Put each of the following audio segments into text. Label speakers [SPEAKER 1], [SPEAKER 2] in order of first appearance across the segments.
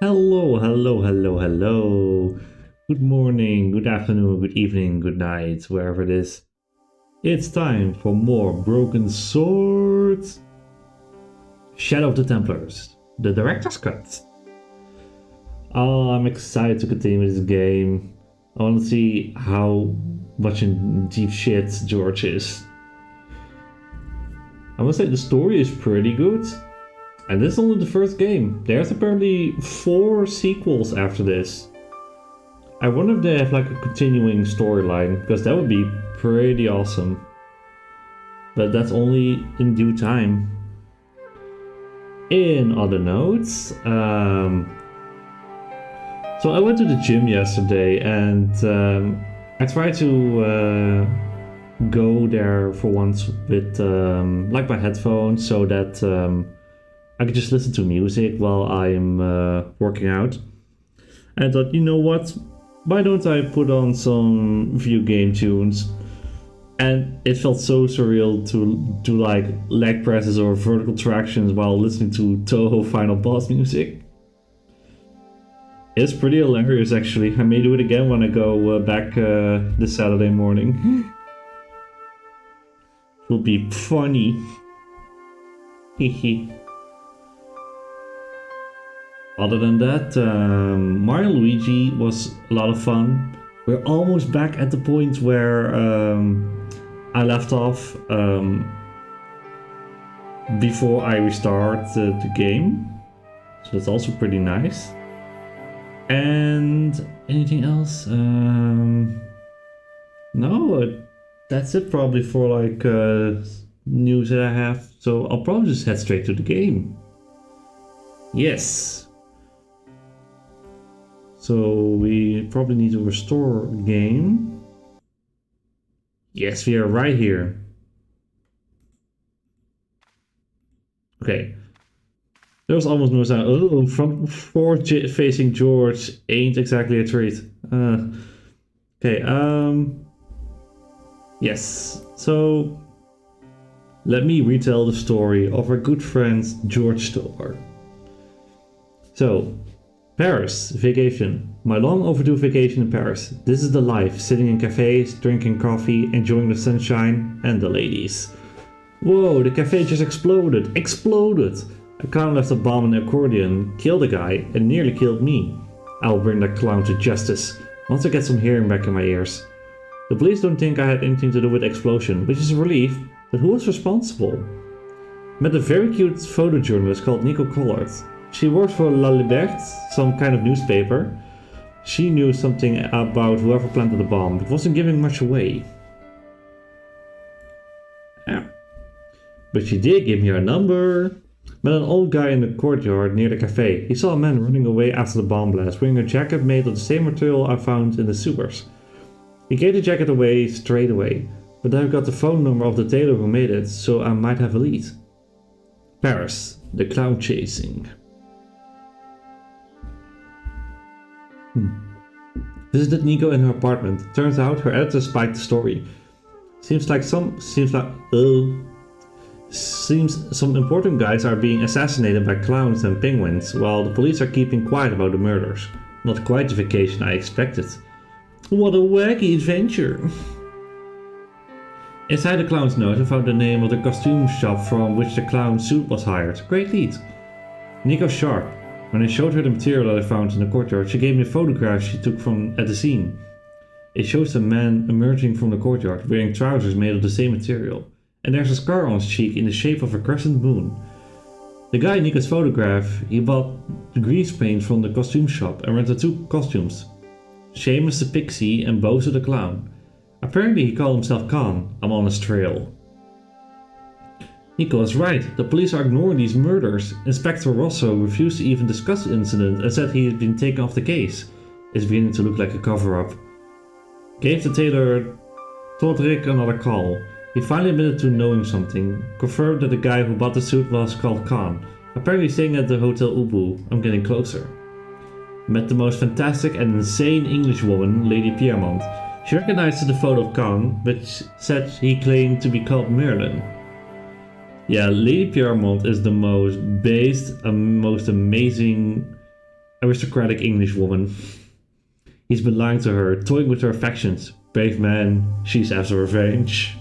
[SPEAKER 1] Hello, hello, hello, hello. Good morning, good afternoon, good evening, good night, wherever it is. It's time for more Broken Swords Shadow of the Templars, the director's cut. Oh, I'm excited to continue this game. I want to see how much in deep shit George is. I must say the story is pretty good. And this is only the first game. There's apparently 4 sequels after this. I wonder if they have like a continuing storyline, because that would be pretty awesome. But that's only in due time. In other notes, so I went to the gym yesterday and I tried to go there for once with like my headphones so that I could just listen to music while I'm working out. And I thought, you know what? Why don't I put on some video game tunes? And it felt so surreal to do like leg presses or vertical tractions while listening to Toho Final Boss music. It's pretty hilarious actually. I may do it again when I go back this Saturday morning. It will be funny. Hehe. Other than that, Mario and Luigi was a lot of fun. We're almost back at the point where I left off before I restart the game. So that's also pretty nice. And anything else? No, that's it probably for like news that I have. So I'll probably just head straight to the game. Yes. So we probably need to restore game. Yes, we are right here. Okay. There was almost no sound. Oh, front forward facing George ain't exactly a treat. Okay, yes. So let me retell the story of our good friend George Stoller. So, Paris, vacation. My long overdue vacation in Paris. This is the life, sitting in cafes, drinking coffee, enjoying the sunshine and the ladies. Whoa, the cafe just exploded. Exploded! A clown left a bomb in the accordion, killed a guy, and nearly killed me. I'll bring that clown to justice, once I get some hearing back in my ears. The police don't think I had anything to do with the explosion, which is a relief, but who was responsible? Met a very cute photojournalist called Nico Collard. She worked for La Liberte, some kind of newspaper. She knew something about whoever planted the bomb, but wasn't giving much away. Yeah. But she did give me her number. Met an old guy in the courtyard near the cafe. He saw a man running away after the bomb blast, wearing a jacket made of the same material I found in the sewers. He gave the jacket away straight away, but I've got the phone number of the tailor who made it, so I might have a lead. Paris, the clown chasing. Visited Nico in her apartment. Turns out her editor spiked the story. Seems some important guys are being assassinated by clowns and penguins, while the police are keeping quiet about the murders. Not quite the vacation I expected. What a wacky adventure! Inside the clown's note I found the name of the costume shop from which the clown suit was hired. Great lead. Nico's sharp. When I showed her the material that I found in the courtyard, she gave me a photograph she took at the scene. It shows a man emerging from the courtyard, wearing trousers made of the same material. And there's a scar on his cheek in the shape of a crescent moon. The guy in Nico's photograph, he bought the grease paint from the costume shop and rented 2 costumes. Seamus the Pixie and Bozo the Clown. Apparently he called himself Khan. I'm on his trail. Nico is right, the police are ignoring these murders. Inspector Rosso refused to even discuss the incident and said he had been taken off the case. It's beginning to look like a cover-up. Gave the tailor Todrick another call. He finally admitted to knowing something, confirmed that the guy who bought the suit was called Khan, apparently staying at the Hotel Ubu. I'm getting closer. Met the most fantastic and insane English woman, Lady Piermont. She recognized the photo of Khan, but said he claimed to be called Merlin. Yeah, Lady Piermont is the most based and most amazing aristocratic English woman. He's been lying to her, toying with her affections. Brave man, she's after revenge.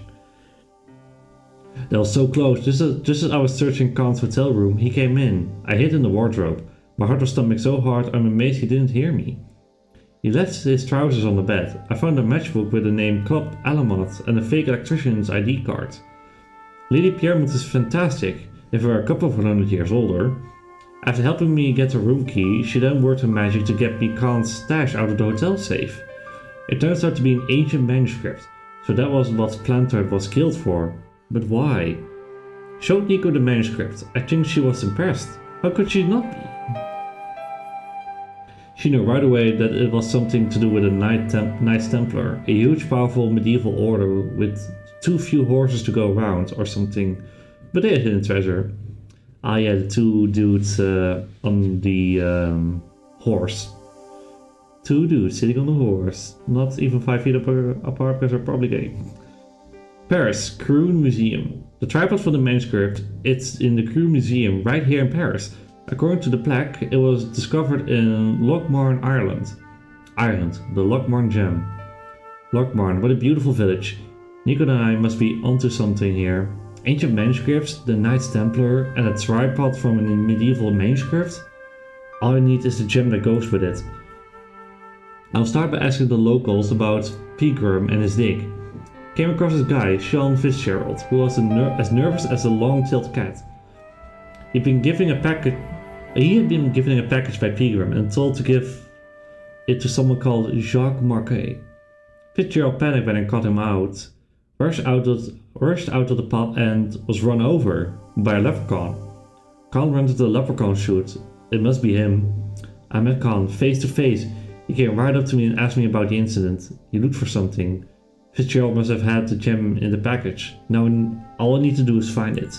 [SPEAKER 1] They were so close. Just as I was searching Khan's hotel room, he came in. I hid in the wardrobe. My heart was thumping so hard, I'm amazed he didn't hear me. He left his trousers on the bed. I found a matchbook with the name Club Alamat and a fake electrician's ID card. Lady Piermont is fantastic, if we're a couple of 100 years older. After helping me get the room key, she then worked her magic to get me Khan's stash out of the hotel safe. It turns out to be an ancient manuscript, so that was what Planter was killed for. But why? Showed Nico the manuscript. I think she was impressed. How could she not be? She knew right away that it was something to do with a Knights Templar, a huge powerful medieval order with too few horses to go around or something, but they had hidden treasure. Ah yeah, the two dudes on the horse. Two dudes sitting on the horse, not even 5 feet apart because they're probably gay. Paris, Crewe Museum. The tripod for the manuscript, it's in the Crewe Museum right here in Paris. According to the plaque, it was discovered in Lochmarn, Ireland. The Lochmarn gem. Lochmarn, what a beautiful village. Nico and I must be onto something here. Ancient manuscripts, the Knights Templar, and a tripod from a medieval manuscript? All I need is the gem that goes with it. I'll start by asking the locals about Pegram and his dig. Came across this guy, Sean Fitzgerald, who was as nervous as a long-tailed cat. He had been given a package by Pegram and told to give it to someone called Jacques Marquet. Fitzgerald panicked when I caught him out, rushed out of the pub and was run over by a leprechaun. Khan ran to the leprechaun chute. It must be him. I met Khan face to face. He came right up to me and asked me about the incident. He looked for something. Fitzgerald must have had the gem in the package. Now all I need to do is find it.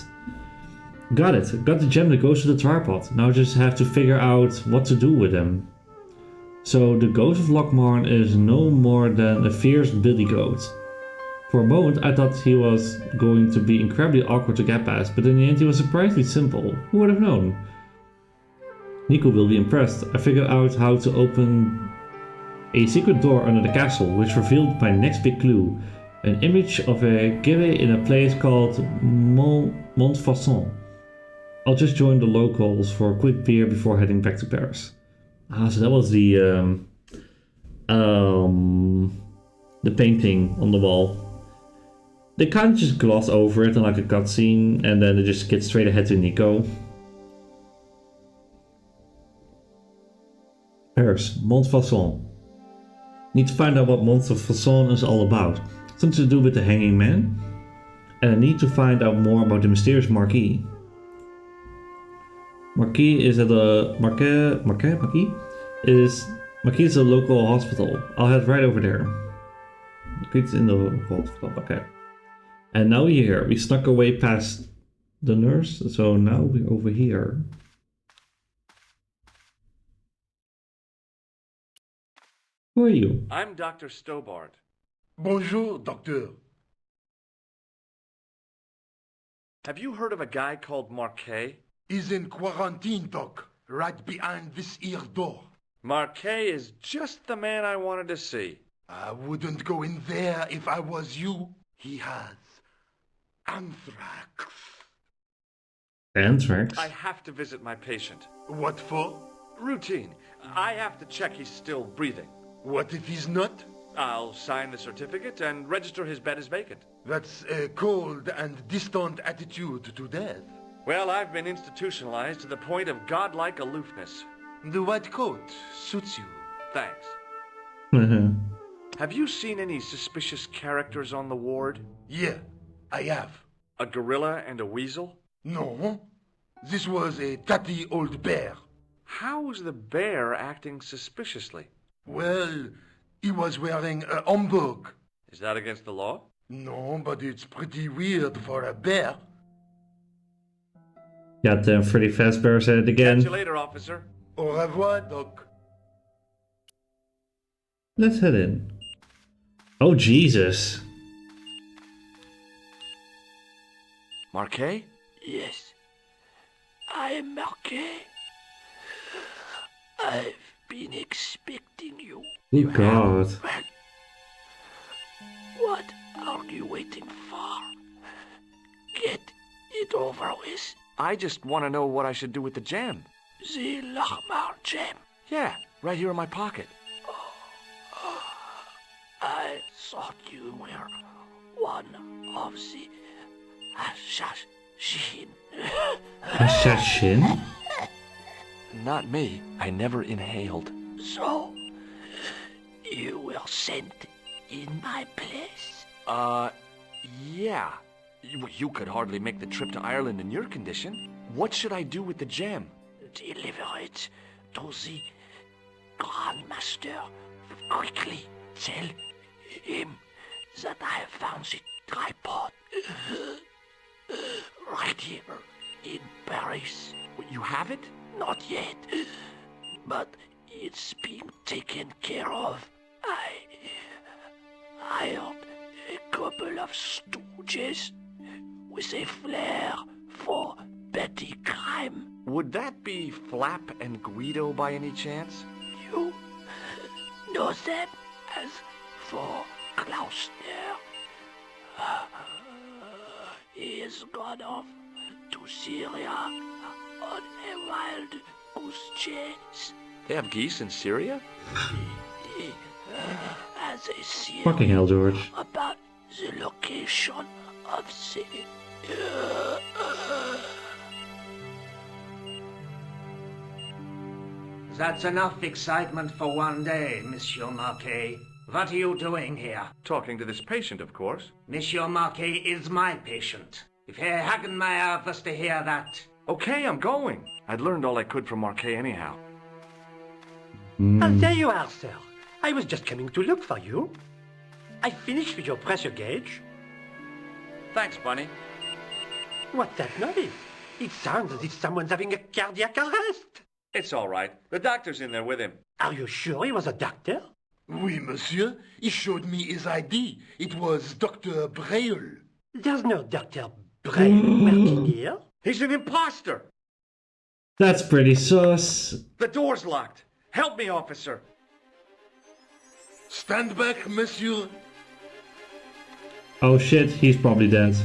[SPEAKER 1] Got it. Got the gem that goes to the tripod. Now I just have to figure out what to do with them. So the ghost of Lochmarn is no more than a fierce billy goat. For a moment I thought he was going to be incredibly awkward to get past, but in the end he was surprisingly simple. Who would have known? Nico will be impressed. I figured out how to open a secret door under the castle, which revealed my next big clue. An image of a gilly in a place called Montfaucon. I'll just join the locals for a quick beer before heading back to Paris. Ah, so that was the painting on the wall. They kind of just gloss over it in like a cutscene, and then they just get straight ahead to Nico. Paris, Montfaucon. Need to find out what Montfaucon is all about. Something to do with the hanging man. And I need to find out more about the mysterious Marquis. Marquis is at the Marquis is a local hospital. I'll head right over there. Marquis is in the local hospital. Okay. And now we're here. We snuck our way past the nurse, so now we're over here. Who are you?
[SPEAKER 2] I'm Dr. Stobart.
[SPEAKER 3] Bonjour, docteur.
[SPEAKER 2] Have you heard of a guy called Marquet?
[SPEAKER 3] He's in quarantine, doc, right behind this here door.
[SPEAKER 2] Marquet is just the man I wanted to see.
[SPEAKER 3] I wouldn't go in there if I was you. He has anthrax.
[SPEAKER 1] Anthrax?
[SPEAKER 2] I have to visit my patient.
[SPEAKER 3] What for?
[SPEAKER 2] Routine. I have to check he's still breathing.
[SPEAKER 3] What if he's not?
[SPEAKER 2] I'll sign the certificate and register his bed as vacant.
[SPEAKER 3] That's a cold and distant attitude to death.
[SPEAKER 2] Well, I've been institutionalized to the point of godlike aloofness.
[SPEAKER 3] The white coat suits you.
[SPEAKER 2] Thanks. Have you seen any suspicious characters on the ward?
[SPEAKER 3] Yeah, I have.
[SPEAKER 2] A gorilla and a weasel?
[SPEAKER 3] No, this was a tatty old bear.
[SPEAKER 2] How's the bear acting suspiciously?
[SPEAKER 3] Well, he was wearing a homburg.
[SPEAKER 2] Is that against the law?
[SPEAKER 3] No, but it's pretty weird for a bear.
[SPEAKER 1] Got them Freddy Fazbear said it again.
[SPEAKER 2] Catch you later, officer.
[SPEAKER 3] Au revoir, doc.
[SPEAKER 1] Let's head in. Oh, Jesus.
[SPEAKER 2] Marquet?
[SPEAKER 4] Yes, I am Marquet. I've been expecting you.
[SPEAKER 1] Oh God.
[SPEAKER 4] Well, what are you waiting for? Get it over with.
[SPEAKER 2] I just want to know what I should do with the gem.
[SPEAKER 4] The Lahmar gem.
[SPEAKER 2] Yeah, right here in my pocket.
[SPEAKER 4] I thought you were one of the assassin.
[SPEAKER 1] Assassin?
[SPEAKER 2] Not me. I never inhaled.
[SPEAKER 4] So, you were sent in my place?
[SPEAKER 2] Yeah. You could hardly make the trip to Ireland in your condition. What should I do with the gem?
[SPEAKER 4] Deliver it to the Grand Master. Quickly tell him that I have found the tripod right here in Paris.
[SPEAKER 2] You have it?
[SPEAKER 4] Not yet, but it's being taken care of. I hired a couple of stooges with a flair for petty crime.
[SPEAKER 2] Would that be Flap and Guido by any chance?
[SPEAKER 4] You know them as for Klausner. He has gone off to Syria on a wild goose chase.
[SPEAKER 2] They have geese in Syria?
[SPEAKER 4] He has a theory
[SPEAKER 1] Fucking hell, George.
[SPEAKER 4] about the location of the...
[SPEAKER 5] That's enough excitement for one day, Monsieur Marquet. What are you doing here?
[SPEAKER 2] Talking to this patient, of course.
[SPEAKER 5] Monsieur Marquet is my patient. If Herr Hagenmeyer was to hear that...
[SPEAKER 2] Okay, I'm going. I'd learned all I could from Marquet anyhow.
[SPEAKER 6] Oh, there you are, sir. I was just coming to look for you. I finished with your pressure gauge.
[SPEAKER 2] Thanks, Bunny.
[SPEAKER 6] What's that noise? It sounds as if someone's having a cardiac arrest.
[SPEAKER 2] It's all right. The doctor's in there with him.
[SPEAKER 6] Are you sure he was a doctor?
[SPEAKER 3] Oui, monsieur. He showed me his ID. It was Dr. Breul.
[SPEAKER 6] There's no Dr. Bray working here.
[SPEAKER 2] He's an imposter!
[SPEAKER 1] That's pretty sus.
[SPEAKER 2] The door's locked. Help me, officer.
[SPEAKER 3] Stand back, monsieur.
[SPEAKER 1] Oh shit, he's probably dead.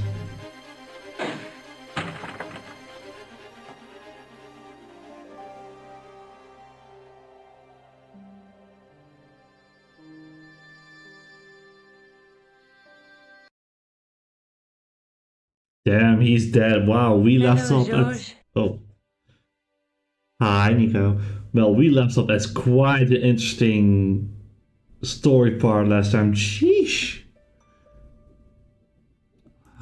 [SPEAKER 1] Damn, he's dead. Wow, we left off at... Oh. Hi, Nico. Well, we left off as quite an interesting story part last time. Sheesh.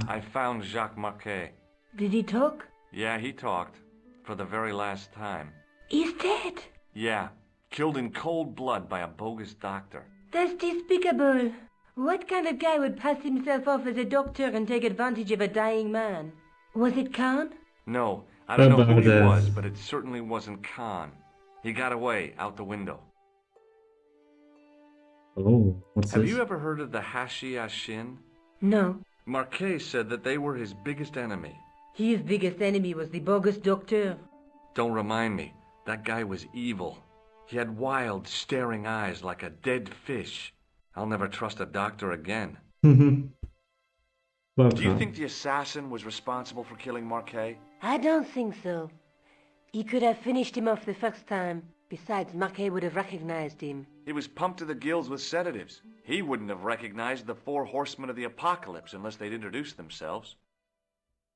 [SPEAKER 2] I found Jacques Marquet.
[SPEAKER 7] Did he talk?
[SPEAKER 2] Yeah, he talked. For the very last time.
[SPEAKER 7] He's dead.
[SPEAKER 2] Yeah. Killed in cold blood by a bogus doctor.
[SPEAKER 7] That's despicable. What kind of guy would pass himself off as a doctor and take advantage of a dying man? Was it Khan?
[SPEAKER 2] No, I don't know who
[SPEAKER 1] About
[SPEAKER 2] he
[SPEAKER 1] that.
[SPEAKER 2] was, but it certainly wasn't Khan. He got away, out the window.
[SPEAKER 1] Oh, what's
[SPEAKER 2] Have
[SPEAKER 1] this?
[SPEAKER 2] you ever heard of the Hashi-Ashin?
[SPEAKER 7] No.
[SPEAKER 2] Marquet said that they were his biggest enemy.
[SPEAKER 7] His biggest enemy was the bogus doctor.
[SPEAKER 2] Don't remind me. That guy was evil. He had wild, staring eyes like a dead fish. I'll never trust a doctor again.
[SPEAKER 1] Well,
[SPEAKER 2] Do you
[SPEAKER 1] Khan.
[SPEAKER 2] think the assassin was responsible for killing Marquet?
[SPEAKER 7] I don't think so. He could have finished him off the first time. Besides, Marquet would have recognized him.
[SPEAKER 2] He was pumped to the gills with sedatives. He wouldn't have recognized the 4 horsemen of the apocalypse unless they'd introduced themselves.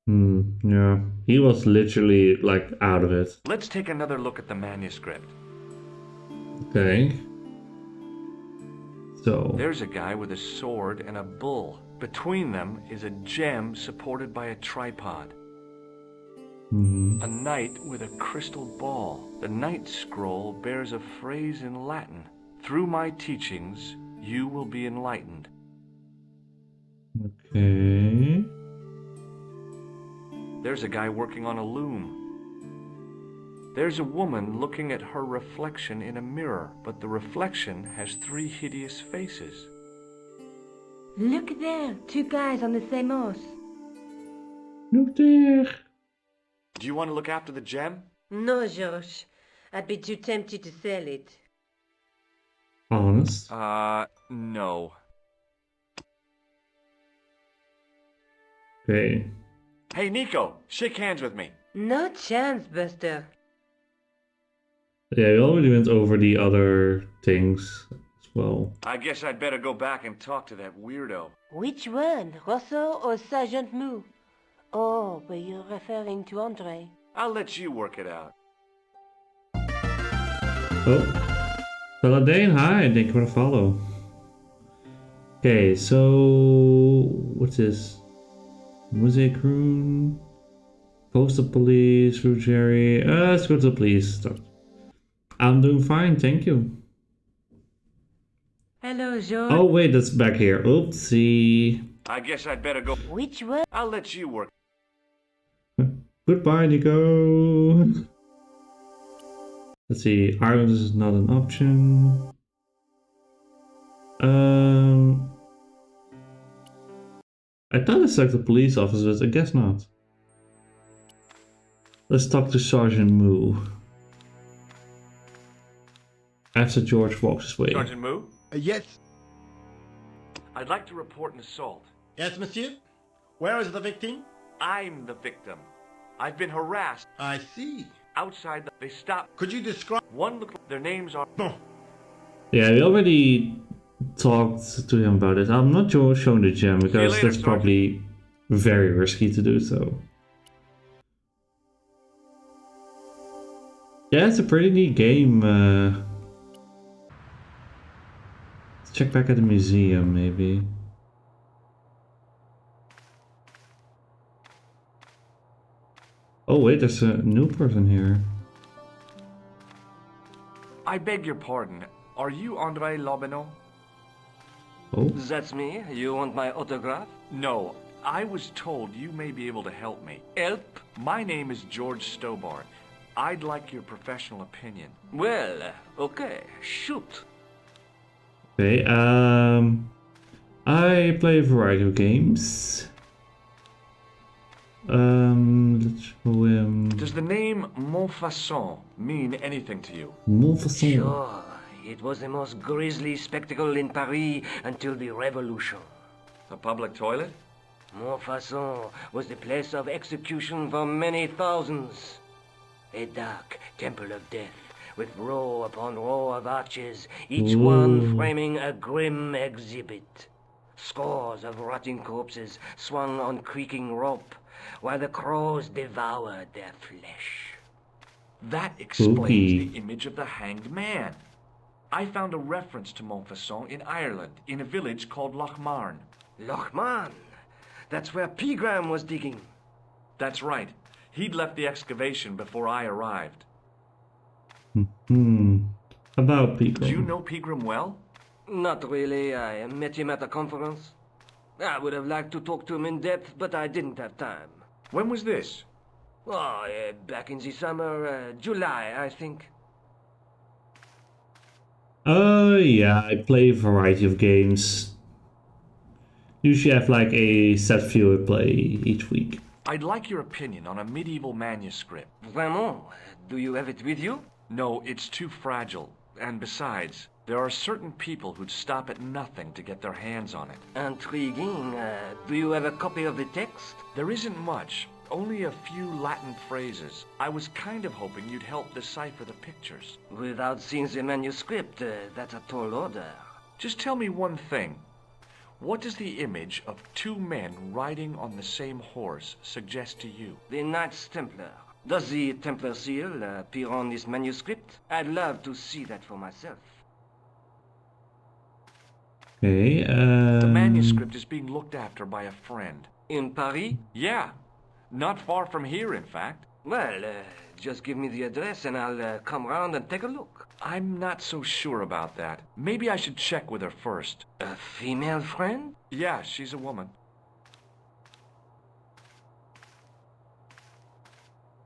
[SPEAKER 1] Yeah. He was literally, like, out of it.
[SPEAKER 2] Let's take another look at the manuscript.
[SPEAKER 1] Okay. So...
[SPEAKER 2] There's a guy with a sword and a bull. Between them is a gem supported by a tripod. A knight with a crystal ball. The knight scroll bears a phrase in Latin. Through my teachings, you will be enlightened.
[SPEAKER 1] Okay.
[SPEAKER 2] There's a guy working on a loom. There's a woman looking at her reflection in a mirror, but the reflection has 3 hideous faces.
[SPEAKER 7] Look there, 2 guys on the same horse.
[SPEAKER 1] Look there.
[SPEAKER 2] Do you want to look after the gem?
[SPEAKER 7] No, Josh. I'd be too tempted to sell it.
[SPEAKER 1] Honest.
[SPEAKER 2] No.
[SPEAKER 1] Okay.
[SPEAKER 2] Hey, Nico, shake hands with me.
[SPEAKER 7] No chance, Buster.
[SPEAKER 1] Yeah, we already went over the other things as well.
[SPEAKER 2] I guess I'd better go back and talk to that weirdo.
[SPEAKER 7] Which one, Rosso or Sergeant Moo? Oh, but you're referring to Andre.
[SPEAKER 2] I'll let you work it out.
[SPEAKER 1] Oh. Paladin, hi, thank you for the follow. Okay, so what's this? Mosaic Rune, Postal Police, Ruggieri. Let's go to the police. Start. I'm doing fine, thank you.
[SPEAKER 7] Hello, George.
[SPEAKER 1] Oh wait, that's back here. Oopsie.
[SPEAKER 2] I guess I'd better go.
[SPEAKER 7] Which one?
[SPEAKER 2] I'll let you work.
[SPEAKER 1] Goodbye, Nico. Let's see. Ireland is not an option. I thought I selected the police officers, I guess not. Let's talk to Sergeant Moo. After George walks his way.
[SPEAKER 2] Sergeant Moo?
[SPEAKER 3] Yes.
[SPEAKER 2] I'd like to report an assault.
[SPEAKER 8] Yes, monsieur? Where is the victim?
[SPEAKER 2] I'm the victim. I've been harassed
[SPEAKER 8] I see.
[SPEAKER 2] outside. They stopped.
[SPEAKER 8] Could you describe...
[SPEAKER 2] One look. Their names are.
[SPEAKER 1] Yeah, we already talked to him about it. I'm not showing the gem because
[SPEAKER 2] later,
[SPEAKER 1] that's probably very risky to do so. Yeah, it's a pretty neat game. Let's check back at the museum, maybe. Oh wait, there's a new person here.
[SPEAKER 2] I beg your pardon. Are you Andre Lobineau?
[SPEAKER 1] Oh,
[SPEAKER 6] That's me. You want my autograph?
[SPEAKER 2] No. I was told you may be able to help me.
[SPEAKER 6] Help?
[SPEAKER 2] My name is George Stobart. I'd like your professional opinion.
[SPEAKER 6] Well, okay. Shoot.
[SPEAKER 1] okay. I play a variety of games. Let's show him.
[SPEAKER 2] Does the name Montfaucon mean anything to you?
[SPEAKER 1] Montfaucon.
[SPEAKER 6] Sure. It was the most grisly spectacle in Paris until the Revolution.
[SPEAKER 2] A public toilet?
[SPEAKER 6] Montfaucon was the place of execution for many thousands. A dark temple of death, with row upon row of arches, each one framing a grim exhibit. Scores of rotting corpses swung on creaking rope, while the crows devoured their flesh.
[SPEAKER 2] That explains
[SPEAKER 1] Spooky.
[SPEAKER 2] the image of the hanged man. I found a reference to Montfaucon in Ireland, in a village called Lochmarn.
[SPEAKER 6] Lochman! That's where Pegram was digging.
[SPEAKER 2] That's right. He'd left the excavation before I arrived.
[SPEAKER 1] About people.
[SPEAKER 2] Do you know Pegram well?
[SPEAKER 6] Not really. I met him at a conference. I would have liked to talk to him in depth, but I didn't have time.
[SPEAKER 2] When was this?
[SPEAKER 6] Oh, back in the summer, July, I think.
[SPEAKER 1] Yeah, I play a variety of games. Usually I have like a set few I play each week.
[SPEAKER 2] I'd like your opinion on a medieval manuscript.
[SPEAKER 6] Vraiment? Do you have it with you?
[SPEAKER 2] No, it's too fragile. And besides, there are certain people who'd stop at nothing to get their hands on it.
[SPEAKER 6] Intriguing. Do you have a copy of the text?
[SPEAKER 2] There isn't much, only a few Latin phrases. I was kind of hoping you'd help decipher the pictures.
[SPEAKER 6] Without seeing the manuscript, that's a tall order.
[SPEAKER 2] Just tell me one thing. What does the image of two men riding on the same horse suggest to you?
[SPEAKER 6] The Knights Templar. Does the Templar seal appear on this manuscript? I'd love to see that for myself.
[SPEAKER 1] Okay,
[SPEAKER 2] The manuscript is being looked after by a friend.
[SPEAKER 6] In Paris?
[SPEAKER 2] Yeah, not far from here, in fact.
[SPEAKER 6] Well, just give me the address and I'll come round and take a look.
[SPEAKER 2] I'm not so sure about that. Maybe I should check with her first.
[SPEAKER 6] A female friend?
[SPEAKER 2] Yeah, she's a woman.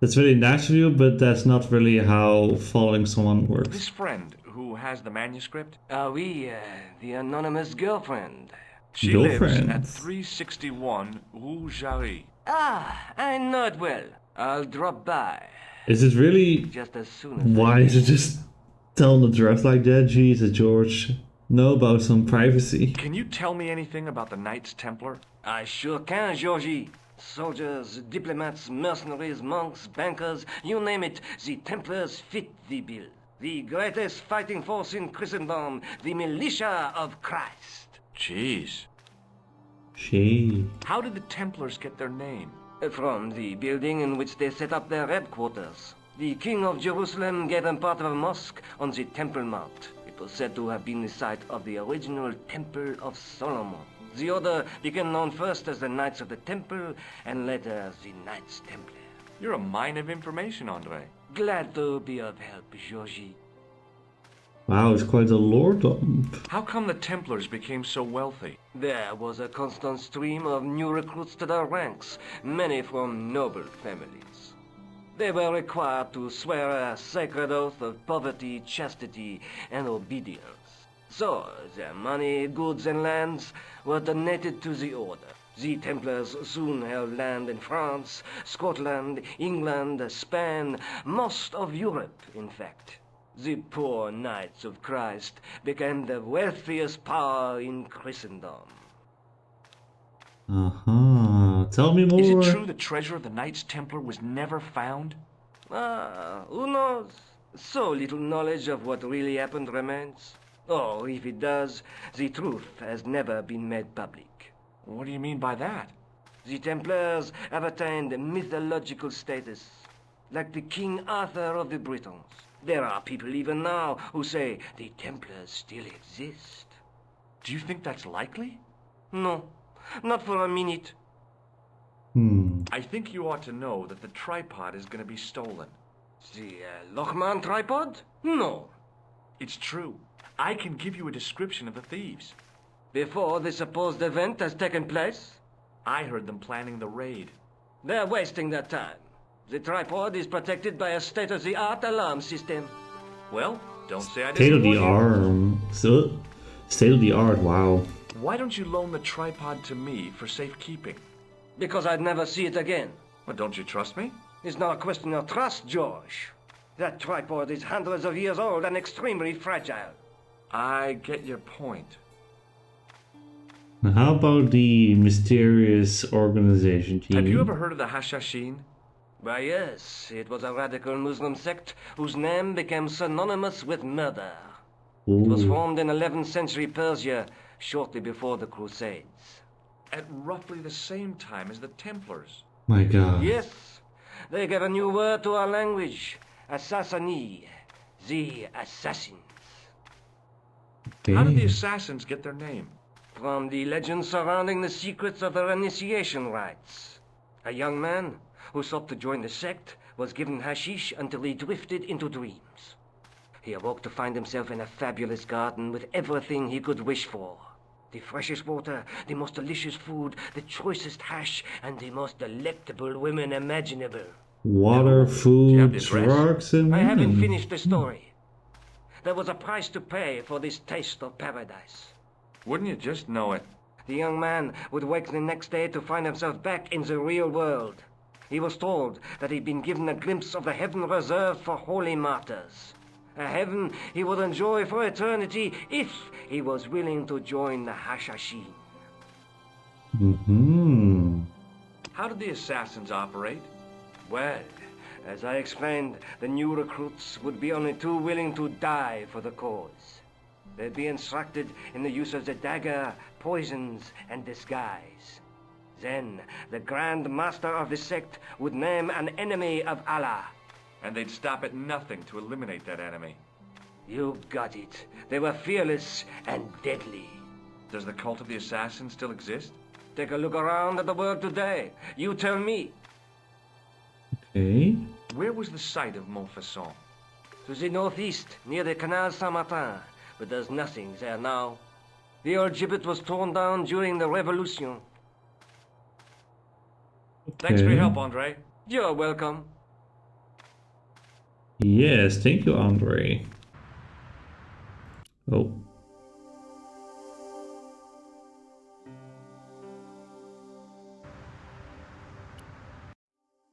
[SPEAKER 1] That's very nice of you, but that's not really how following someone works.
[SPEAKER 2] This friend who has the manuscript,
[SPEAKER 6] Oui, the anonymous girlfriend.
[SPEAKER 2] she lives at
[SPEAKER 1] Girlfriend.
[SPEAKER 2] 361 Rue Jarry.
[SPEAKER 6] Ah, I know it well. I'll drop by.
[SPEAKER 1] Is it really?
[SPEAKER 6] Just as soon as
[SPEAKER 1] Why is it just telling the dress like that? Jesus, George. Know about some privacy.
[SPEAKER 2] Can you tell me anything about the Knights Templar?
[SPEAKER 6] I sure can, Georgie. Soldiers, diplomats, mercenaries, monks, bankers, you name it, the Templars fit the bill. The greatest fighting force in Christendom, the militia of Christ.
[SPEAKER 2] Jeez.
[SPEAKER 1] She.
[SPEAKER 2] How did the Templars get their name?
[SPEAKER 6] From the building in which they set up their headquarters. The King of Jerusalem gave them part of a mosque on the Temple Mount. It was said to have been the site of the original Temple of Solomon. The order became known first as the Knights of the Temple, and later as the Knights Templar.
[SPEAKER 2] You're a mine of information, Andre.
[SPEAKER 6] Glad to be of help, Georgie.
[SPEAKER 1] Wow, it's quite a lore dump.
[SPEAKER 2] How come the Templars became so wealthy?
[SPEAKER 6] There was a constant stream of new recruits to their ranks, many from noble families. They were required to swear a sacred oath of poverty, chastity, and obedience. So, their money, goods, and lands were donated to the order. The Templars soon held land in France, Scotland, England, Spain, most of Europe, in fact. The poor Knights of Christ became the wealthiest power in Christendom.
[SPEAKER 1] Tell me more.
[SPEAKER 2] Is it true the treasure of the Knights Templar was never found?
[SPEAKER 6] Who knows? So little knowledge of what really happened remains. Or, if it does, the truth has never been made public.
[SPEAKER 2] What do you mean by that?
[SPEAKER 6] The Templars have attained mythological status, like the King Arthur of the Britons. There are people even now who say the Templars still exist.
[SPEAKER 2] Do you think that's likely?
[SPEAKER 6] No, not for a minute.
[SPEAKER 2] I think you ought to know that the tripod is going to be stolen.
[SPEAKER 6] The Lochman tripod? No.
[SPEAKER 2] It's true. I can give you a description of the thieves.
[SPEAKER 6] Before the supposed event has taken place?
[SPEAKER 2] I heard them planning the raid.
[SPEAKER 6] They're wasting their time. The tripod is protected by a state-of-the-art alarm system.
[SPEAKER 2] Well, don't say I
[SPEAKER 1] State
[SPEAKER 2] didn't
[SPEAKER 1] of the
[SPEAKER 2] warn you.
[SPEAKER 1] art. State of the art, wow.
[SPEAKER 2] Why don't you loan the tripod to me for safekeeping?
[SPEAKER 6] Because I'd never see it again.
[SPEAKER 2] Well, don't you trust me?
[SPEAKER 6] It's not a question of trust, George. That tripod is hundreds of years old and extremely fragile.
[SPEAKER 2] I get your point.
[SPEAKER 1] How about the mysterious organization team?
[SPEAKER 2] Have you ever heard of the Hashashin?
[SPEAKER 6] Why, yes, it was a radical Muslim sect whose name became synonymous with murder. It was formed in 11th century Persia, shortly before the Crusades.
[SPEAKER 2] At roughly the same time as the Templars.
[SPEAKER 1] My God.
[SPEAKER 6] Yes, they gave a new word to our language, Assassini, the assassins.
[SPEAKER 2] How did the assassins get their name?
[SPEAKER 6] From the legends surrounding the secrets of their initiation rites. A young man who sought to join the sect was given hashish until he drifted into dreams. He awoke to find himself in a fabulous garden with everything he could wish for. The freshest water, the most delicious food, the choicest hash, and the most delectable women imaginable.
[SPEAKER 1] Water,
[SPEAKER 2] Do you
[SPEAKER 1] food,
[SPEAKER 2] have the address?
[SPEAKER 1] drugs, and
[SPEAKER 6] I haven't
[SPEAKER 1] women.
[SPEAKER 6] finished the story. There was a price to pay for this taste of paradise.
[SPEAKER 2] Wouldn't you just know it?
[SPEAKER 6] The young man would wake the next day to find himself back in the real world. He was told that he'd been given a glimpse of the heaven reserved for holy martyrs. A heaven he would enjoy for eternity if he was willing to join the Hashashin.
[SPEAKER 2] How did the assassins operate?
[SPEAKER 6] Well, as I explained, the new recruits would be only too willing to die for the cause. They'd be instructed in the use of the dagger, poisons, and disguise. Then, the Grand Master of the sect would name an enemy of Allah.
[SPEAKER 2] And they'd stop at nothing to eliminate that enemy.
[SPEAKER 6] You got it. They were fearless and deadly.
[SPEAKER 2] Does the cult of the assassins still exist?
[SPEAKER 6] Take a look around at the world today. You tell me.
[SPEAKER 1] Okay.
[SPEAKER 2] Where was the site of Montfaucon?
[SPEAKER 6] To the northeast, near the Canal Saint-Martin. But there's nothing there now. The old gibbet was torn down during the Revolution.
[SPEAKER 2] Thanks for your help, Andre.
[SPEAKER 6] You're welcome.
[SPEAKER 1] Yes, thank you, Andre. Oh.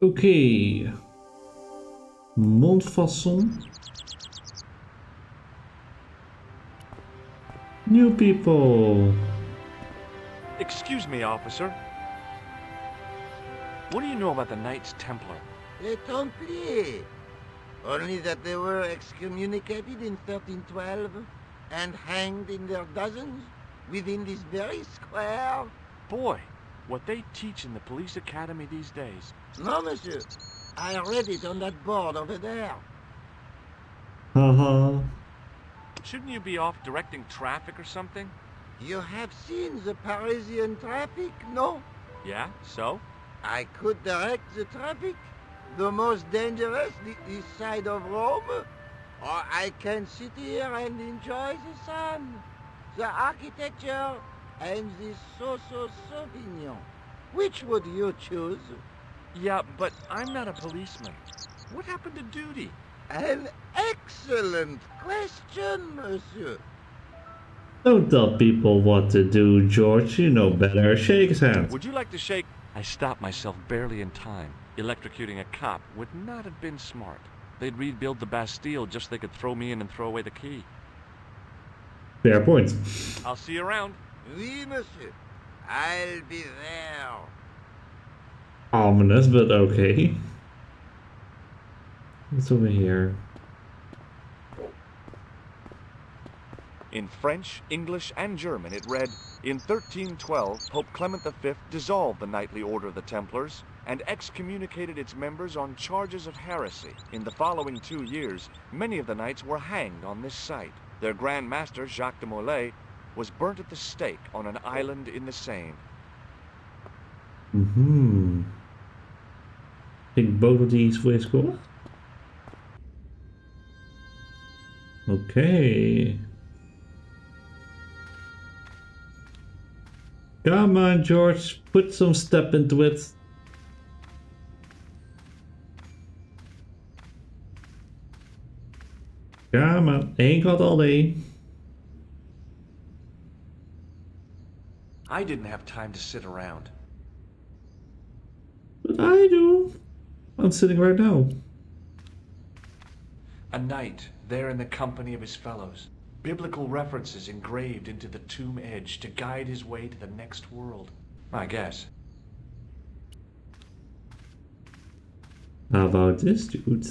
[SPEAKER 1] Okay. Montfaucon. New people.
[SPEAKER 2] Excuse me, officer. What do you know about the Knights Templar?
[SPEAKER 9] Les Templiers. Only that they were excommunicated in 1312 and hanged in their dozens within this very square.
[SPEAKER 2] Boy, what they teach in the police academy these days.
[SPEAKER 9] No, monsieur. I read it on that board over there.
[SPEAKER 1] Haha.
[SPEAKER 2] Shouldn't you be off directing traffic or something?
[SPEAKER 9] You have seen the Parisian traffic, no?
[SPEAKER 2] Yeah, so?
[SPEAKER 9] I could direct the traffic. The most dangerous, the east side of Rome. Or I can sit here and enjoy the sun, the architecture, and the Sauvignon. Which would you choose?
[SPEAKER 2] Yeah, but I'm not a policeman. What happened to duty?
[SPEAKER 9] An excellent question, monsieur.
[SPEAKER 1] Don't tell people what to do, George. You know better. Shake his hand.
[SPEAKER 2] Would you like to shake? I stopped myself barely in time. Electrocuting a cop would not have been smart. They'd rebuild the Bastille just so they could throw me in and throw away the key.
[SPEAKER 1] Fair point.
[SPEAKER 2] I'll see you around.
[SPEAKER 9] Oui, monsieur. I'll be there.
[SPEAKER 1] Ominous, but okay. What's over here?
[SPEAKER 2] In French, English, and German it read, in 1312, Pope Clement V dissolved the knightly order of the Templars and excommunicated its members on charges of heresy. In the following 2 years, many of the knights were hanged on this site. Their Grand Master, Jacques de Molay, was burnt at the stake on an island in the Seine.
[SPEAKER 1] Think both of these ways cool. Okay. Come on, George. Put some step into it. Come on. Ain't got all day.
[SPEAKER 2] I didn't have time to sit around.
[SPEAKER 1] But I do. I'm sitting right now.
[SPEAKER 2] A knight, there in the company of his fellows. Biblical references engraved into the tomb edge to guide his way to the next world. I guess.
[SPEAKER 1] How about this, dude?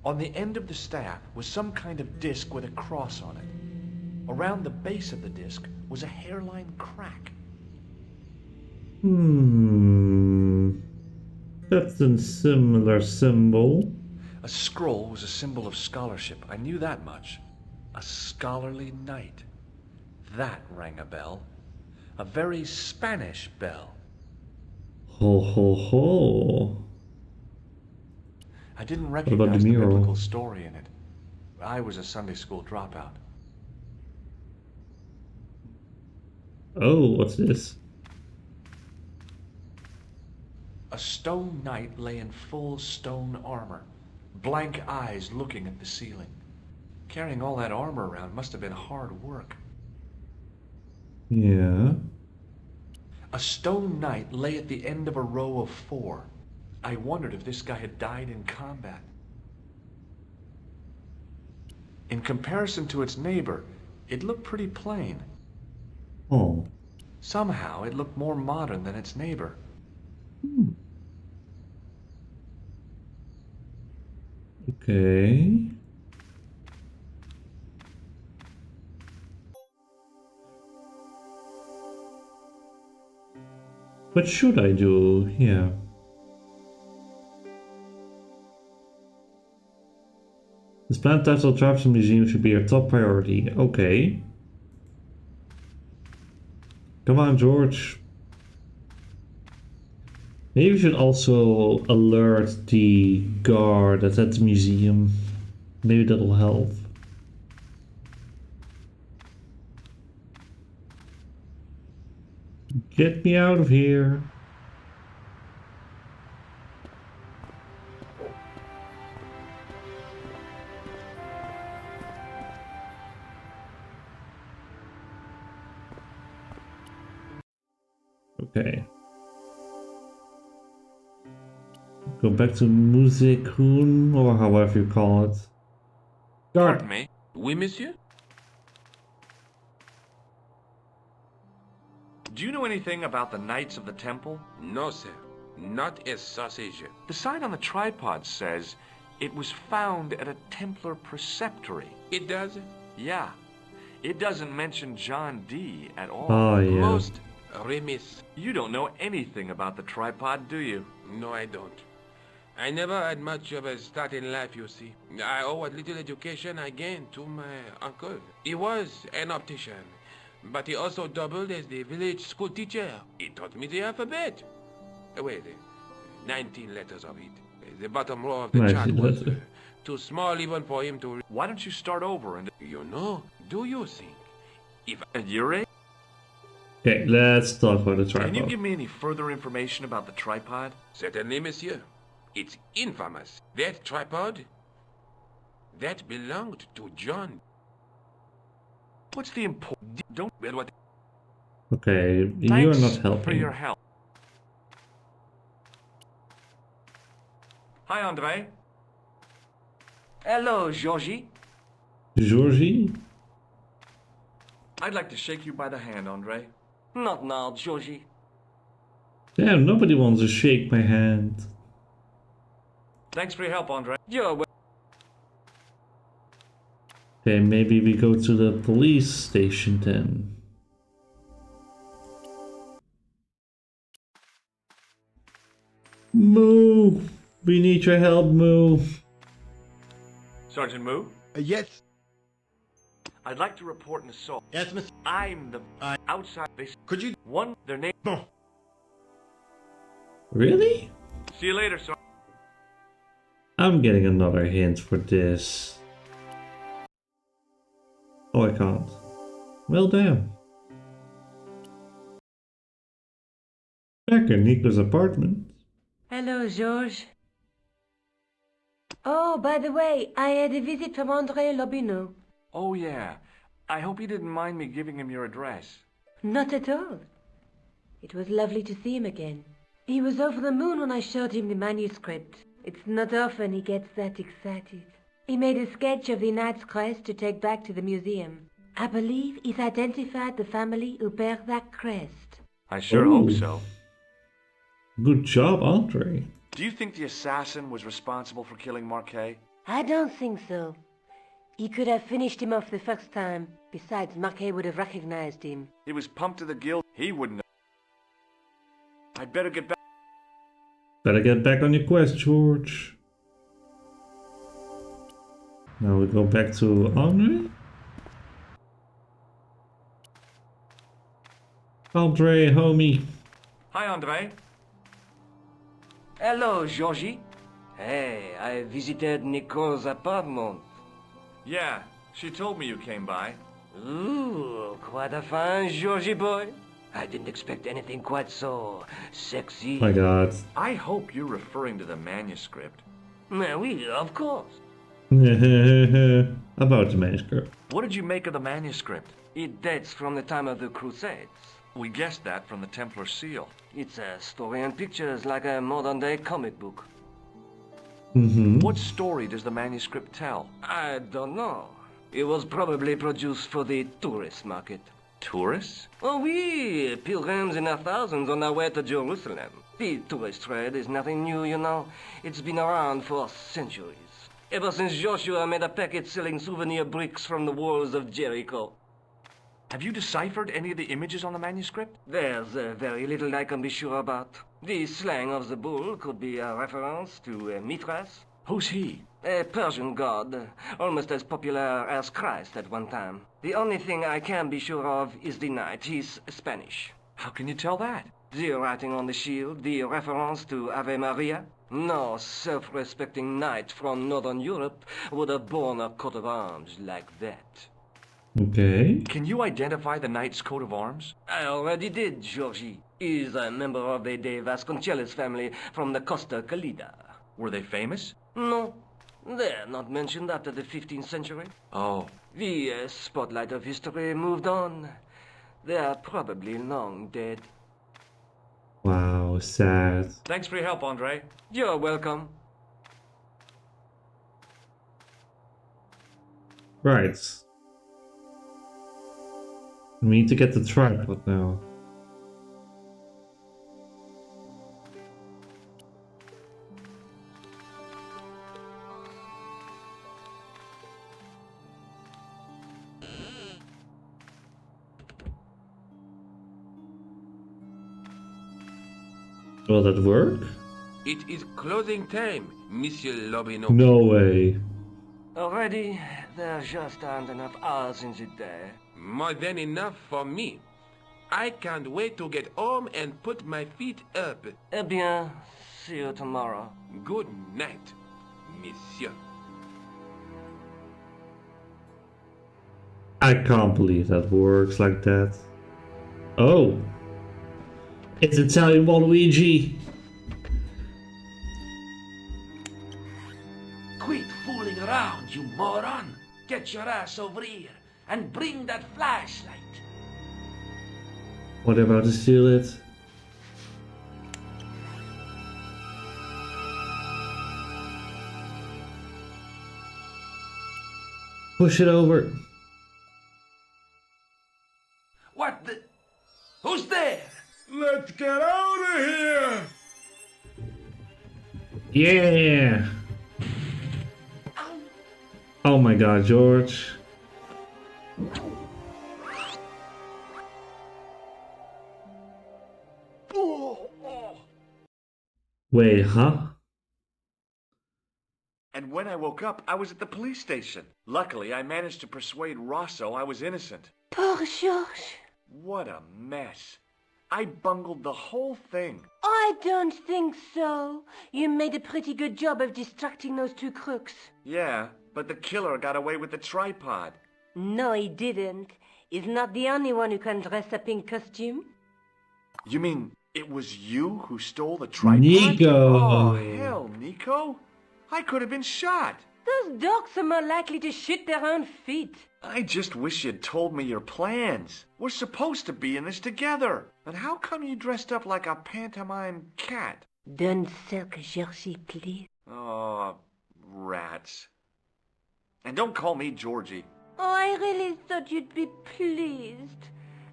[SPEAKER 2] On the end of the staff was some kind of disc with a cross on it. Around the base of the disc was a hairline crack.
[SPEAKER 1] That's a similar symbol.
[SPEAKER 2] A scroll was a symbol of scholarship. I knew that much. A scholarly knight. That rang a bell. A very Spanish bell.
[SPEAKER 1] Ho ho ho.
[SPEAKER 2] I didn't
[SPEAKER 1] about
[SPEAKER 2] recognize
[SPEAKER 1] the
[SPEAKER 2] the
[SPEAKER 1] mural?
[SPEAKER 2] biblical story in it. I was a Sunday school dropout.
[SPEAKER 1] Oh, what's this?
[SPEAKER 2] A stone knight lay in full stone armor, blank eyes looking at the ceiling. Carrying all that armor around must have been hard work.
[SPEAKER 1] Yeah.
[SPEAKER 2] A stone knight lay at the end of a row of 4. I wondered if this guy had died in combat. In comparison to its neighbor, it looked pretty plain.
[SPEAKER 1] Oh.
[SPEAKER 2] Somehow, it looked more modern than its neighbor.
[SPEAKER 1] Okay. What should I do here? This plant title Traps Museum should be your top priority. Okay. Come on, George. Maybe we should also alert the guard that's at the museum. Maybe that'll help. Get me out of here. Okay. Go back to Musekun, or however you call it. Guard.
[SPEAKER 2] Pardon me.
[SPEAKER 8] Oui, monsieur?
[SPEAKER 2] Do you know anything about the Knights of the Temple?
[SPEAKER 8] No, sir. Not a sausage.
[SPEAKER 2] The sign on the tripod says it was found at a Templar preceptory.
[SPEAKER 8] It does?
[SPEAKER 2] Yeah. It doesn't mention John D. at all.
[SPEAKER 1] Oh, yeah.
[SPEAKER 8] Most remiss.
[SPEAKER 2] You don't know anything about the tripod, do you?
[SPEAKER 8] No, I don't. I never had much of a start in life, you see. I owe what little education I gained to my uncle. He was an optician, but he also doubled as the village school teacher. He taught me the alphabet. Wait, 19 letters of it. The bottom row of the
[SPEAKER 1] 19
[SPEAKER 8] chart was
[SPEAKER 1] letters.
[SPEAKER 8] too small even for him to read.
[SPEAKER 2] Why don't you start over and...
[SPEAKER 8] You know, do you think? If
[SPEAKER 2] At your age?
[SPEAKER 1] Okay, let's talk about the tripod.
[SPEAKER 2] Can you give me any further information about the tripod?
[SPEAKER 8] Certainly, monsieur. It's infamous. That tripod, that belonged to John.
[SPEAKER 2] What's the important... Don't... Well, what...
[SPEAKER 1] Okay, you're
[SPEAKER 2] Thanks
[SPEAKER 1] not
[SPEAKER 2] for
[SPEAKER 1] helping.
[SPEAKER 2] your help. Hi, Andre.
[SPEAKER 6] Hello, Georgie.
[SPEAKER 1] Georgie?
[SPEAKER 2] I'd like to shake you by the hand, Andre.
[SPEAKER 6] Not now, Georgie.
[SPEAKER 1] Damn, nobody wants to shake my hand.
[SPEAKER 2] Thanks for your help, Andre.
[SPEAKER 6] You're wel-
[SPEAKER 1] Okay, maybe we go to the police station then. Moo! We need your help, Moo.
[SPEAKER 2] Sergeant Moo,
[SPEAKER 8] Yes.
[SPEAKER 2] I'd like to report an assault.
[SPEAKER 8] Yes, monsieur.
[SPEAKER 2] I'm the outside base.
[SPEAKER 8] Could you...
[SPEAKER 2] One, their name.
[SPEAKER 8] Bon.
[SPEAKER 1] Really?
[SPEAKER 2] See you later, sir.
[SPEAKER 1] I'm getting another hint for this. Oh, I can't. Well, damn. Back in Nico's apartment.
[SPEAKER 7] Hello, Georges. Oh, by the way, I had a visit from André Lobineau.
[SPEAKER 2] Oh, yeah. I hope you didn't mind me giving him your address.
[SPEAKER 7] Not at all. It was lovely to see him again. He was over the moon when I showed him the manuscript. It's not often he gets that excited. He made a sketch of the knight's crest to take back to the museum. I believe he's identified the family who bear that crest.
[SPEAKER 2] I sure
[SPEAKER 1] Ooh.
[SPEAKER 2] hope so.
[SPEAKER 1] Good job, Andre.
[SPEAKER 2] Do you think the assassin was responsible for killing Marquet?
[SPEAKER 7] I don't think so. He could have finished him off the first time. Besides, Marquet would have recognized him.
[SPEAKER 2] He was pumped to the gill. He wouldn't have. I'd better get back.
[SPEAKER 1] Better get back on your quest, George. Now we go back to Andre. Andre, homie.
[SPEAKER 2] Hi, Andre.
[SPEAKER 6] Hello, Georgie. Hey, I visited Nicole's apartment.
[SPEAKER 2] Yeah, she told me you came by.
[SPEAKER 6] Ooh, quite a fine Georgie boy. I didn't expect anything quite so sexy.
[SPEAKER 1] My god.
[SPEAKER 2] I hope you're referring to the manuscript.
[SPEAKER 6] Oui, of course.
[SPEAKER 1] About the manuscript.
[SPEAKER 2] What did you make of the manuscript?
[SPEAKER 6] It dates from the time of the Crusades.
[SPEAKER 2] We guessed that from the Templar seal.
[SPEAKER 6] It's a story and pictures like a modern-day comic book.
[SPEAKER 2] What story does the manuscript tell?
[SPEAKER 6] I don't know. It was probably produced for the tourist market.
[SPEAKER 2] Tourists?
[SPEAKER 6] Oh, oui, pilgrims in their thousands on their way to Jerusalem. The tourist trade is nothing new, you know. It's been around for centuries. Ever since Joshua made a packet selling souvenir bricks from the walls of Jericho.
[SPEAKER 2] Have you deciphered any of the images on the manuscript?
[SPEAKER 6] There's very little I can be sure about. The slang of the bull could be a reference to Mithras.
[SPEAKER 2] Who's he?
[SPEAKER 6] A Persian god, almost as popular as Christ at one time. The only thing I can be sure of is the knight. He's Spanish.
[SPEAKER 2] How can you tell that?
[SPEAKER 6] The writing on the shield, the reference to Ave Maria. No self-respecting knight from Northern Europe would have borne a coat of arms like that.
[SPEAKER 1] Okay.
[SPEAKER 2] Can you identify the knight's coat of arms?
[SPEAKER 6] I already did, Georgie. He's a member of the De Vasconcelos family from the Costa Calida.
[SPEAKER 2] Were they famous?
[SPEAKER 6] No, they're not mentioned after the 15th century.
[SPEAKER 2] Oh.
[SPEAKER 6] The spotlight of history moved on. They're probably long dead.
[SPEAKER 1] Wow, sad.
[SPEAKER 2] Thanks for your help, Andre.
[SPEAKER 6] You're welcome.
[SPEAKER 1] Right. We need to get the tripod now. Will that work?
[SPEAKER 8] It is closing time, Monsieur Lobineau.
[SPEAKER 1] No way.
[SPEAKER 6] Already, there just aren't enough hours in the day.
[SPEAKER 8] More than enough for me. I can't wait to get home and put my feet up.
[SPEAKER 6] Eh bien, see you tomorrow.
[SPEAKER 8] Good night, Monsieur.
[SPEAKER 1] I can't believe that works like that. Oh. It's Italian Waluigi.
[SPEAKER 5] Quit fooling around, you moron! Get your ass over here and bring that flashlight.
[SPEAKER 1] What about to steal it? Push it over.
[SPEAKER 5] What the? Who's there?
[SPEAKER 8] Let's get out of here!
[SPEAKER 1] Yeah. Oh my god, George. Wait, huh?
[SPEAKER 2] And when I woke up, I was at the police station. Luckily, I managed to persuade Rosso I was innocent.
[SPEAKER 7] Poor George.
[SPEAKER 2] What a mess. I bungled the whole thing.
[SPEAKER 7] I don't think so. You made a pretty good job of distracting those two crooks.
[SPEAKER 2] Yeah, but the killer got away with the tripod.
[SPEAKER 7] No, he didn't. He's not the only one who can dress up in costume.
[SPEAKER 2] You mean it was you who stole the tripod?
[SPEAKER 1] Nico!
[SPEAKER 2] Oh, hell, Nico. I could have been shot.
[SPEAKER 7] Those dogs are more likely to shoot their own feet.
[SPEAKER 2] I just wish you'd told me your plans. We're supposed to be in this together. And how come you dressed up like a pantomime cat?
[SPEAKER 7] Don't sulk, Georgie, please.
[SPEAKER 2] Oh, rats. And don't call me Georgie.
[SPEAKER 7] Oh, I really thought you'd be pleased.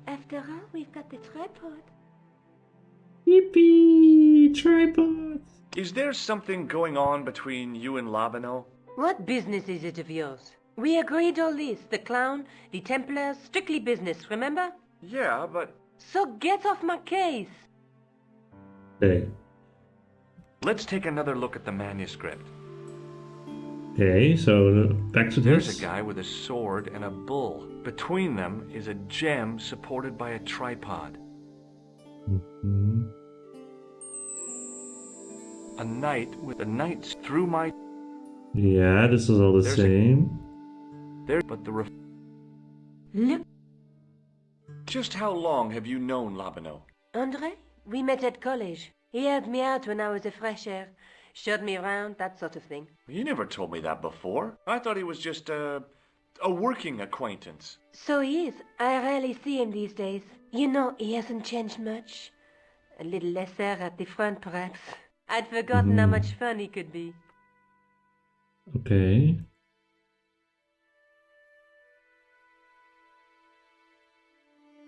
[SPEAKER 7] After all, we've got the tripod.
[SPEAKER 1] Yippee! Tripod!
[SPEAKER 2] Is there something going on between you and Labino?
[SPEAKER 7] What business is it of yours? We agreed all this. The clown, the Templars, strictly business, remember?
[SPEAKER 2] Yeah, but...
[SPEAKER 7] So get off my case.
[SPEAKER 1] Hey.
[SPEAKER 2] Let's take another look at the manuscript.
[SPEAKER 1] Okay, so back to
[SPEAKER 2] There's
[SPEAKER 1] this.
[SPEAKER 2] a guy with a sword and a bull. Between them is a gem supported by a tripod.
[SPEAKER 1] Mm-hmm.
[SPEAKER 2] A knight with the knights through my...
[SPEAKER 1] Yeah, this is all the same.
[SPEAKER 2] But the...
[SPEAKER 7] Look,
[SPEAKER 2] Just how long have you known Labino?
[SPEAKER 7] Andre, we met at college. He helped me out when I was a fresher. Showed me around, that sort of thing.
[SPEAKER 2] You never told me that before. I thought he was just a working acquaintance.
[SPEAKER 7] So he is. I rarely see him these days. You know, he hasn't changed much. A little lesser at the front, perhaps. I'd forgotten how much fun he could be.
[SPEAKER 1] Okay.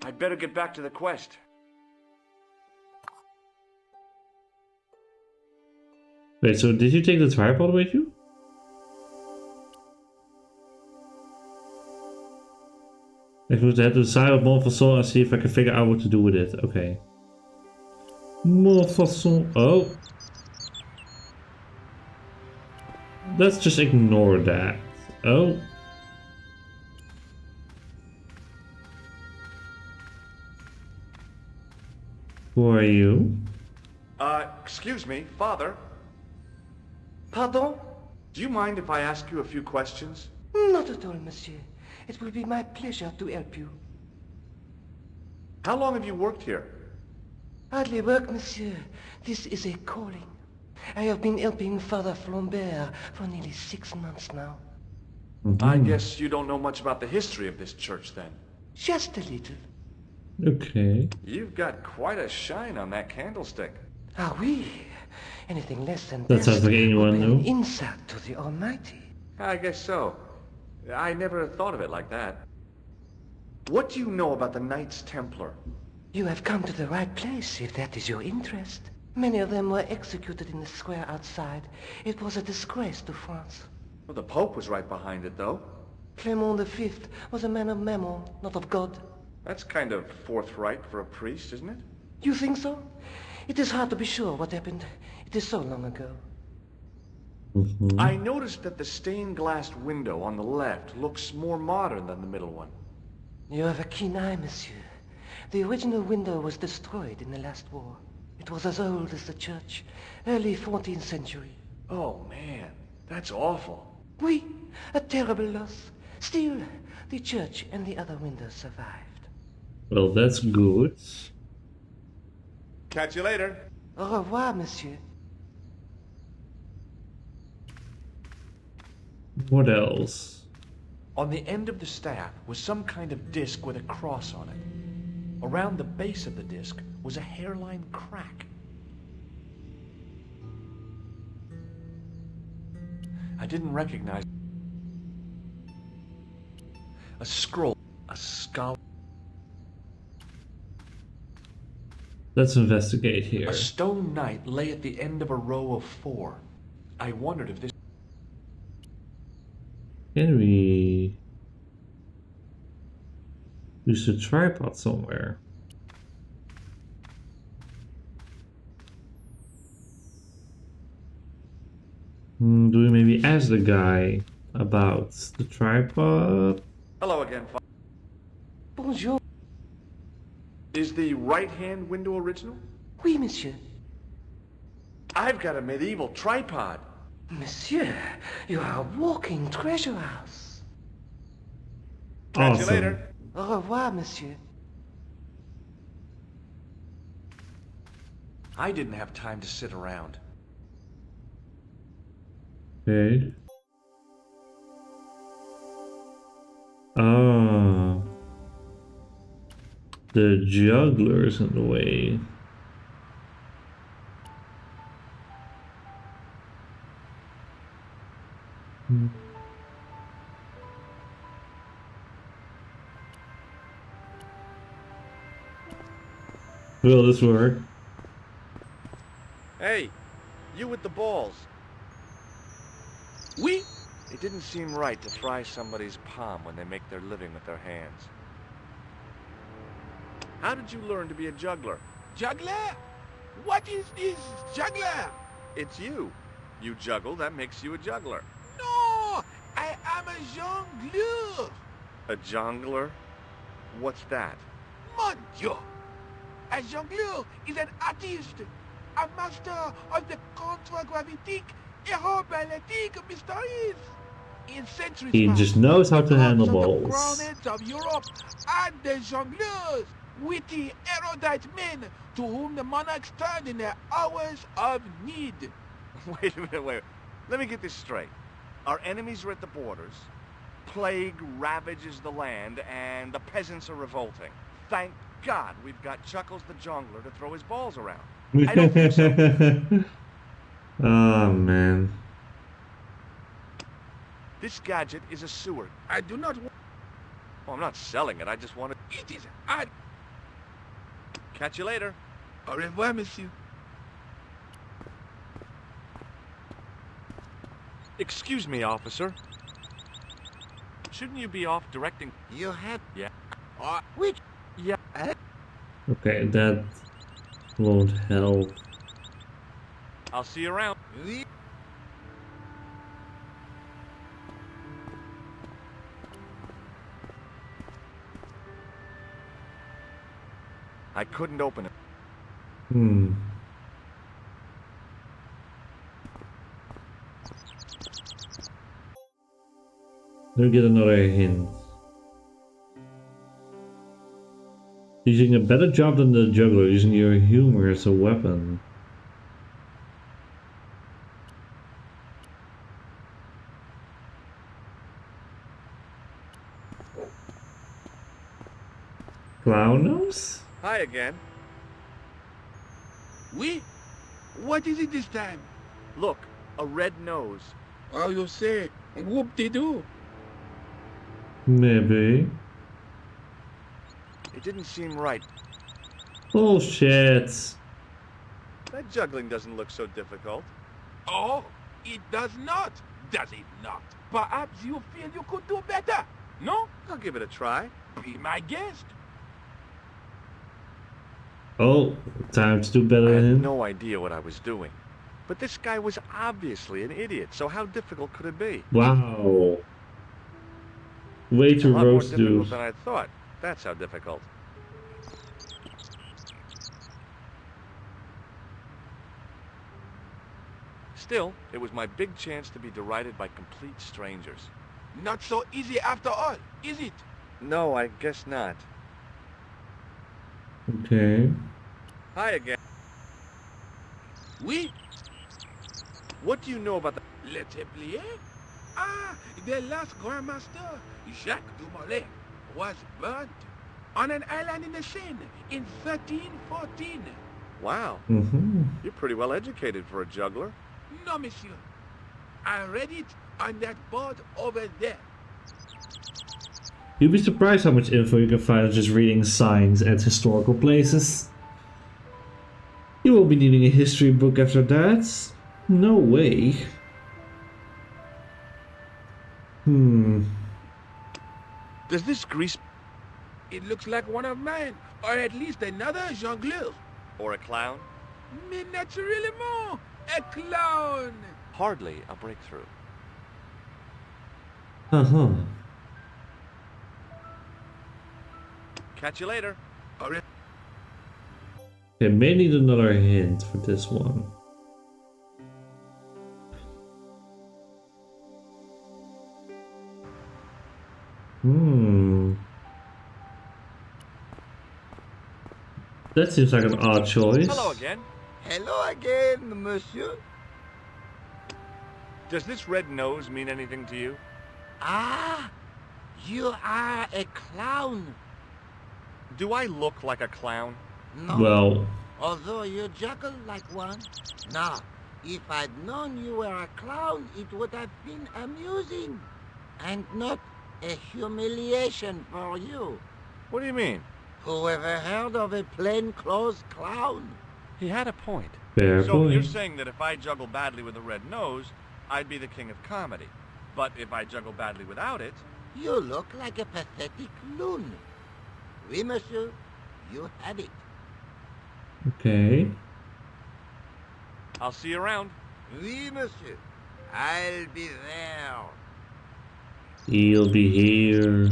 [SPEAKER 2] I'd better get back to the quest.
[SPEAKER 1] Wait, so did you take the tripod with you? Ik moet het decide op mon façon and see if I can figure out what to do with it. Okay. Mon façon. Oh. Let's just ignore that. Oh. Who are you?
[SPEAKER 2] Excuse me, Father.
[SPEAKER 6] Pardon?
[SPEAKER 2] Do you mind if I ask you a few questions?
[SPEAKER 6] Not at all, monsieur. It will be my pleasure to help you.
[SPEAKER 2] How long have you worked here?
[SPEAKER 6] Hardly work, monsieur. This is a calling. I have been helping Father Flambert for nearly 6 months now.
[SPEAKER 2] I guess you don't know much about the history of this church then.
[SPEAKER 6] Just a little.
[SPEAKER 1] Okay.
[SPEAKER 2] You've got quite a shine on that candlestick.
[SPEAKER 6] Ah oui, anything less than
[SPEAKER 1] That sounds like anyone
[SPEAKER 6] would be
[SPEAKER 1] new.
[SPEAKER 6] an insult to the Almighty.
[SPEAKER 2] I guess so. I never thought of it like that. What do you know about the Knights Templar?
[SPEAKER 6] You have come to the right place, if that is your interest. Many of them were executed in the square outside. It was a disgrace to France.
[SPEAKER 2] Well, the Pope was right behind it, though.
[SPEAKER 6] Clement V was a man of mammon, not of God.
[SPEAKER 2] That's kind of forthright for a priest, isn't it?
[SPEAKER 6] You think so? It is hard to be sure what happened. It is so long ago.
[SPEAKER 2] I noticed that the stained glass window on the left looks more modern than the middle one.
[SPEAKER 6] You have a keen eye, monsieur. The original window was destroyed in the last war. It was as old as the church, early 14th century.
[SPEAKER 2] Oh, man, that's awful.
[SPEAKER 6] Oui, a terrible loss. Still, the church and the other windows survived.
[SPEAKER 1] Well, that's good.
[SPEAKER 2] Catch you later.
[SPEAKER 6] Au revoir, monsieur.
[SPEAKER 1] What else?
[SPEAKER 2] On the end of the staff was some kind of disc with a cross on it. Around the base of the disc was a hairline crack. I didn't recognize a scroll, a skull.
[SPEAKER 1] Let's investigate here.
[SPEAKER 2] A stone knight lay at the end of a row of 4. I wondered if this...
[SPEAKER 1] Can we use a tripod somewhere? Do we maybe ask the guy about the tripod?
[SPEAKER 2] Hello again,
[SPEAKER 6] Bonjour.
[SPEAKER 2] Is the right-hand window original?
[SPEAKER 6] Oui, monsieur.
[SPEAKER 2] I've got a medieval tripod.
[SPEAKER 6] Monsieur, you are a walking treasure house.
[SPEAKER 2] Catch you
[SPEAKER 1] Awesome.
[SPEAKER 2] later.
[SPEAKER 6] Au revoir, monsieur.
[SPEAKER 2] I didn't have time to sit around.
[SPEAKER 1] Okay. Ah. The juggler's in the way. Will this work?
[SPEAKER 2] Hey, you with the balls.
[SPEAKER 8] Oui?
[SPEAKER 2] It didn't seem right to fry somebody's palm when they make their living with their hands. How did you learn to be a juggler?
[SPEAKER 8] Juggler? What is this juggler?
[SPEAKER 2] It's you. You juggle, that makes you a juggler.
[SPEAKER 8] No! I am a jongleur!
[SPEAKER 2] A jongler? What's that?
[SPEAKER 8] Mon Dieu! A jongleur is an artist, a master of the contragravitic aeroballetic mysteries. In centuries
[SPEAKER 1] He
[SPEAKER 8] past,
[SPEAKER 1] just knows how
[SPEAKER 8] the
[SPEAKER 1] to handle
[SPEAKER 8] gods of
[SPEAKER 1] balls.
[SPEAKER 8] the crowned heads of Europe and the jongleurs, witty, erudite men to whom the monarchs turned in their hours of need.
[SPEAKER 2] Wait a minute, wait. Let me get this straight. Our enemies are at the borders, plague ravages the land, and the peasants are revolting. Thank God we've got Chuckles the Jongler to throw his balls around. I don't think so.
[SPEAKER 1] Oh man.
[SPEAKER 2] This gadget is a sewer.
[SPEAKER 8] I do not want
[SPEAKER 2] Oh, I'm not selling it, I just want to...
[SPEAKER 8] it. Is ad.
[SPEAKER 2] Catch you later.
[SPEAKER 8] Au revoir, monsieur.
[SPEAKER 2] Excuse me, officer. Shouldn't you be off directing...
[SPEAKER 9] You had...
[SPEAKER 2] Yeah.
[SPEAKER 9] Which...
[SPEAKER 2] Yeah.
[SPEAKER 1] Okay, that won't help.
[SPEAKER 2] I'll see you around.
[SPEAKER 9] Oui.
[SPEAKER 2] I couldn't open it.
[SPEAKER 1] Let me get another hint. Using a better job than the juggler, using your humor as a weapon. Clown nose?
[SPEAKER 2] Hi again.
[SPEAKER 8] Oui? What is it this time?
[SPEAKER 2] Look, a red nose.
[SPEAKER 8] Oh, you say, whoop-de-doo.
[SPEAKER 1] Maybe.
[SPEAKER 2] It didn't seem right.
[SPEAKER 1] Bullshit.
[SPEAKER 2] That juggling doesn't look so difficult.
[SPEAKER 8] Oh, it does not, does it not? Perhaps you feel you could do better, no?
[SPEAKER 2] I'll give it a try.
[SPEAKER 8] Be my guest.
[SPEAKER 1] Oh, time to do better
[SPEAKER 2] I
[SPEAKER 1] than
[SPEAKER 2] had
[SPEAKER 1] him.
[SPEAKER 2] no idea what I was doing. But this guy was obviously an idiot, so how difficult could it be?
[SPEAKER 1] Wow. Way
[SPEAKER 2] A
[SPEAKER 1] to
[SPEAKER 2] lot more
[SPEAKER 1] roast
[SPEAKER 2] difficult
[SPEAKER 1] dude.
[SPEAKER 2] than I thought. That's how difficult. Still, it was my big chance to be derided by complete strangers.
[SPEAKER 8] Not so easy after all, is it?
[SPEAKER 2] No, I guess not.
[SPEAKER 1] Okay.
[SPEAKER 2] Hi again.
[SPEAKER 8] Oui?
[SPEAKER 2] What do you know about the...
[SPEAKER 8] Le Templier? Ah, the last Grand Master, Jacques Dumoulin, was burnt on an island in the Seine in 1314.
[SPEAKER 2] Wow,
[SPEAKER 1] Mm-hmm.
[SPEAKER 2] you're pretty well educated for a juggler.
[SPEAKER 8] No, monsieur. I read it on that board over there.
[SPEAKER 1] You'd be surprised how much info you can find just reading signs at historical places. You won't be needing a history book after that. No way.
[SPEAKER 2] Does this grease...
[SPEAKER 8] It looks like one of mine, or at least another jongleur.
[SPEAKER 2] or a clown?
[SPEAKER 8] Mais naturellement, a clown.
[SPEAKER 2] Hardly a breakthrough.
[SPEAKER 1] Uh-huh.
[SPEAKER 2] Catch you later.
[SPEAKER 1] I may need another hint for this one. That seems like an odd choice.
[SPEAKER 2] Hello again.
[SPEAKER 9] Hello again, monsieur.
[SPEAKER 2] Does this red nose mean anything to you?
[SPEAKER 9] Ah, you are a clown.
[SPEAKER 2] Do I look like a clown?
[SPEAKER 9] No,
[SPEAKER 1] Well,
[SPEAKER 9] although you juggle like one. Now, if I'd known you were a clown, it would have been amusing. And not a humiliation for you.
[SPEAKER 2] What do you mean?
[SPEAKER 9] Whoever heard of a plainclothes clown?
[SPEAKER 2] He had a point.
[SPEAKER 1] fair
[SPEAKER 2] So you're
[SPEAKER 1] point.
[SPEAKER 2] saying that if I juggle badly with a red nose, I'd be the king of comedy. But if I juggle badly without it...
[SPEAKER 9] You look like a pathetic loon. Oui, monsieur, you had it.
[SPEAKER 1] Okay.
[SPEAKER 2] I'll see you around.
[SPEAKER 9] Oui, monsieur, I'll be there.
[SPEAKER 1] He'll be here.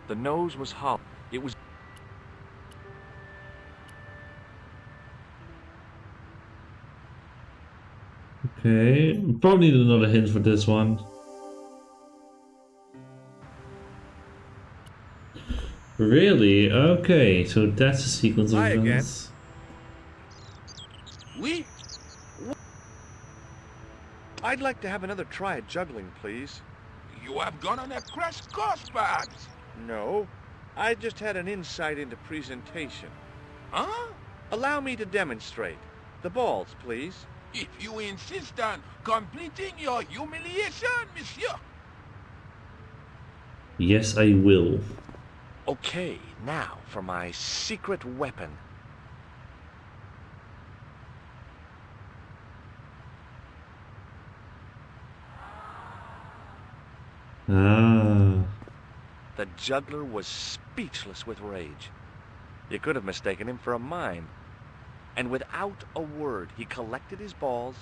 [SPEAKER 2] The nose was hollow. It was...
[SPEAKER 1] Okay. Probably need another hint for this one. Really? Okay, so that's a sequence of
[SPEAKER 2] Hi again.
[SPEAKER 1] events.
[SPEAKER 8] Oui?
[SPEAKER 2] I'd like to have another try at juggling, please.
[SPEAKER 8] You have gone on a crash course, perhaps.
[SPEAKER 2] No, I just had an insight into presentation.
[SPEAKER 8] Huh?
[SPEAKER 2] Allow me to demonstrate. The balls, please.
[SPEAKER 8] If you insist on completing your humiliation, monsieur.
[SPEAKER 1] Yes, I will.
[SPEAKER 2] Okay, now for my secret weapon.
[SPEAKER 1] Ah.
[SPEAKER 2] The juggler was speechless with rage. You could have mistaken him for a mime. And without a word, he collected his balls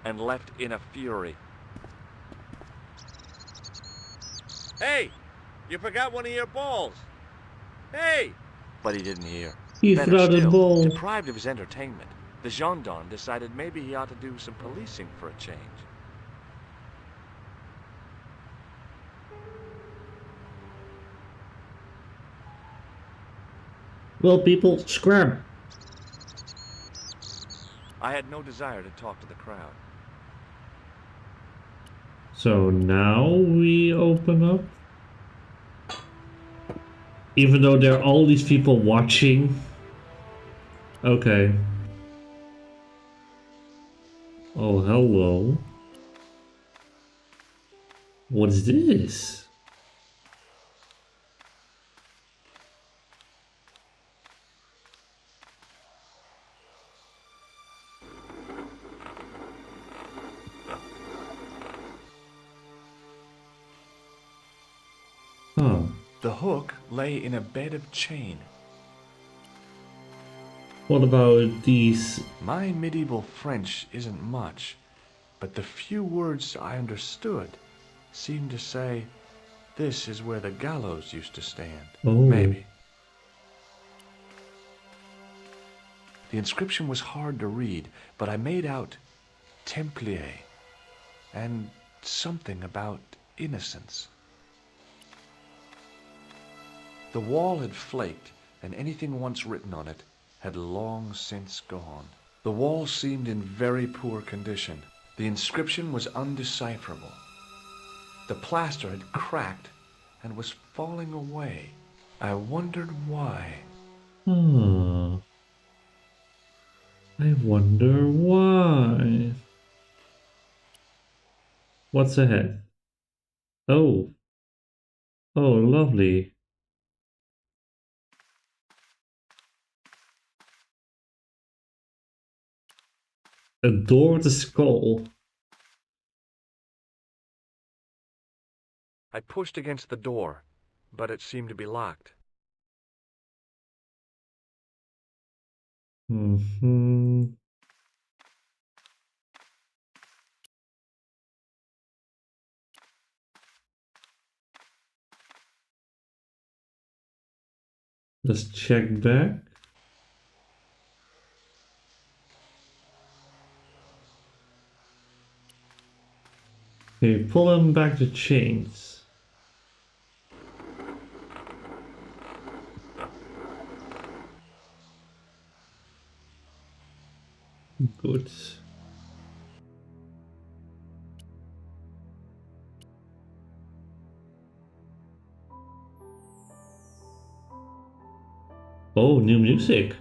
[SPEAKER 2] and left in a fury. Hey! You forgot one of your balls! Hey! But he didn't hear.
[SPEAKER 1] He
[SPEAKER 2] Better
[SPEAKER 1] forgot a
[SPEAKER 2] still,
[SPEAKER 1] ball.
[SPEAKER 2] deprived of his entertainment, the gendarme decided maybe he ought to do some policing for a change.
[SPEAKER 1] Well, people, scram.
[SPEAKER 2] I had no desire to talk to the crowd.
[SPEAKER 1] So now we open up. Even though there are all these people watching. Okay. Oh, hello. What is this? Huh.
[SPEAKER 2] The hook lay in a bed of chain.
[SPEAKER 1] What about these?
[SPEAKER 2] My medieval French isn't much, but the few words I understood seemed to say, "This is where the gallows used to stand."
[SPEAKER 1] Oh.
[SPEAKER 2] Maybe. The inscription was hard to read, but I made out "Templier" and something about innocence. The wall had flaked, and anything once written on it had long since gone. The wall seemed in very poor condition. The inscription was undecipherable. The plaster had cracked and was falling away. I wondered why.
[SPEAKER 1] I wonder why. What's ahead? Oh. Oh, lovely. Adore the skull.
[SPEAKER 2] I pushed against the door, but it seemed to be locked.
[SPEAKER 1] Let's check back. Okay, pulling back the chains. Good. Oh, new music.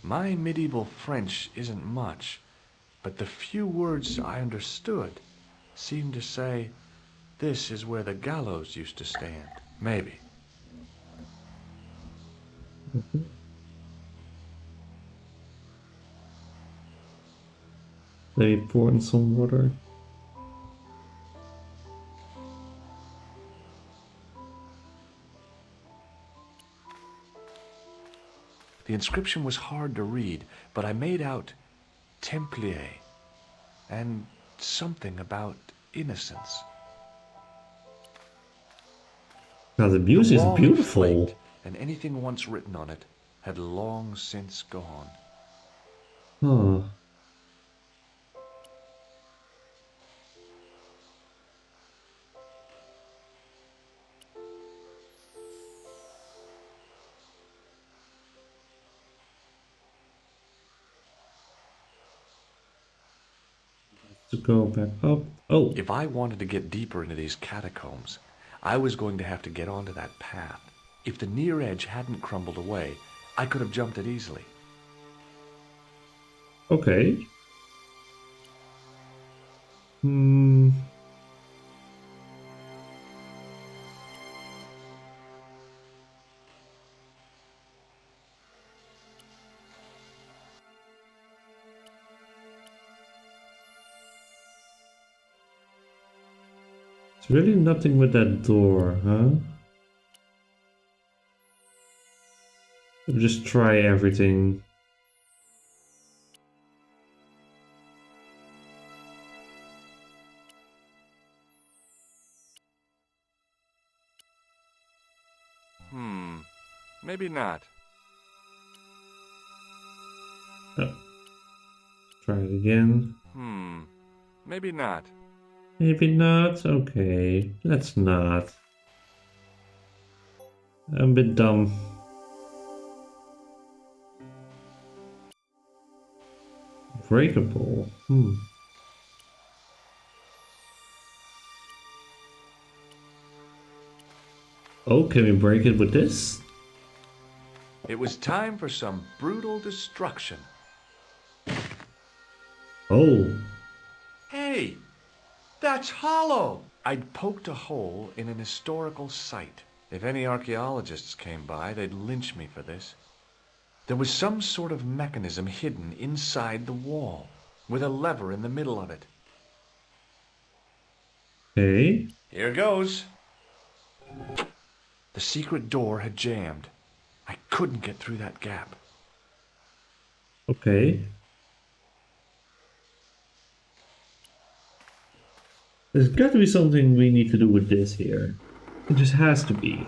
[SPEAKER 2] My medieval French isn't much, but the few words I understood seemed to say, "This is where the gallows used to stand." Maybe.
[SPEAKER 1] Let me pour in some water.
[SPEAKER 2] The inscription was hard to read, but I made out "Templier" and something about innocence.
[SPEAKER 1] Now the music is
[SPEAKER 2] wall had
[SPEAKER 1] beautiful.
[SPEAKER 2] flaked, and anything once written on it had long since gone.
[SPEAKER 1] Huh. To go back up. Oh.
[SPEAKER 2] If I wanted to get deeper into these catacombs, I was going to have to get onto that path. If the near edge hadn't crumbled away, I could have jumped it easily.
[SPEAKER 1] Okay. It's really nothing with that door, huh? We'll just try everything.
[SPEAKER 2] Maybe not.
[SPEAKER 1] Oh. Try it again.
[SPEAKER 2] Maybe not.
[SPEAKER 1] Maybe not? Okay, let's not. I'm a bit dumb. Breakable. Oh, can we break it with this?
[SPEAKER 2] It was time for some brutal destruction.
[SPEAKER 1] Oh.
[SPEAKER 2] Hey, that's hollow! I'd poked a hole in an historical site. If any archaeologists came by, they'd lynch me for this. There was some sort of mechanism hidden inside the wall, with a lever in the middle of it.
[SPEAKER 1] Okay.
[SPEAKER 2] Here goes. The secret door had jammed. I couldn't get through that gap.
[SPEAKER 1] Okay. There's got to be something we need to do with this here. It just has to be.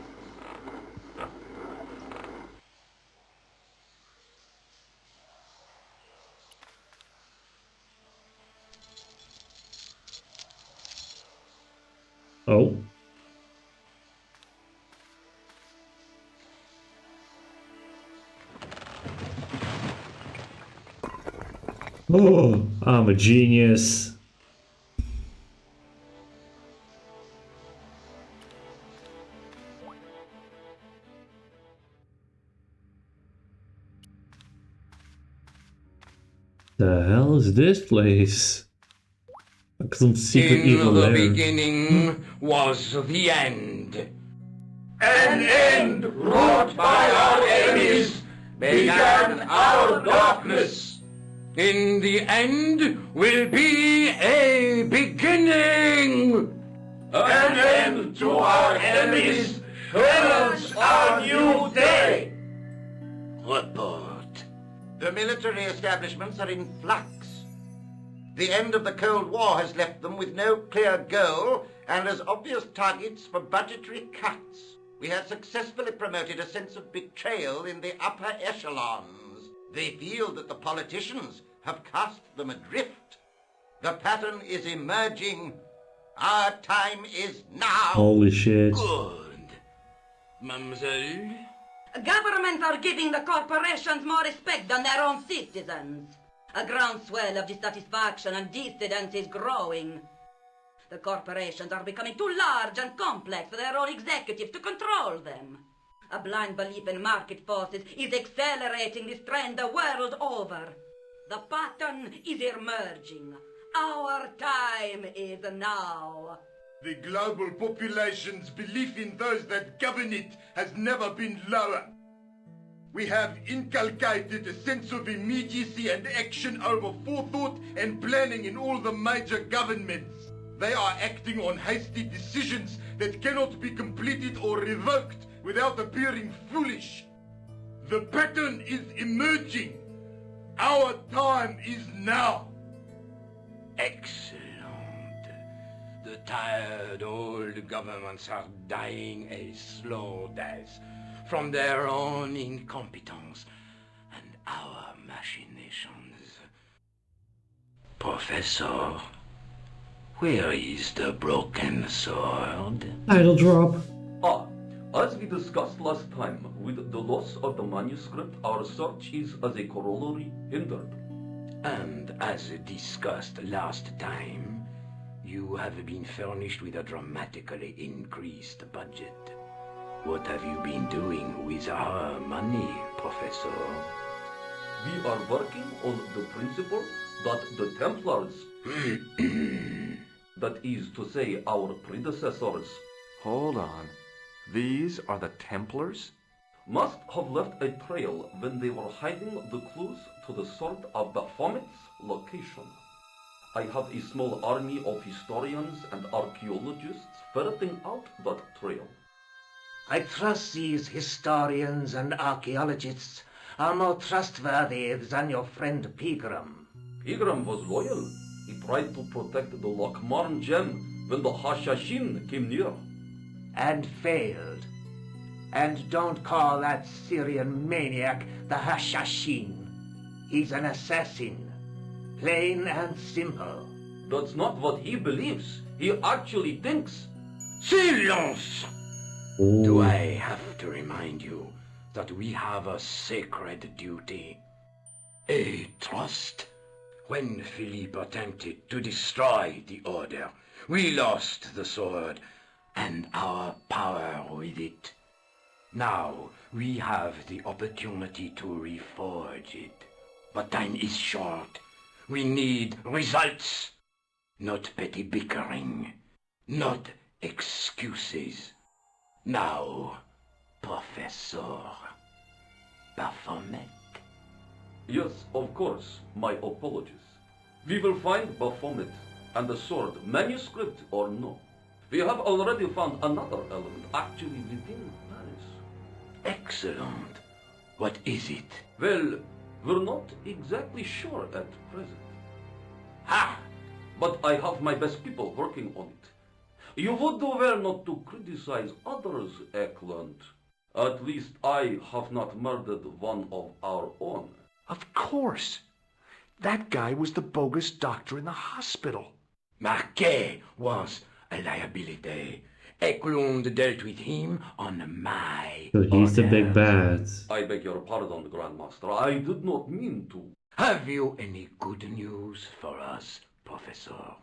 [SPEAKER 1] Oh. Oh, I'm a genius. The hell is this place? Like some secret evil
[SPEAKER 5] In the
[SPEAKER 1] lair.
[SPEAKER 5] beginning was the end.
[SPEAKER 10] An end wrought by our enemies began our darkness.
[SPEAKER 5] In the end will be a beginning.
[SPEAKER 10] An end to our enemies heralds our new day.
[SPEAKER 4] Report.
[SPEAKER 9] The military establishments are in flux. The end of the Cold War has left them with no clear goal and as obvious targets for budgetary cuts. We have successfully promoted a sense of betrayal in the upper echelons. They feel that the politicians have cast them adrift. The pattern is emerging. Our time is now.
[SPEAKER 1] Holy shit.
[SPEAKER 4] Good. Mademoiselle?
[SPEAKER 11] Governments are giving the corporations more respect than their own citizens. A groundswell of dissatisfaction and dissidence is growing. The corporations are becoming too large and complex for their own executives to control them. A blind belief in market forces is accelerating this trend the world over. The pattern is emerging. Our time is now.
[SPEAKER 3] The global population's belief in those that govern it has never been lower. We have inculcated a sense of immediacy and action over forethought and planning in all the major governments. They are acting on hasty decisions that cannot be completed or revoked without appearing foolish. The pattern is emerging. Our time is now.
[SPEAKER 4] Excellent. The tired old governments are dying a slow death from their own incompetence and our machinations. Professor, where is the broken sword?
[SPEAKER 1] Idle drop.
[SPEAKER 10] As we discussed last time, with the loss of the manuscript, our search is as a corollary hindered.
[SPEAKER 4] And as discussed last time, you have been furnished with a dramatically increased budget. What have you been doing with our money, Professor?
[SPEAKER 10] We are working on the principle that the Templars, that is to say our predecessors,
[SPEAKER 2] Hold on. These are the Templars?
[SPEAKER 10] must have left a trail when they were hiding the clues to the sword of Baphomet's location. I have a small army of historians and archaeologists ferreting out that trail.
[SPEAKER 5] I trust these historians and archaeologists are more trustworthy than your friend Pegram.
[SPEAKER 10] Pegram was loyal. He tried to protect the Lochmarn gem when the Hashashin came near.
[SPEAKER 5] And failed. And don't call that Syrian maniac the Hashashin. He's an assassin. Plain and simple.
[SPEAKER 10] That's not what he believes. He actually thinks.
[SPEAKER 4] Silence! Do I have to remind you that we have a sacred duty? A trust? When Philippe attempted to destroy the Order, we lost the sword and our power with it. Now we have the opportunity to reforge it. But time is short. We need results. Not petty bickering. Not excuses. Now, Professor Baphomet.
[SPEAKER 10] Yes, of course, my apologies. We will find Baphomet and the sword, manuscript or no. We have already found another element actually within Paris.
[SPEAKER 4] Excellent. What is it?
[SPEAKER 10] Well, we're not exactly sure at present.
[SPEAKER 4] Ha!
[SPEAKER 10] But I have my best people working on it. You would do well not to criticize others, Eklund. At least I have not murdered one of our own.
[SPEAKER 2] Of course. That guy was the bogus doctor in the hospital.
[SPEAKER 4] Marquet was a liability. Eklund dealt with him on my
[SPEAKER 1] So he's the
[SPEAKER 4] orders.
[SPEAKER 1] big bad.
[SPEAKER 10] I beg your pardon, Grandmaster. I did not mean to.
[SPEAKER 4] Have you any good news for us, Professor?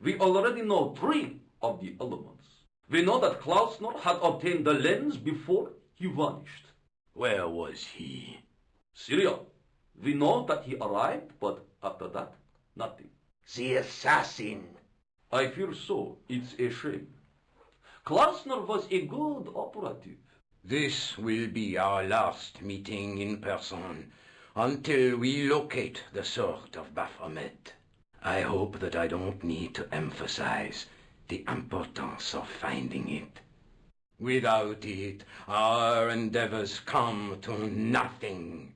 [SPEAKER 10] We already know 3 of the elements. We know that Klausner had obtained the lens before he vanished.
[SPEAKER 4] Where was he?
[SPEAKER 10] Syria. We know that he arrived, but after that, nothing.
[SPEAKER 5] The assassin.
[SPEAKER 10] I fear so. It's a shame. Klausner was a good operative.
[SPEAKER 4] This will be our last meeting in person until we locate the sword of Baphomet. I hope that I don't need to emphasize the importance of finding it. Without it, our endeavors come to nothing.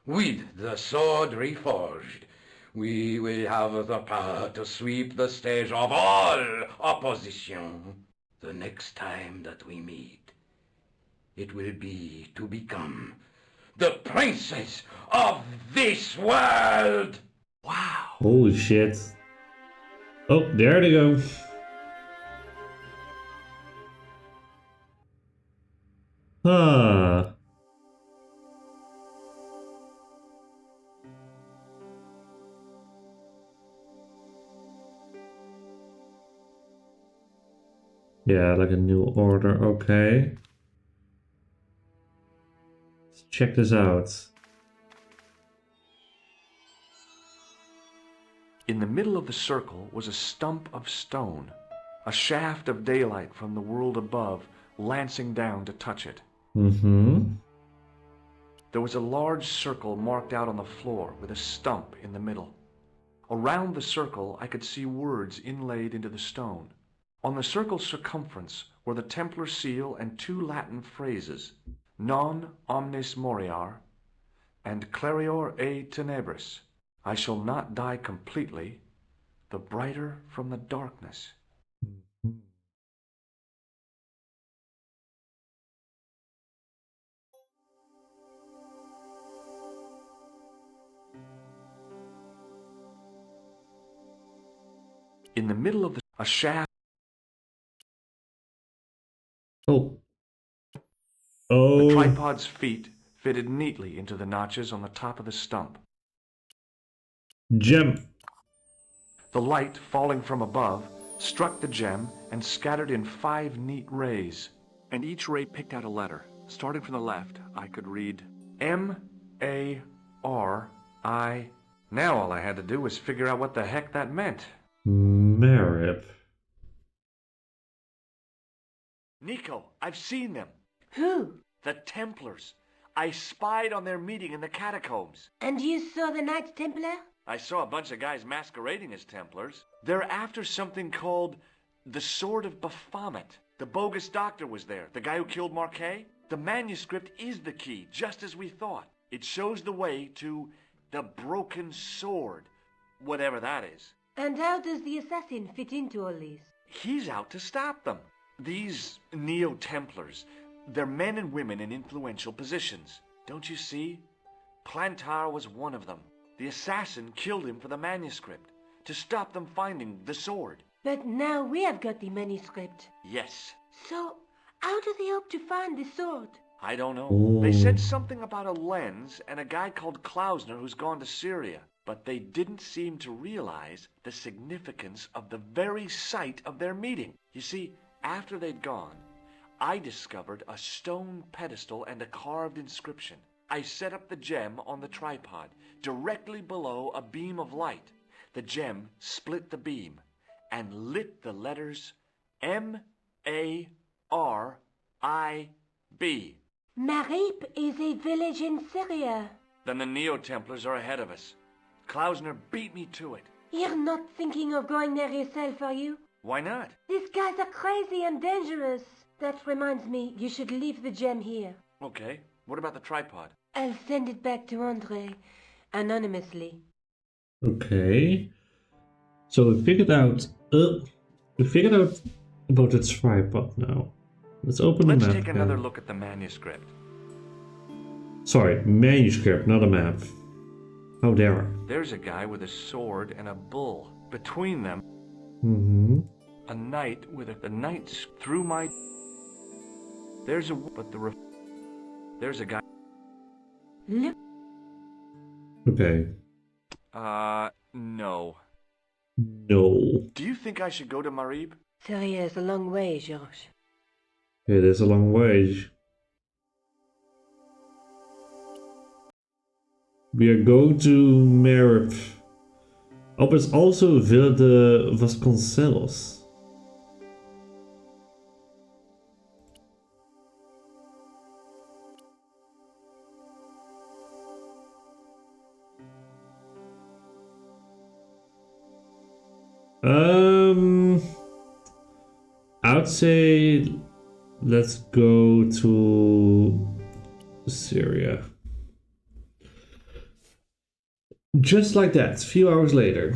[SPEAKER 4] With the sword reforged, we will have the power to sweep the stage of all opposition. The next time that we meet, it will be to become the princess of this world!
[SPEAKER 2] Wow.
[SPEAKER 1] Holy shit. Oh, there they go. Ah. Yeah, like a new order, okay. Let's check this out.
[SPEAKER 2] In the middle of the circle was a stump of stone, a shaft of daylight from the world above lancing down to touch it.
[SPEAKER 1] Mm-hmm.
[SPEAKER 2] There was a large circle marked out on the floor with a stump in the middle. Around the circle I could see words inlaid into the stone. On the circle's circumference were the Templar seal and 2 Latin phrases, Non omnis moriar and Clarior e tenebris. I shall not die completely, the brighter from the darkness. In the middle of a shaft.
[SPEAKER 1] Oh.
[SPEAKER 2] The
[SPEAKER 1] Oh.
[SPEAKER 2] tripod's feet fitted neatly into the notches on the top of the stump.
[SPEAKER 1] Gem.
[SPEAKER 2] The light, falling from above, struck the gem and scattered in 5 neat rays. And each ray picked out a letter. Starting from the left, I could read M-A-R-I. Now all I had to do was figure out what the heck that meant.
[SPEAKER 1] Merip.
[SPEAKER 2] Nico, I've seen them.
[SPEAKER 7] Who?
[SPEAKER 2] The Templars. I spied on their meeting in the catacombs.
[SPEAKER 7] And you saw the Knights Templar?
[SPEAKER 2] I saw a bunch of guys masquerading as Templars. They're after something called the Sword of Baphomet. The bogus doctor was there, the guy who killed Marquet. The manuscript is the key, just as we thought. It shows the way to the broken sword, whatever that is.
[SPEAKER 7] And how does the assassin fit into all this?
[SPEAKER 2] He's out to stop them. These Neo-Templars, they're men and women in influential positions. Don't you see? Plantar was one of them. The assassin killed him for the manuscript, to stop them finding the sword.
[SPEAKER 7] But now we have got the manuscript.
[SPEAKER 2] Yes.
[SPEAKER 7] So, How do they hope to find the sword?
[SPEAKER 2] I don't know.
[SPEAKER 1] Oh.
[SPEAKER 2] They said something about a lens and a guy called Klausner who's gone to Syria, but they didn't seem to realize the significance of the very site of their meeting. You see, after they'd gone, I discovered a stone pedestal and a carved inscription. I set up the gem on the tripod, directly below a beam of light. The gem split the beam and lit the letters M-A-R-I-B.
[SPEAKER 7] Marib is a village in Syria.
[SPEAKER 2] Then the Neo-Templars are ahead of us. Klausner beat me to it.
[SPEAKER 7] You're not thinking of going there yourself, are you?
[SPEAKER 2] Why not?
[SPEAKER 7] These guys are crazy and dangerous. That reminds me, you should leave the gem here.
[SPEAKER 2] Okay, what about the tripod?
[SPEAKER 7] I'll send it back to Andre, anonymously.
[SPEAKER 1] Okay. So we figured out about the tripod now. Let's open the map.
[SPEAKER 2] Let's take another
[SPEAKER 1] again.
[SPEAKER 2] look at the manuscript.
[SPEAKER 1] Sorry, manuscript, not a map. How dare I?
[SPEAKER 2] There's a guy with a sword and a bull. Between them, a knight with the knights through my... There's a guy...
[SPEAKER 7] Look.
[SPEAKER 1] Okay.
[SPEAKER 2] No.
[SPEAKER 1] No.
[SPEAKER 2] Do you think I should go to Marib?
[SPEAKER 7] Syria is a long way, Georges.
[SPEAKER 1] It is a long way. We are going to Marib. Oh, but it's also Villa de Vasconcelos. I'd say let's go to Syria. Just like that, a few hours later.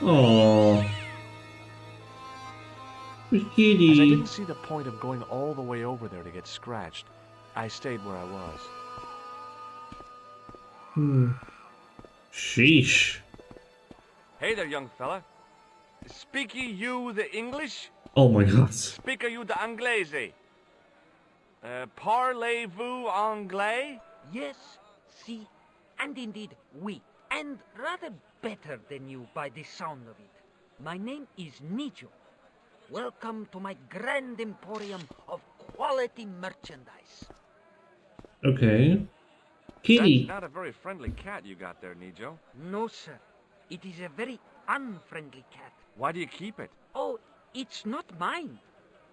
[SPEAKER 1] Aww.
[SPEAKER 2] As I
[SPEAKER 1] Kitty.
[SPEAKER 2] didn't see the point of going all the way over there to get scratched, I stayed where I was.
[SPEAKER 1] Sheesh.
[SPEAKER 2] Hey there, young fella. Speak you the English?
[SPEAKER 1] Oh my god.
[SPEAKER 2] Speak you the Anglaise? Parlez-vous anglais?
[SPEAKER 5] Yes, si, and indeed we, and rather better than you by the sound of it. My name is Nijo. Welcome to my grand emporium of quality merchandise.
[SPEAKER 1] Okay. Kitty.
[SPEAKER 2] That's not a very friendly cat you got there, Nijo.
[SPEAKER 5] No, sir. It is a very unfriendly cat.
[SPEAKER 2] Why do you keep it?
[SPEAKER 5] Oh, it's not mine.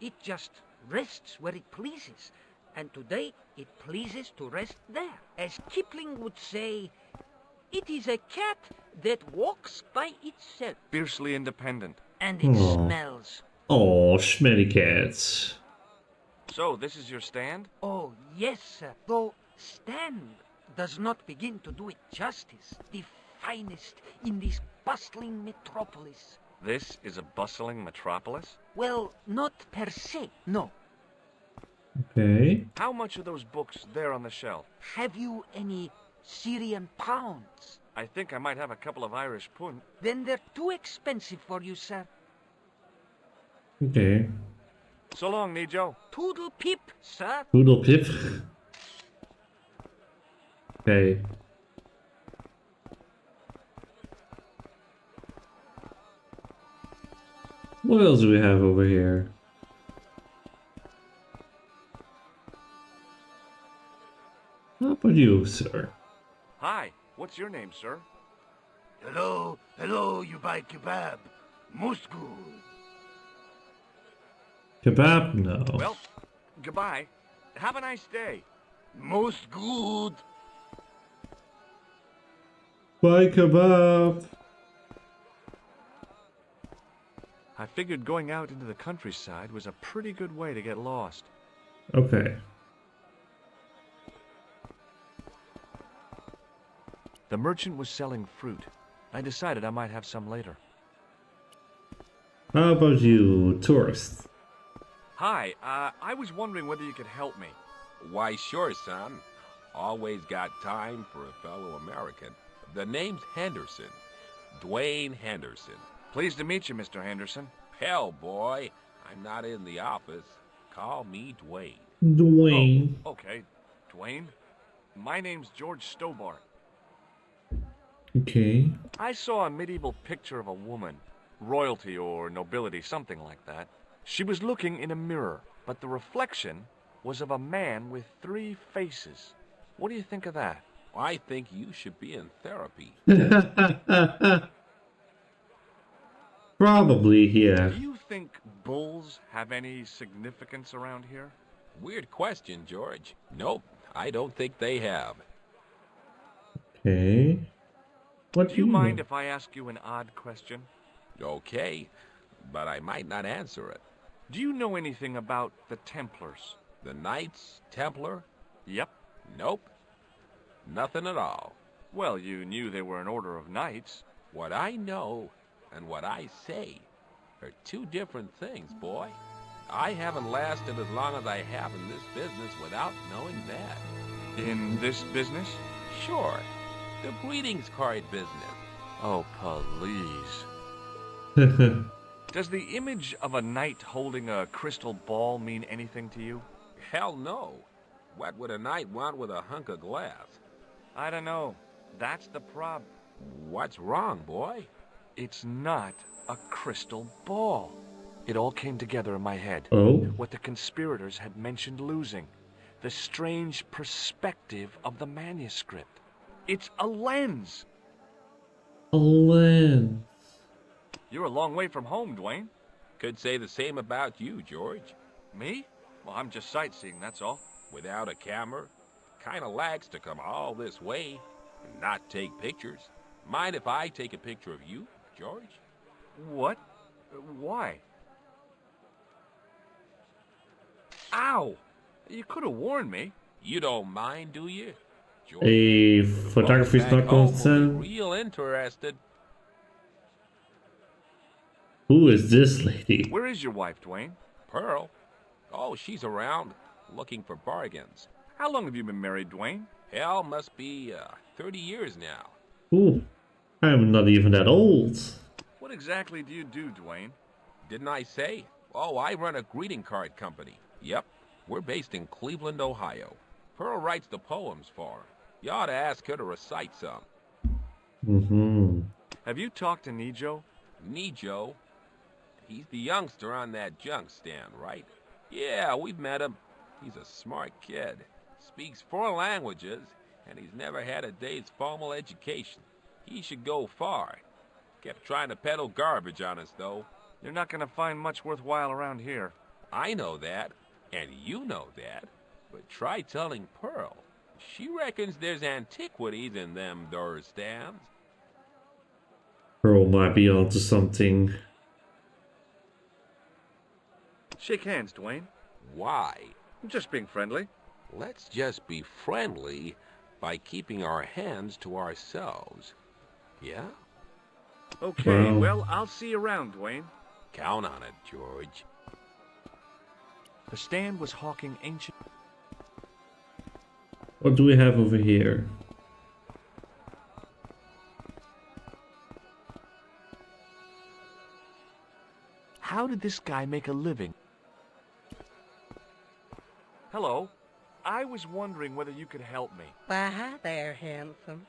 [SPEAKER 5] It just rests where it pleases. And today it pleases to rest there. As Kipling would say, it is a cat that walks by itself.
[SPEAKER 2] Fiercely independent.
[SPEAKER 5] And it smells.
[SPEAKER 1] Oh, smelly cats.
[SPEAKER 2] So, this is your stand?
[SPEAKER 5] Oh, yes, sir. Though stand does not begin to do it justice. The finest in this bustling metropolis.
[SPEAKER 2] This is a bustling metropolis?
[SPEAKER 5] Well, not per se, no.
[SPEAKER 1] Okay.
[SPEAKER 2] How much are those books there on the shelf?
[SPEAKER 5] Have you any Syrian pounds?
[SPEAKER 2] I think I might have a couple of Irish pund.
[SPEAKER 5] Then they're too expensive for you, sir.
[SPEAKER 1] Okay.
[SPEAKER 2] So long, Nijo.
[SPEAKER 5] Toodle pip, sir.
[SPEAKER 1] Poodle pip. Okay. What else do we have over here? How about you, sir?
[SPEAKER 2] Hi, what's your name, sir?
[SPEAKER 3] Hello, you buy kebab. Most good.
[SPEAKER 1] Kebab? No.
[SPEAKER 2] Well, goodbye. Have a nice day.
[SPEAKER 3] Most good.
[SPEAKER 1] Bye, kebab.
[SPEAKER 2] I figured going out into the countryside was a pretty good way to get lost.
[SPEAKER 1] Okay.
[SPEAKER 2] The merchant was selling fruit. I decided I might have some later.
[SPEAKER 1] How about you, tourist?
[SPEAKER 2] Hi, I was wondering whether you could help me.
[SPEAKER 8] Why, sure, son. Always got time for a fellow American. The name's Henderson. Dwayne Henderson.
[SPEAKER 2] Pleased to meet you, Mr. Henderson.
[SPEAKER 8] Hell, boy. I'm not in the office. Call me Dwayne.
[SPEAKER 1] Dwayne.
[SPEAKER 2] Oh, okay. Dwayne? My name's George Stobart.
[SPEAKER 1] Okay.
[SPEAKER 2] I saw a medieval picture of a woman. Royalty or nobility, something like that. She was looking in a mirror, but the reflection was of a man with 3 faces. What do you think of that?
[SPEAKER 8] I think you should be in therapy.
[SPEAKER 1] Probably, yeah.
[SPEAKER 2] Do you think bulls have any significance around here?
[SPEAKER 8] Weird question, George. Nope, I don't think they have.
[SPEAKER 1] Okay. What
[SPEAKER 2] Do you mind if I ask you an odd question?
[SPEAKER 8] Okay, but I might not answer it.
[SPEAKER 2] Do you know anything about the Templars?
[SPEAKER 8] The Knights Templar?
[SPEAKER 2] Yep.
[SPEAKER 8] Nope. Nothing at all.
[SPEAKER 2] Well, you knew they were an order of knights.
[SPEAKER 8] What I know and what I say are 2 different things, boy. I haven't lasted as long as I have in this business without knowing that.
[SPEAKER 2] In this business?
[SPEAKER 8] Sure. The greetings card business.
[SPEAKER 2] Oh, please. Does the image of a knight holding a crystal ball mean anything to you?
[SPEAKER 8] Hell no. What would a knight want with a hunk of glass?
[SPEAKER 2] I don't know. That's the problem.
[SPEAKER 8] What's wrong, boy?
[SPEAKER 2] It's not a crystal ball. It all came together in my head.
[SPEAKER 1] Oh?
[SPEAKER 2] What the conspirators had mentioned losing. The strange perspective of the manuscript. It's a lens.
[SPEAKER 1] A lens.
[SPEAKER 2] You're a long way from home, Dwayne.
[SPEAKER 8] Could say the same about you, George.
[SPEAKER 2] Me? Well, I'm just sightseeing, that's all.
[SPEAKER 8] Without a camera? Kinda lags to come all this way and not take pictures. Mind if I take a picture of you, George?
[SPEAKER 2] What? Why? Ow! You could have warned me.
[SPEAKER 8] You don't mind, do you, George?
[SPEAKER 1] A photography's not concerned.
[SPEAKER 8] Real interested.
[SPEAKER 1] Who is this lady?
[SPEAKER 2] Where is your wife, Dwayne?
[SPEAKER 8] Pearl? Oh, she's around, looking for bargains.
[SPEAKER 2] How long have you been married, Dwayne?
[SPEAKER 8] Hell, must be 30 years now.
[SPEAKER 1] Ooh, I'm not even that old.
[SPEAKER 2] What exactly do you do, Dwayne?
[SPEAKER 8] Didn't I say? Oh, I run a greeting card company. Yep, we're based in Cleveland, Ohio. Pearl writes the poems for her. You ought to ask her to recite some.
[SPEAKER 1] Mm-hmm.
[SPEAKER 2] Have you talked to Nijo?
[SPEAKER 8] Nijo? He's the youngster on that junk stand, right? Yeah, we've met him. He's a smart kid. Speaks 4 languages, and he's never had a day's formal education. He should go far. Kept trying to peddle garbage on us, though.
[SPEAKER 2] You're not going to find much worthwhile around here.
[SPEAKER 8] I know that, and you know that. But try telling Pearl. She reckons there's antiquities in them door stands.
[SPEAKER 1] Pearl might be onto something.
[SPEAKER 2] Shake hands, Dwayne.
[SPEAKER 8] Why?
[SPEAKER 2] I'm just being friendly.
[SPEAKER 8] Let's just be friendly by keeping our hands to ourselves. Yeah?
[SPEAKER 2] Okay, well, I'll see you around, Dwayne.
[SPEAKER 8] Count on it, George.
[SPEAKER 2] The stand was hawking ancient...
[SPEAKER 1] What do we have over here?
[SPEAKER 2] How did this guy make a living? Hello. I was wondering whether you could help me.
[SPEAKER 12] Why, hi there, handsome.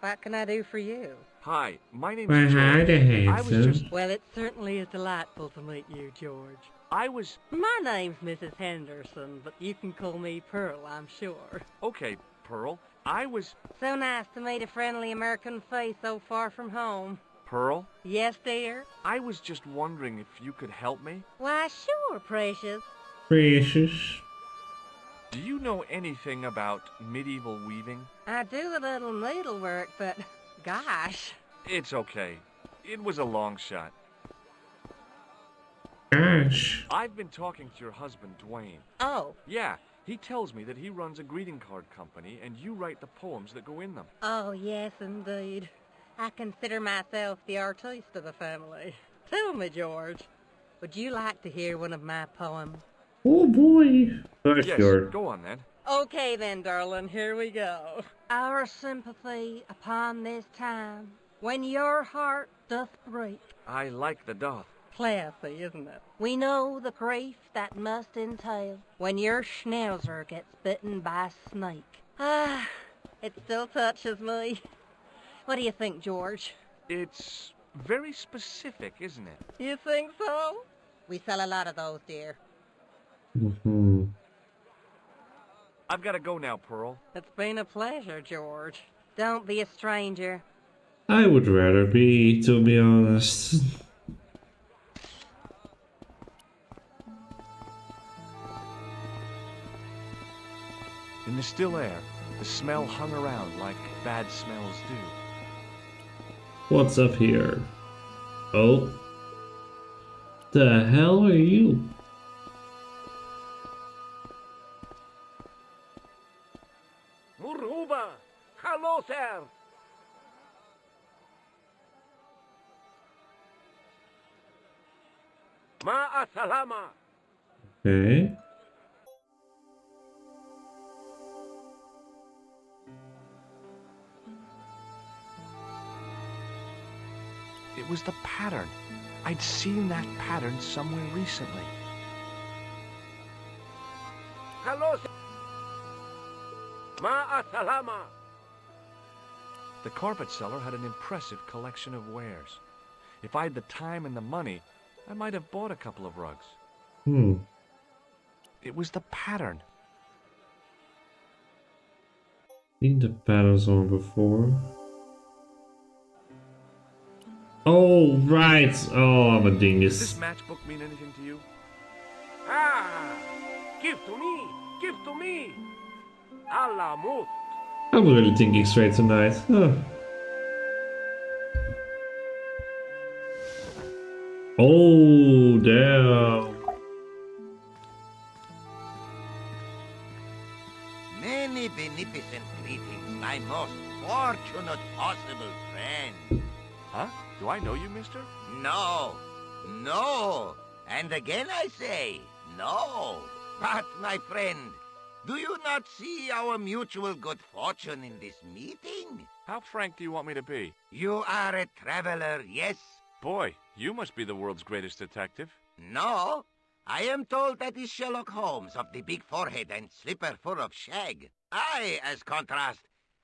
[SPEAKER 12] What can I do for you?
[SPEAKER 2] Hi, my name's
[SPEAKER 1] Why, hi
[SPEAKER 2] George.
[SPEAKER 1] there,
[SPEAKER 2] I was
[SPEAKER 1] handsome.
[SPEAKER 2] just...
[SPEAKER 12] Well, it certainly is delightful to meet you, George.
[SPEAKER 2] I was...
[SPEAKER 12] My name's Mrs. Henderson, but you can call me Pearl, I'm sure.
[SPEAKER 2] Okay, Pearl. I was...
[SPEAKER 12] So nice to meet a friendly American face so far from home.
[SPEAKER 2] Pearl?
[SPEAKER 12] Yes, dear?
[SPEAKER 2] I was just wondering if you could help me.
[SPEAKER 12] Why, sure, precious.
[SPEAKER 1] Precious.
[SPEAKER 2] Do you know anything about medieval weaving?
[SPEAKER 12] I do a little needlework, but gosh.
[SPEAKER 2] It's okay. It was a long shot.
[SPEAKER 1] Gosh.
[SPEAKER 2] I've been talking to your husband, Dwayne.
[SPEAKER 12] Oh.
[SPEAKER 2] Yeah, he tells me that he runs a greeting card company and you write the poems that go in them.
[SPEAKER 12] Oh, yes, indeed. I consider myself the artiste of the family. Tell me, George, Would you like to hear one of my poems?
[SPEAKER 1] Oh boy.
[SPEAKER 2] Yes,
[SPEAKER 1] Sure.
[SPEAKER 2] go on then.
[SPEAKER 12] Okay then, darling, here we go. Our sympathy upon this time, when your heart doth break.
[SPEAKER 2] I like the doth.
[SPEAKER 12] Classy, isn't it? We know the grief that must entail when your schnauzer gets bitten by a snake. Ah, it still touches me. What do you think, George?
[SPEAKER 2] It's very specific, isn't it?
[SPEAKER 12] You think so? We sell a lot of those, dear.
[SPEAKER 1] Mm-hmm.
[SPEAKER 2] I've got to go now, Pearl.
[SPEAKER 12] It's been a pleasure, George. Don't be a stranger.
[SPEAKER 1] I would rather be, to be honest.
[SPEAKER 2] In the still air, the smell hung around like bad smells do.
[SPEAKER 1] What's up here? Oh. The hell are you?
[SPEAKER 6] Muruba! Hello, sir! Ma'a salama!
[SPEAKER 1] Okay.
[SPEAKER 2] It was the pattern. I'd seen that pattern somewhere recently.
[SPEAKER 6] Hello, sir! Ma'a salama!
[SPEAKER 2] The carpet seller had an impressive collection of wares. If I had the time and the money, I might have bought a couple of rugs. It was the pattern.
[SPEAKER 1] Seen the patterns on before. Oh, right. Oh, I'm a
[SPEAKER 2] Does
[SPEAKER 1] dingus.
[SPEAKER 2] this matchbook mean anything to you?
[SPEAKER 6] Ah! Give to me! Give to me! Allah mut!
[SPEAKER 1] I'm really thinking straight tonight. Huh. Oh, damn.
[SPEAKER 9] Many beneficent greetings, my most fortunate possible friend.
[SPEAKER 2] Huh? Do I know you, mister?
[SPEAKER 9] No, no, and again I say, no. But, my friend, do you not see our mutual good fortune in this meeting?
[SPEAKER 2] How frank do you want me to be?
[SPEAKER 9] You are a traveler, yes?
[SPEAKER 2] Boy, you must be the world's greatest detective.
[SPEAKER 9] No, I am told that is Sherlock Holmes of the big forehead and slipper full of shag. I, as contrast,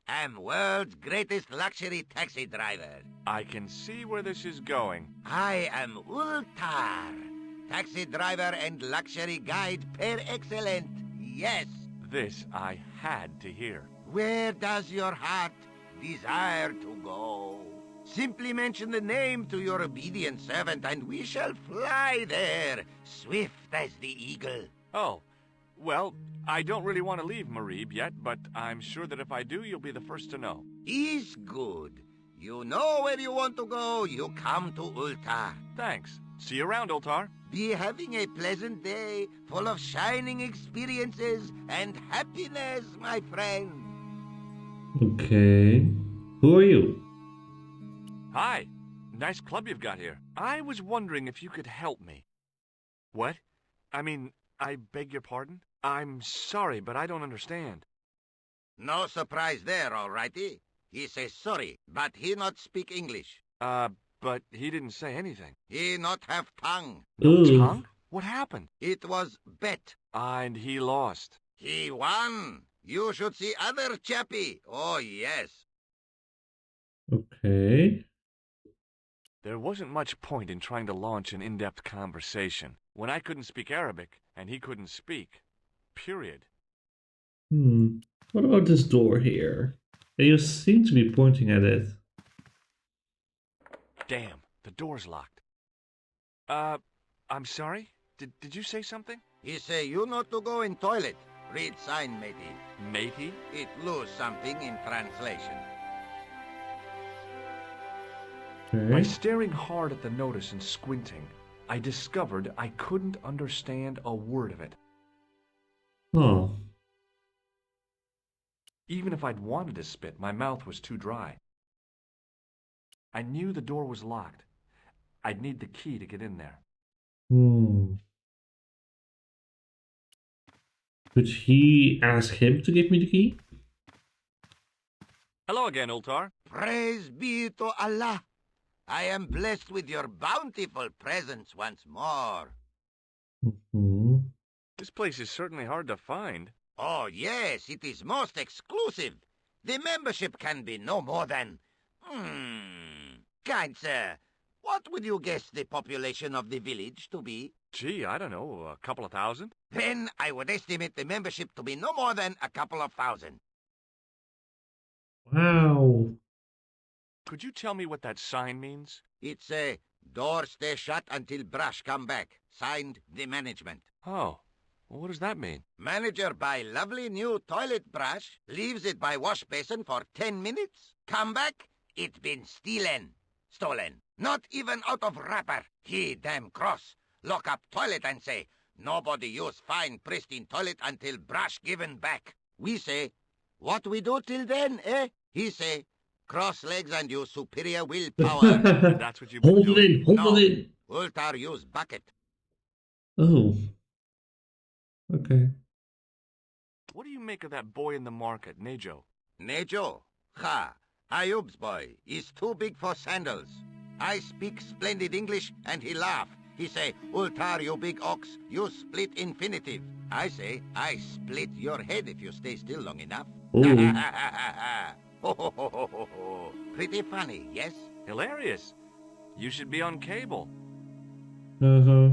[SPEAKER 9] am world's greatest luxury taxi driver.
[SPEAKER 2] I can see where this is going.
[SPEAKER 9] I am Ultar, taxi driver and luxury guide per excellent, yes.
[SPEAKER 2] This I had to hear.
[SPEAKER 9] Where does your heart desire to go? Simply mention the name to your obedient servant and we shall fly there, swift as the eagle.
[SPEAKER 2] Oh, well, I don't really want to leave Marib yet, but I'm sure that if I do, you'll be the first to know.
[SPEAKER 9] Is good. You know where you want to go, you come to Ultar.
[SPEAKER 2] Thanks. See you around, Ultar.
[SPEAKER 9] Be having a pleasant day, full of shining experiences and happiness, my friend.
[SPEAKER 1] Okay. Who are you?
[SPEAKER 2] Hi. Nice club you've got here. I was wondering if you could help me. What? I beg your pardon? I'm sorry, but I don't understand.
[SPEAKER 9] No surprise there, all righty. He says sorry, but he not speak English.
[SPEAKER 2] But he didn't say anything.
[SPEAKER 9] He not have tongue.
[SPEAKER 2] No tongue? What happened?
[SPEAKER 9] It was bet.
[SPEAKER 2] And he lost.
[SPEAKER 9] He won. You should see other chappie. Oh, yes.
[SPEAKER 1] Okay.
[SPEAKER 2] There wasn't much point in trying to launch an in-depth conversation when I couldn't speak Arabic and he couldn't speak. Period.
[SPEAKER 1] What about this door here? You seem to be pointing at it.
[SPEAKER 2] Damn, the door's locked. I'm sorry? Did you say something?
[SPEAKER 9] He say you not to go in toilet. Read sign, matey.
[SPEAKER 2] Matey?
[SPEAKER 9] It lose something in translation.
[SPEAKER 1] Okay.
[SPEAKER 2] By staring hard at the notice and squinting, I discovered I couldn't understand a word of it.
[SPEAKER 1] Oh.
[SPEAKER 2] Even if I'd wanted to spit, my mouth was too dry. I knew the door was locked. I'd need the key to get in there.
[SPEAKER 1] Could he ask him to give me the key?
[SPEAKER 2] Hello again, Ultar.
[SPEAKER 9] Praise be to Allah. I am blessed with your bountiful presence once more.
[SPEAKER 2] This place is certainly hard to find.
[SPEAKER 9] Oh, yes, it is most exclusive. The membership can be no more than... Kind sir, what would you guess the population of the village to be?
[SPEAKER 2] Gee, I don't know, a couple of thousand?
[SPEAKER 9] Then I would estimate the membership to be no more than a couple of thousand.
[SPEAKER 1] Wow.
[SPEAKER 2] Could you tell me what that sign means?
[SPEAKER 9] It's a door stay shut until brush come back. Signed, the management.
[SPEAKER 2] Oh, well, what does that mean?
[SPEAKER 9] Manager buy lovely new toilet brush, leaves it by wash basin for 10 minutes. Come back, it been stolen. Not even out of wrapper. He damn cross. Lock up toilet and say, nobody use fine pristine toilet until brush given back. We say, what we do till then, eh? He say, cross legs and use superior willpower.
[SPEAKER 2] That's what you
[SPEAKER 1] Hold it in, hold it in.
[SPEAKER 9] Ultar use bucket.
[SPEAKER 1] Oh. Okay.
[SPEAKER 2] What do you make of that boy in the market, Nejo?
[SPEAKER 9] Nejo? Ha! Ayub's boy is too big for sandals. I speak splendid English and he laugh. He say, Ultar, you big ox, you split infinitive. I say, I split your head if you stay still long enough. Pretty funny, yes?
[SPEAKER 2] Hilarious. You should be on cable.
[SPEAKER 1] Uh-huh.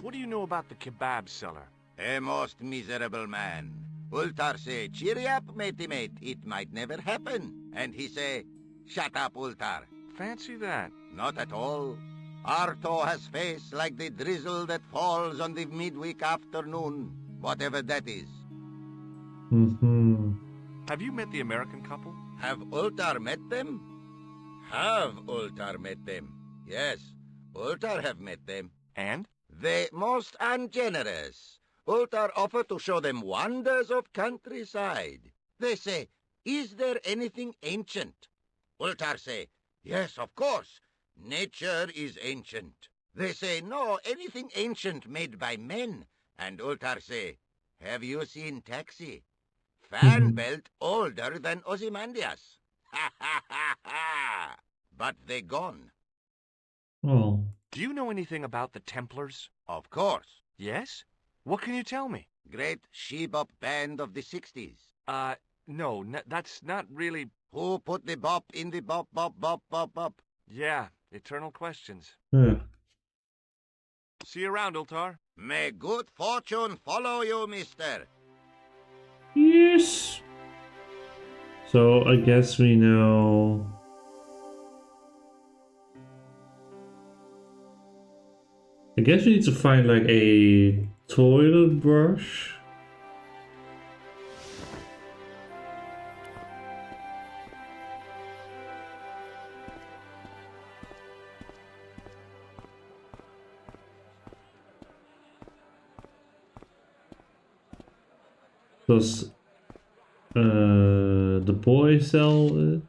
[SPEAKER 2] What do you know about the kebab seller?
[SPEAKER 9] A most miserable man. Ultar say, cheery up, matey mate, it might never happen. And he say, shut up, Ultar.
[SPEAKER 2] Fancy that.
[SPEAKER 9] Not at all. Arto has face like the drizzle that falls on the midweek afternoon, whatever that is.
[SPEAKER 2] Have you met the American couple?
[SPEAKER 9] Have Ultar met them? Have Ultar met them? Yes, Ultar have met them.
[SPEAKER 2] And?
[SPEAKER 9] They most ungenerous. Ultar offer to show them wonders of countryside. They say, is there anything ancient? Ultar say, yes, of course. Nature is ancient. They say, no, anything ancient made by men. And Ultar say, have you seen Taxi? Fan belt older than Ozymandias. Ha ha ha ha! But they gone.
[SPEAKER 1] Oh.
[SPEAKER 2] Do you know anything about the Templars?
[SPEAKER 9] Of course.
[SPEAKER 2] Yes? What can you tell me?
[SPEAKER 9] Great she-bop band of the 60s.
[SPEAKER 2] No, that's not really...
[SPEAKER 9] Who put the bop in the bop, bop, bop, bop, bop?
[SPEAKER 2] Yeah, eternal questions.
[SPEAKER 1] Yeah.
[SPEAKER 2] See you around, Ultar.
[SPEAKER 9] May good fortune follow you, mister.
[SPEAKER 1] Yes. So I guess we know. I guess we need to find like a toilet brush. Does the boy sell it?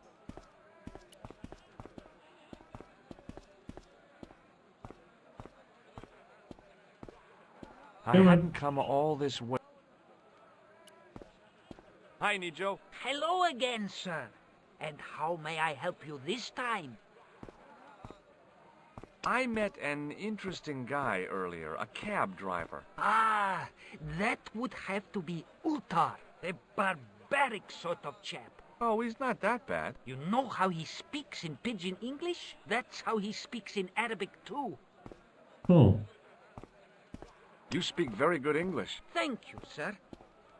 [SPEAKER 2] I hadn't come all this way. Hi, Nijo.
[SPEAKER 5] Hello again, sir. And how may I help you this time?
[SPEAKER 2] I met an interesting guy earlier, a cab driver.
[SPEAKER 5] Ah, that would have to be Ultar, a barbaric sort of chap.
[SPEAKER 2] Oh, he's not that bad.
[SPEAKER 5] You know how he speaks in Pidgin English? That's how he speaks in Arabic too.
[SPEAKER 1] Oh.
[SPEAKER 2] You speak very good English.
[SPEAKER 5] Thank you, sir.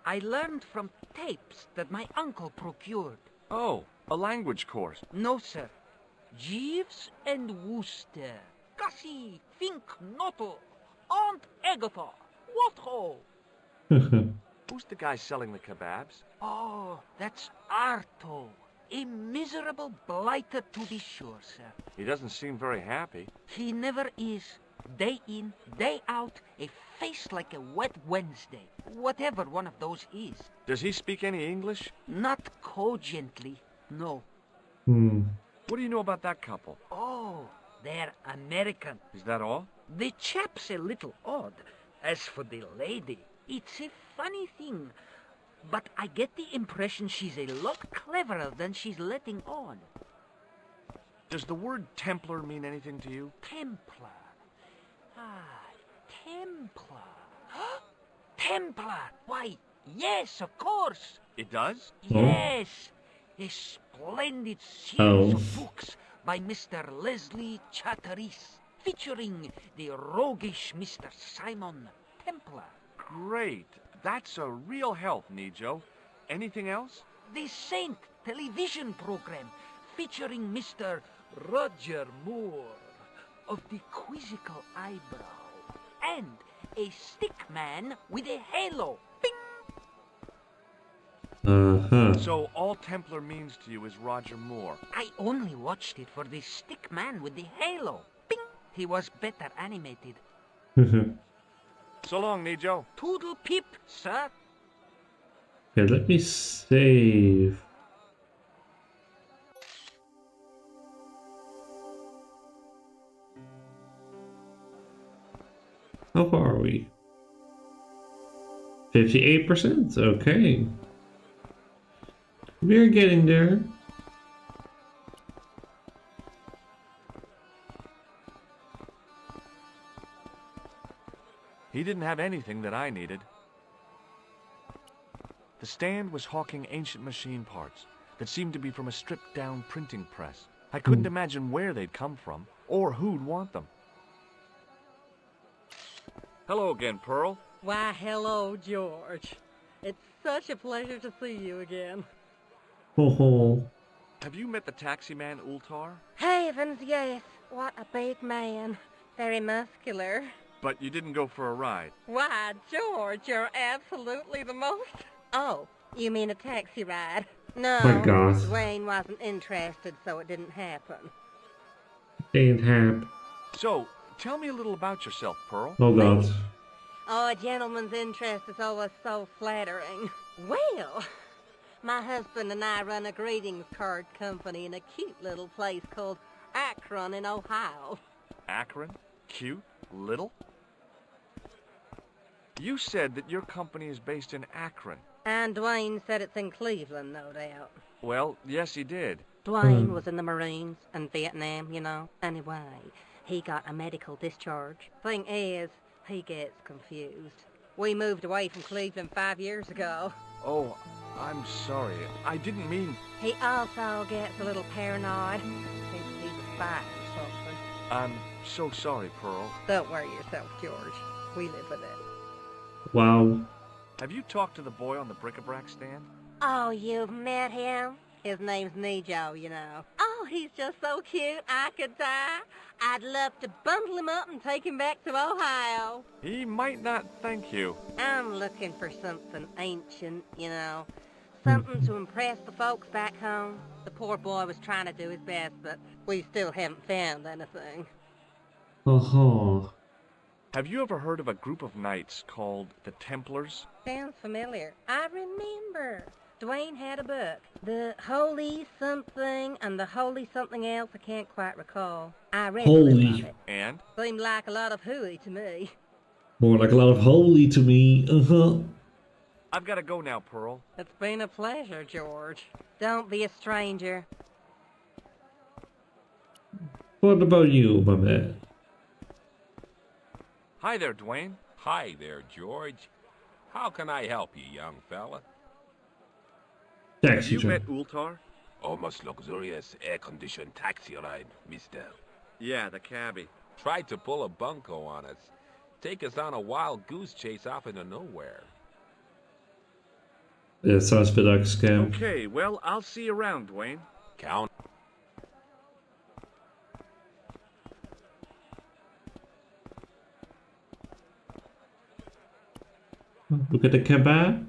[SPEAKER 5] I learned from tapes that my uncle procured.
[SPEAKER 2] Oh, a language course.
[SPEAKER 5] No, sir. Jeeves and Wooster. Gussie, Fink, Noto, Aunt Agatha. What ho?
[SPEAKER 2] Who's the guy selling the kebabs?
[SPEAKER 5] Oh, that's Arto. A miserable blighter to be sure, sir.
[SPEAKER 2] He doesn't seem very happy.
[SPEAKER 5] He never is. Day in, day out, a face like a wet Wednesday. Whatever one of those is.
[SPEAKER 2] Does he speak any English?
[SPEAKER 5] Not cogently, no.
[SPEAKER 2] What do you know about that couple?
[SPEAKER 5] Oh, They're American.
[SPEAKER 2] Is that all?
[SPEAKER 5] The chap's a little odd. As for the lady, it's a funny thing. But I get the impression she's a lot cleverer than she's letting on.
[SPEAKER 2] Does the word Templar mean anything to you?
[SPEAKER 5] Templar. Templar. Templar! Why, yes, of course.
[SPEAKER 2] It does?
[SPEAKER 5] Yes. A splendid series of books by Mr. Leslie Chatteris, featuring the roguish Mr. Simon Templar.
[SPEAKER 2] Great. That's a real help, Nijo. Anything else?
[SPEAKER 5] The Saint television program, featuring Mr. Roger Moore of the quizzical eyebrow, and a stick man with a halo. Bing!
[SPEAKER 2] So all Templar means to you is Roger Moore.
[SPEAKER 5] I only watched it for the stick man with the halo. Bing! He was better animated.
[SPEAKER 2] So long, Nijo.
[SPEAKER 5] Toodle pip, sir.
[SPEAKER 1] Okay, let me save. How far are we? 58%, okay. We're getting there.
[SPEAKER 2] He didn't have anything that I needed. The stand was hawking ancient machine parts that seemed to be from a stripped-down printing press. I couldn't imagine where they'd come from, or who'd want them. Hello again, Pearl.
[SPEAKER 12] Why, hello, George. It's such a pleasure to see you again.
[SPEAKER 2] Have you met the taxi man, Ultar?
[SPEAKER 12] Heavens, yes. What a big man. Very muscular.
[SPEAKER 2] But you didn't go for a ride.
[SPEAKER 12] Why, George, you're absolutely the most... Oh, you mean a taxi ride? No,
[SPEAKER 1] My God.
[SPEAKER 12] Dwayne wasn't interested, so it didn't happen.
[SPEAKER 1] Didn't happen.
[SPEAKER 2] So, tell me a little about yourself, Pearl.
[SPEAKER 1] Oh God.
[SPEAKER 12] Oh, a gentleman's interest is always so flattering. Well, my husband and I run a greetings card company in a cute little place called Akron in Ohio.
[SPEAKER 2] Akron? Cute? Little? You said that your company is based in Akron.
[SPEAKER 12] And Dwayne said it's in Cleveland, no doubt.
[SPEAKER 2] Well, yes, he did.
[SPEAKER 12] Dwayne was in the Marines and Vietnam, you know. Anyway, he got a medical discharge. Thing is, he gets confused. We moved away from Cleveland 5 years ago.
[SPEAKER 2] Oh, I'm sorry. I didn't mean...
[SPEAKER 12] He also gets a little paranoid. Thinks he's a spy or something.
[SPEAKER 2] I'm so sorry, Pearl.
[SPEAKER 12] Don't worry yourself, George. We live with it.
[SPEAKER 1] Wow.
[SPEAKER 2] Have you talked to the boy on the bric-a-brac stand?
[SPEAKER 12] Oh, you've met him? His name's Nijo, you know. Oh, he's just so cute, I could die. I'd love to bundle him up and take him back to Ohio.
[SPEAKER 2] He might not thank you.
[SPEAKER 12] I'm looking for something ancient, you know. Something to impress the folks back home. The poor boy was trying to do his best, but we still haven't found anything.
[SPEAKER 2] Have you ever heard of a group of knights called the Templars?
[SPEAKER 12] Sounds familiar. I remember. Dwayne had a book. The Holy Something and the Holy Something Else I can't quite recall. I read
[SPEAKER 1] Holy.
[SPEAKER 12] it.
[SPEAKER 2] And?
[SPEAKER 12] Seemed like a lot of hooey to me.
[SPEAKER 1] More like a lot of holy to me.
[SPEAKER 2] I've got to go now, Pearl.
[SPEAKER 12] It's been a pleasure, George. Don't be a stranger.
[SPEAKER 1] What about you, my man?
[SPEAKER 2] Hi there, Dwayne.
[SPEAKER 8] Hi there, George. How can I help you, young fella?
[SPEAKER 2] Have you met Ultar?
[SPEAKER 8] Almost luxurious air-conditioned taxi ride, mister.
[SPEAKER 2] Yeah, the cabbie.
[SPEAKER 8] Tried to pull a bunco on us. Take us on a wild goose chase off into nowhere.
[SPEAKER 1] It sounds a bit like a scam.
[SPEAKER 2] Okay, well, I'll see you around, Dwayne.
[SPEAKER 8] Count.
[SPEAKER 1] Look at the kebab.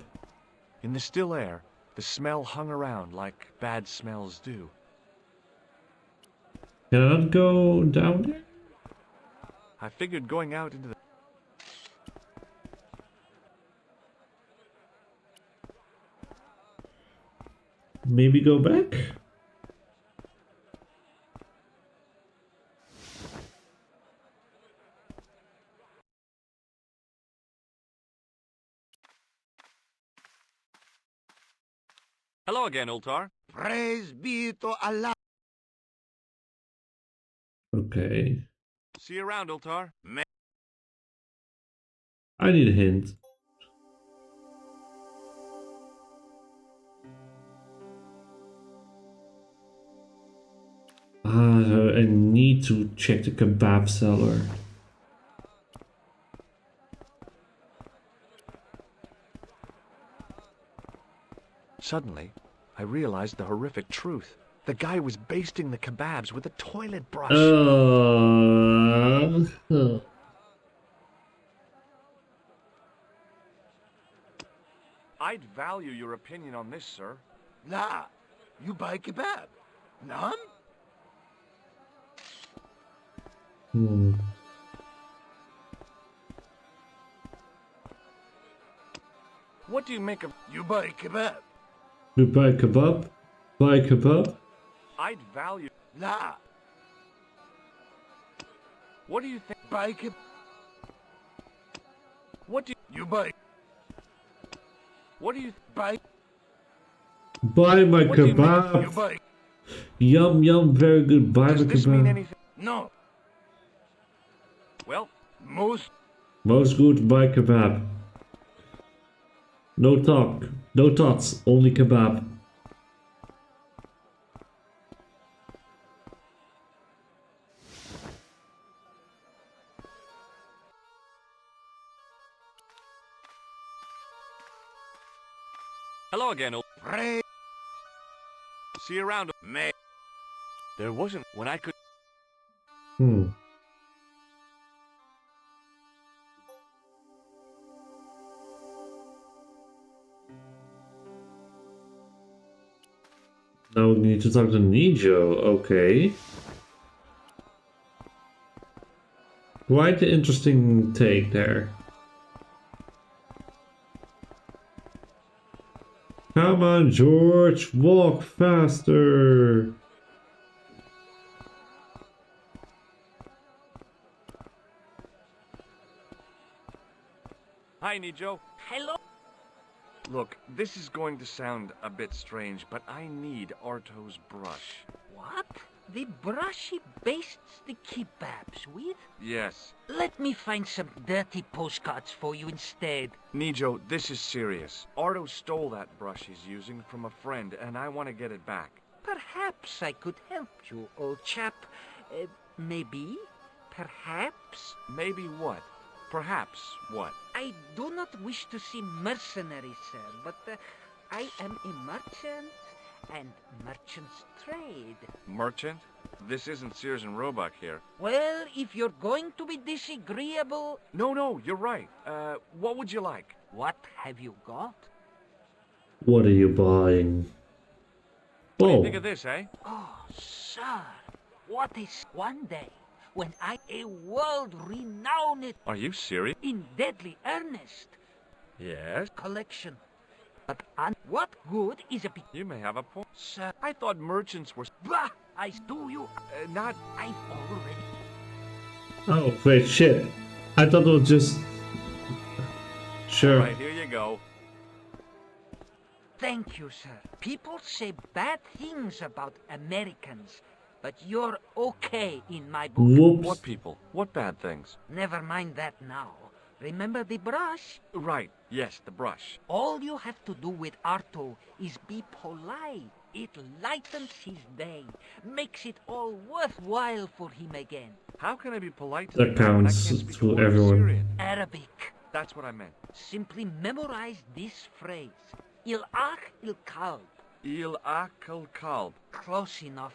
[SPEAKER 2] In the still air, the smell hung around like bad smells do.
[SPEAKER 1] Can I not go down there?
[SPEAKER 2] I figured going out into the...
[SPEAKER 1] Maybe go back?
[SPEAKER 2] again, Ultar.
[SPEAKER 9] Praise be to Allah.
[SPEAKER 1] Okay.
[SPEAKER 2] See you around, Ultar.
[SPEAKER 1] I need a hint. So I need to check the kebab seller.
[SPEAKER 2] Suddenly, I realized the horrific truth. The guy was basting the kebabs with a toilet brush. I'd value your opinion on this, sir.
[SPEAKER 9] Nah, you buy kebab. None?
[SPEAKER 2] What do you make of...
[SPEAKER 9] You buy kebab.
[SPEAKER 1] You buy kebab? Buy kebab?
[SPEAKER 2] I'd value...
[SPEAKER 9] Nah.
[SPEAKER 2] What do you think?
[SPEAKER 9] Buy kebab.
[SPEAKER 2] What do
[SPEAKER 9] you buy?
[SPEAKER 2] What do you...
[SPEAKER 9] Buy?
[SPEAKER 1] Buy my
[SPEAKER 2] What do you make-
[SPEAKER 1] kebab.
[SPEAKER 9] You buy?
[SPEAKER 1] Yum yum, very good. Buy
[SPEAKER 2] Does
[SPEAKER 1] my
[SPEAKER 2] this mean
[SPEAKER 1] kebab.
[SPEAKER 2] anything?
[SPEAKER 9] No.
[SPEAKER 2] Well,
[SPEAKER 9] Most
[SPEAKER 1] Most good, buy kebab. No talk, no tots, only kebab.
[SPEAKER 2] hello again,
[SPEAKER 9] praise
[SPEAKER 2] See you around.
[SPEAKER 9] me.
[SPEAKER 2] There wasn't when I could...
[SPEAKER 1] Now we need to talk to Nijo, okay. Quite an interesting take there. Come on, George, walk faster.
[SPEAKER 2] Hi, Nijo.
[SPEAKER 5] Hello?
[SPEAKER 2] Look, this is going to sound a bit strange, but I need Arto's brush.
[SPEAKER 5] What? The brush he bastes the kebabs with?
[SPEAKER 2] Yes.
[SPEAKER 5] Let me find some dirty postcards for you instead.
[SPEAKER 2] Nijo, this is serious. Arto stole that brush he's using from a friend, and I want to get it back.
[SPEAKER 5] Perhaps I could help you, old chap. Maybe? Perhaps?
[SPEAKER 2] Maybe what? Perhaps what?
[SPEAKER 5] I do not wish to seem mercenary, sir, but I am a merchant, and merchants trade.
[SPEAKER 2] Merchant? This isn't Sears and Roebuck here.
[SPEAKER 5] Well, if you're going to be disagreeable...
[SPEAKER 2] No, you're right. What would you like?
[SPEAKER 5] What have you got?
[SPEAKER 1] What are you buying?
[SPEAKER 2] What do you think of this, eh?
[SPEAKER 5] Oh, sir, what is one day when a world-renowned...
[SPEAKER 2] Are you serious?
[SPEAKER 5] In deadly earnest.
[SPEAKER 2] Yes?
[SPEAKER 5] Collection. But what good is a...
[SPEAKER 2] You may have a point.
[SPEAKER 5] Sir,
[SPEAKER 2] I thought merchants were...
[SPEAKER 5] bah! I do you...
[SPEAKER 2] not...
[SPEAKER 5] I've already...
[SPEAKER 1] Oh, wait, shit. I thought it was just... Sure.
[SPEAKER 2] Alright, here you go.
[SPEAKER 5] Thank you, sir. People say bad things about Americans, but you're okay in my book.
[SPEAKER 1] Whoops.
[SPEAKER 2] What people? What bad things?
[SPEAKER 5] Never mind that now. Remember the brush?
[SPEAKER 2] Right, yes, the brush.
[SPEAKER 5] All you have to do with Arto is be polite. It lightens his day, makes it all worthwhile for him again.
[SPEAKER 2] How can I be polite to
[SPEAKER 1] That
[SPEAKER 2] the guy when I
[SPEAKER 1] counts
[SPEAKER 2] can't speak a
[SPEAKER 1] to
[SPEAKER 2] word of
[SPEAKER 1] everyone.
[SPEAKER 2] Syrian?
[SPEAKER 5] Arabic.
[SPEAKER 2] That's what I meant.
[SPEAKER 5] Simply memorize this phrase. Il ach il kalb.
[SPEAKER 2] Il akal kalb.
[SPEAKER 5] Close enough.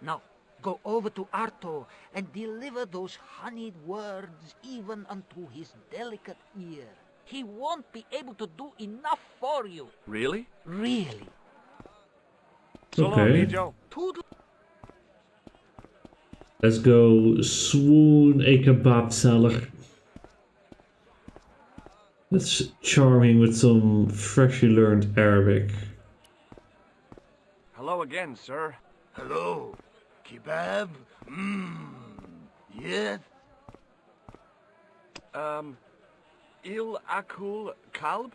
[SPEAKER 5] Now, go over to Arto and deliver those honeyed words even unto his delicate ear. He won't be able to do enough for you.
[SPEAKER 2] Really?
[SPEAKER 5] Really.
[SPEAKER 2] So long,
[SPEAKER 1] Okay.
[SPEAKER 2] Nijo.
[SPEAKER 5] Toodle.
[SPEAKER 1] Let's go swoon a kebab seller. Let's charm him with some freshly learned Arabic.
[SPEAKER 2] Hello again, sir.
[SPEAKER 9] Hello. Kebab? Yes?
[SPEAKER 2] Il akul kalb?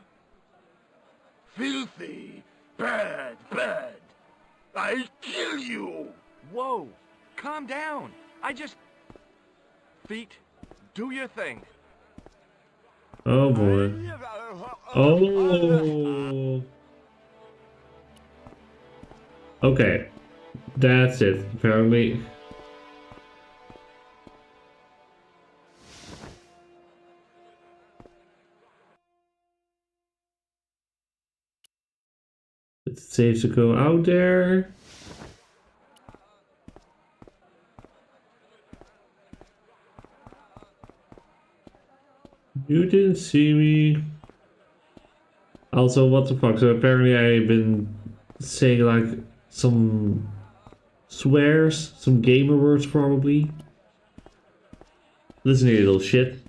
[SPEAKER 9] Filthy.
[SPEAKER 3] Bad, bad. I'll kill you.
[SPEAKER 2] Whoa, calm down. I just... Feet, do your thing.
[SPEAKER 1] Oh boy. Oh. Okay. That's it, apparently. It's safe to go out there. You didn't see me. Also, what the fuck? So apparently I've been saying like some swears, some gamer words probably. Listen here, little shit.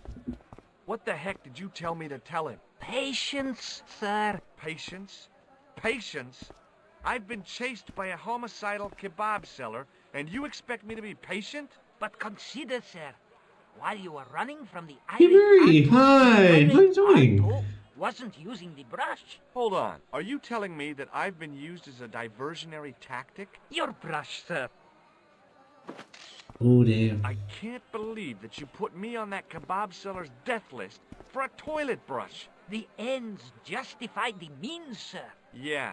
[SPEAKER 2] What the heck did you tell me to tell him?
[SPEAKER 5] Patience, sir.
[SPEAKER 2] Patience? Patience? I've been chased by a homicidal kebab seller, and you expect me to be patient?
[SPEAKER 5] But consider, sir, while you were running from the
[SPEAKER 1] Kiberi,
[SPEAKER 5] irate
[SPEAKER 1] hi, how you doing?
[SPEAKER 5] Arto wasn't using the brush.
[SPEAKER 2] Hold on, are you telling me that I've been used as a diversionary tactic?
[SPEAKER 5] Your brush, sir.
[SPEAKER 1] Oh damn.
[SPEAKER 2] I can't believe that you put me on that kebab seller's death list for a toilet brush.
[SPEAKER 5] The ends justify the means, sir.
[SPEAKER 2] Yeah,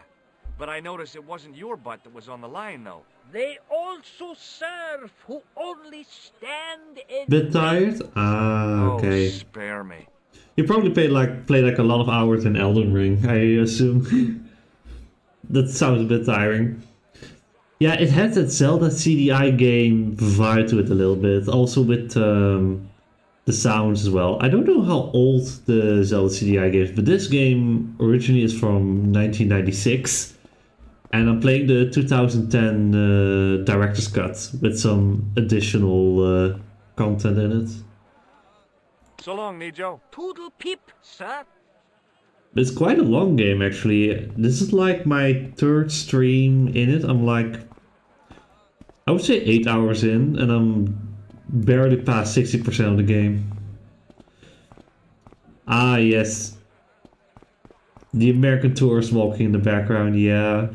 [SPEAKER 2] but I noticed it wasn't your butt that was on the line, though.
[SPEAKER 5] They also serve who only stand in...
[SPEAKER 1] Bit tired? Ah, okay.
[SPEAKER 2] Oh, spare me.
[SPEAKER 1] You probably played like a lot of hours in Elden Ring, I assume. That sounds a bit tiring. Yeah, it had that Zelda CDI game vibe to it a little bit. Also with the sounds as well. I don't know how old the Zelda CDI game is, but this game originally is from 1996. And I'm playing the 2010 Director's Cut with some additional content in it.
[SPEAKER 2] So long, Nijo.
[SPEAKER 5] Toodle peep, sir.
[SPEAKER 1] It's quite a long game actually. This is like my third stream in it. I'm like, I would say 8 hours in, and I'm barely past 60% of the game. Ah yes. The American tourist walking in the background, yeah.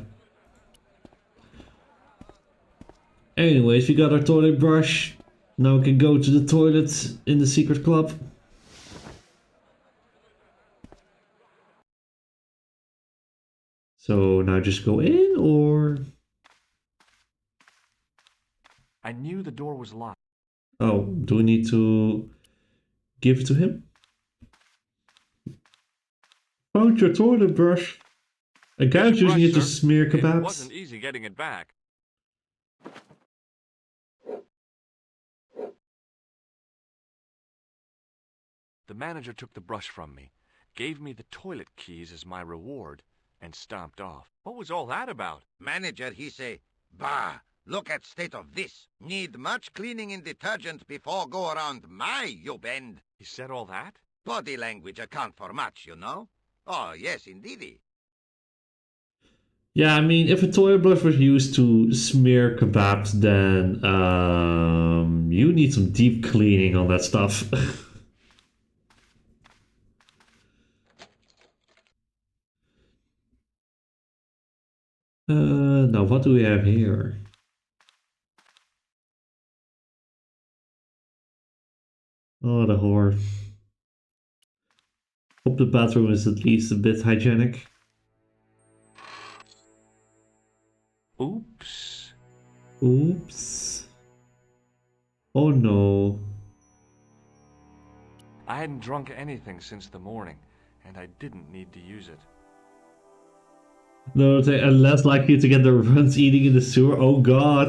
[SPEAKER 1] Anyways, we got our toilet brush. Now we can go to the toilet in the secret club. So now just go in, or...
[SPEAKER 2] I knew the door was locked.
[SPEAKER 1] Oh, do we need to give it to him? Found your toilet brush. A guy was using it to smear
[SPEAKER 2] It
[SPEAKER 1] kebabs.
[SPEAKER 2] wasn't easy getting it back. The manager took the brush from me, gave me the toilet keys as my reward, and stomped off. What was all that about?
[SPEAKER 9] Manager, he say, bah, look at state of this. Need much cleaning and detergent before go around my, you bend.
[SPEAKER 2] He said all that?
[SPEAKER 9] Body language account for much, you know? Oh, yes, indeedy.
[SPEAKER 1] Yeah, I mean, if a toilet brush was used to smear kebabs, then you need some deep cleaning on that stuff. Now what do we have here? Oh, the whore. Hope the bathroom is at least a bit hygienic.
[SPEAKER 2] Oops.
[SPEAKER 1] Oops. Oh no.
[SPEAKER 2] I hadn't drunk anything since the morning, and I didn't need to use it.
[SPEAKER 1] No, they're less likely to get the runs eating in the sewer. Oh god.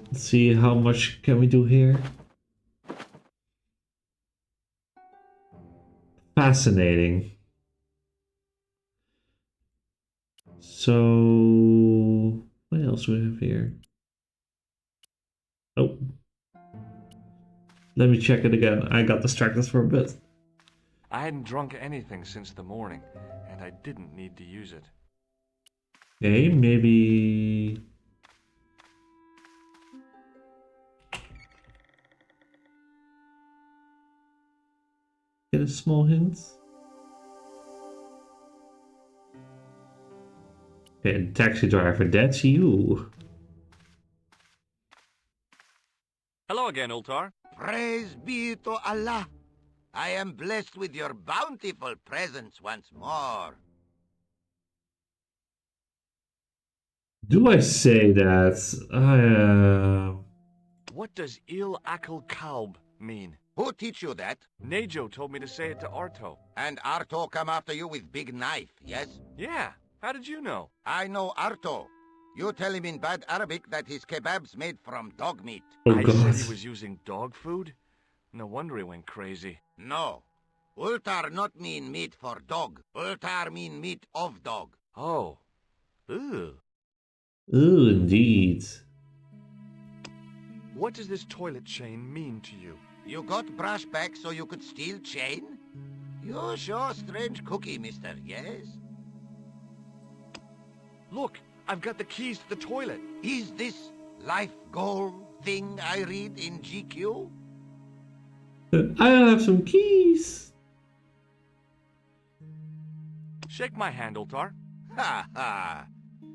[SPEAKER 1] Let's see, how much can we do here? Fascinating. So, what else do we have here? Oh. Let me check it again. I got distracted for a bit.
[SPEAKER 2] I hadn't drunk anything since the morning, and I didn't need to use it.
[SPEAKER 1] Okay, maybe... Get a small hint? Okay, taxi driver, that's you.
[SPEAKER 2] Hello again, Ultar.
[SPEAKER 9] Praise be to Allah. I am blessed with your bountiful presence once more.
[SPEAKER 1] Do I say that?
[SPEAKER 2] What does Il Akal Kalb mean?
[SPEAKER 9] Who teach you that?
[SPEAKER 2] Nejo told me to say it to Arto.
[SPEAKER 9] And Arto come after you with big knife, yes?
[SPEAKER 2] Yeah, how did you know?
[SPEAKER 9] I know Arto. You tell him in bad Arabic that his kebab's made from dog meat.
[SPEAKER 1] Oh
[SPEAKER 2] I
[SPEAKER 1] god.
[SPEAKER 2] said he was using dog food? No wonder he went crazy.
[SPEAKER 9] No. Ultar not mean meat for dog. Ultar mean meat of dog.
[SPEAKER 2] Oh. Ooh.
[SPEAKER 1] Ooh, indeed.
[SPEAKER 2] What does this toilet chain mean to you?
[SPEAKER 9] You got brush back so you could steal chain? You sure strange cookie, mister, yes?
[SPEAKER 2] Look, I've got the keys to the toilet.
[SPEAKER 9] Is this life goal thing I read in GQ?
[SPEAKER 1] I have some keys.
[SPEAKER 2] Shake my hand, Ultar.
[SPEAKER 9] Ha ha!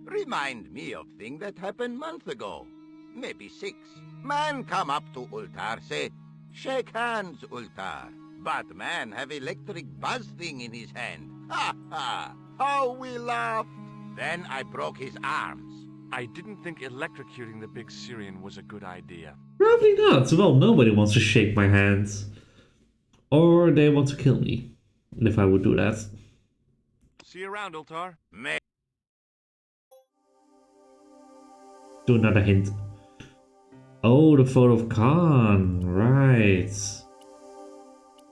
[SPEAKER 9] Remind me of thing that happened month ago. Maybe 6. Man come up to Ultar, say, shake hands, Ultar. But man have electric buzz thing in his hand. Ha ha! How we laughed! Then I broke his arms.
[SPEAKER 2] I didn't think electrocuting the big Syrian was a good idea.
[SPEAKER 1] Probably not. Well, nobody wants to shake my hands. Or they want to kill me. If I would do that.
[SPEAKER 2] See you around, Ultar.
[SPEAKER 1] Do another hint. Oh, the photo of Khan. Right.